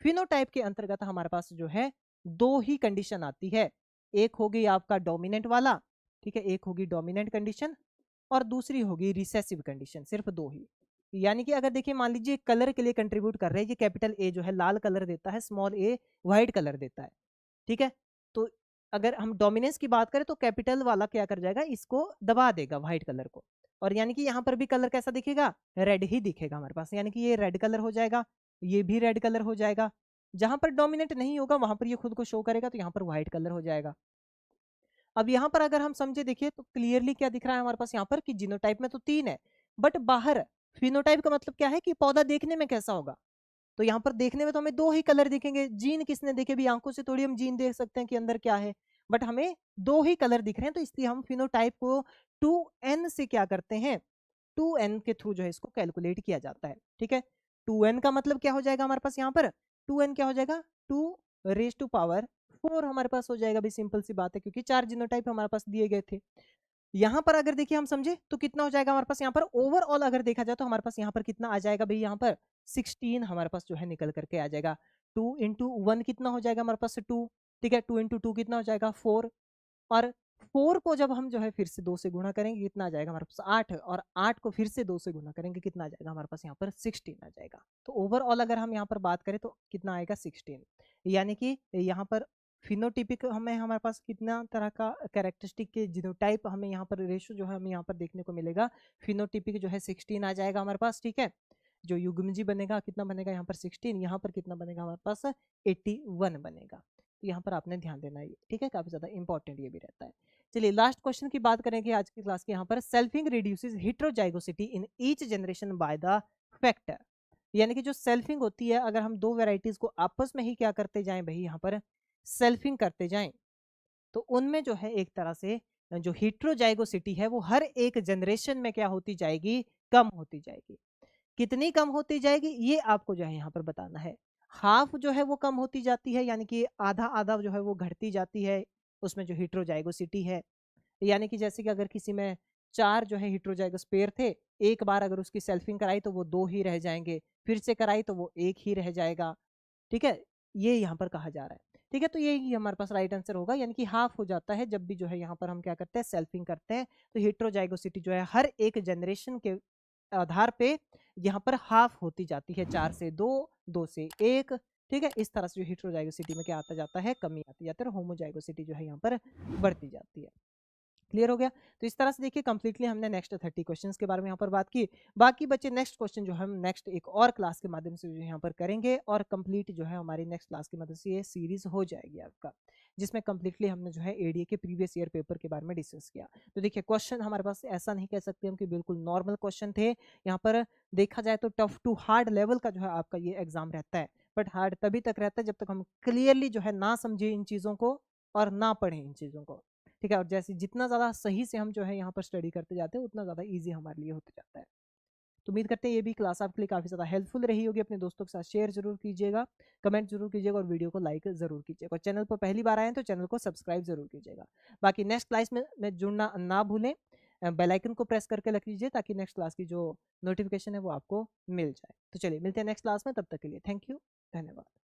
A: फिनोटाइप के अंतर्गत हमारे पास जो है दो ही कंडीशन आती है, एक होगी आपका डोमिनेंट वाला, ठीक है, एक होगी डोमिनेंट कंडीशन और दूसरी होगी रिसेसिव कंडीशन, सिर्फ दो ही। यानी कि अगर देखिए मान लीजिए कलर के लिए कंट्रीब्यूट कर रहे हैं, ये कैपिटल ए जो है लाल कलर देता है, स्मॉल ए व्हाइट कलर देता है, ठीक है। तो अगर हम डोमिनेंस की बात करें तो कैपिटल वाला क्या कर जाएगा, इसको दबा देगा व्हाइट कलर को, और यानी कि यहाँ पर भी कलर कैसा दिखेगा, रेड ही दिखेगा हमारे पास, यानी कि ये रेड कलर हो जाएगा, ये भी रेड कलर हो जाएगा। जहां पर डोमिनेंट नहीं होगा वहां पर ये खुद को शो करेगा, तो यहाँ पर व्हाइट कलर हो जाएगा। अब यहाँ पर अगर हम समझे देखिए तो क्लियरली क्या दिख रहा है हमारे पास यहाँ पर कि जीनोटाइप में तो 3 है, बट बाहर फिनोटाइप का मतलब क्या है कि पौधा देखने में कैसा होगा। तो यहाँ पर देखने में तो हमें दो ही कलर दिखेंगे, जीन किसने देखे भी, आंखों से थोड़ी हम जीन देख सकते हैं कि अंदर क्या है, बट हमें दो ही कलर दिख रहे हैं, तो इसलिए हम फिनोटाइप को 2n से क्या करते हैं, 2n के थ्रू जो है इसको कैलकुलेट किया जाता है, ठीक है। 2n का मतलब क्या हो जाएगा हमारे पास यहाँ पर, 2n क्या हो जाएगा, 2 raised to power 4 हमारे पास हो जाएगा, भी सिंपल सी बात है, क्योंकि 4 जीनोटाइप हमारे पास दिए गए थे। यहाँ पर अगर देखिए हम समझे तो कितना हो जाएगा हमारे पास यहाँ पर, ओवरऑल अगर देखा जाए तो हमारे पास यहाँ पर कितना आ जाएगा भाई, यहाँ पर 16 हमारे पास जो है निकल करके आ जाएगा। 2 into 1 कितना हो जाएगा हमारे पास 2, ठीक है, 2 into 2 कितना हो जाएगा 4, और 4 को जब हम जो है फिर से 2 से गुणा करेंगे कितना आ जाएगा हमारे पास 8, और 8 को फिर से 2 से गुणा करेंगे कितना आ जाएगा हमारे पास यहाँ पर 16 आ जाएगा। तो ओवरऑल अगर हम यहाँ पर बात करें तो कितना आएगा 16, यानी कि यहाँ पर फिनोटिपिक हमें हमारे पास कितना तरह का कैरेक्टरिस्टिक के जीनोटाइप हमें यहाँ पर रेशो जो है हमें यहाँ पर देखने को मिलेगा, फिनोटिपिक जो है 16 आ जाएगा हमारे पास, ठीक है। जो युग्मजी बनेगा कितना बनेगा यहाँ पर 16, यहाँ पर कितना बनेगा हमारे पास 81 बनेगा। तो यहाँ पर आपने ध्यान देना है, ठीक है, काफी ज्यादा इंपॉर्टेंट ये भी रहता है। चलिए लास्ट क्वेश्चन की बात करेंगे आज की क्लास के, यहाँ पर selfing reduces heterozygosity in each generation by the factor, यानी कि जो सेल्फिंग होती है अगर हम दो वेराइटीज को आपस में ही क्या करते जाएं भाई, यहाँ पर सेल्फिंग करते जाएं, तो उनमें जो है एक तरह से जो हेटेरोजाइगोसिटी है वो हर एक जनरेशन में क्या होती जाएगी, कम होती जाएगी। कितनी कम होती जाएगी ये आपको जो है यहाँ पर बताना है। हाफ जो है वो कम होती जाती है, यानी कि आधा आधा जो है वो घटती जाती है उसमें जो हेटेरोजाइगोसिटी है, यानी कि जैसे कि अगर किसी में 4 जो है हेटेरोजाइगस पेयर थे, एक बार अगर उसकी सेल्फिंग कराई तो वो 2 ही रह जाएंगे, फिर से कराई तो वो 1 ही रह जाएगा, ठीक है, ये यहाँ पर कहा जा रहा है, ठीक है। तो यही हमारे पास राइट आंसर होगा, यानी कि हाफ हो जाता है जब भी जो है यहाँ पर हम क्या करते हैं, सेल्फिंग करते हैं। तो हेटेरोजाइगोसिटी जो है हर एक जनरेशन के आधार पे यहाँ पर हाफ होती जाती है, 4 से 2, 2 से 1, ठीक है। इस तरह से जो हेटेरोजाइगोसिटी में क्या आता जाता है, कमी आती जाती है, और होमोजाइगोसिटी जो है यहाँ पर बढ़ती जाती है। क्लियर हो गया। तो इस तरह से देखिए कंप्लीटली हमने नेक्स्ट 30 क्वेश्चंस के बारे में यहाँ पर बात की। बाकी बच्चे नेक्स्ट क्वेश्चन जो हम नेक्स्ट एक और क्लास के माध्यम से जो यहाँ पर करेंगे, और कंप्लीट जो है हमारी नेक्स्ट क्लास की मदद से ये सीरीज हो जाएगी आपका, जिसमें कंप्लीटली हमने जो है एडीए के प्रीवियस ईयर पेपर के बारे में डिस्कस किया। तो देखिए क्वेश्चन हमारे पास ऐसा नहीं कह सकते हम कि बिल्कुल नॉर्मल क्वेश्चन थे, यहाँ पर देखा जाए तो टफ टू हार्ड लेवल का जो है आपका ये एग्जाम रहता है, बट हार्ड तभी तक रहता है जब तक हम क्लियरली जो है ना समझे इन चीजों को और ना पढ़े इन चीजों को, ठीक है। और जैसे जितना ज्यादा सही से हम जो है यहाँ पर स्टडी करते जाते हैं उतना ज्यादा इजी हमारे लिए होता जाता है। तो उम्मीद करते हैं ये भी क्लास आपके लिए काफी ज्यादा हेल्पफुल रही होगी। अपने दोस्तों के साथ शेयर जरूर कीजिएगा, कमेंट जरूर कीजिएगा, और वीडियो को लाइक जरूर कीजिएगा, और चैनल पर पहली बार आए हैं तो चैनल को सब्सक्राइब जरूर कीजिएगा। बाकी नेक्स्ट क्लास में जुड़ना ना भूलें, बेल आइकन को प्रेस करके रख लीजिए ताकि नेक्स्ट क्लास की जो नोटिफिकेशन है वो आपको मिल जाए। तो चलिए मिलते हैं नेक्स्ट क्लास में, तब तक के लिए थैंक यू, धन्यवाद।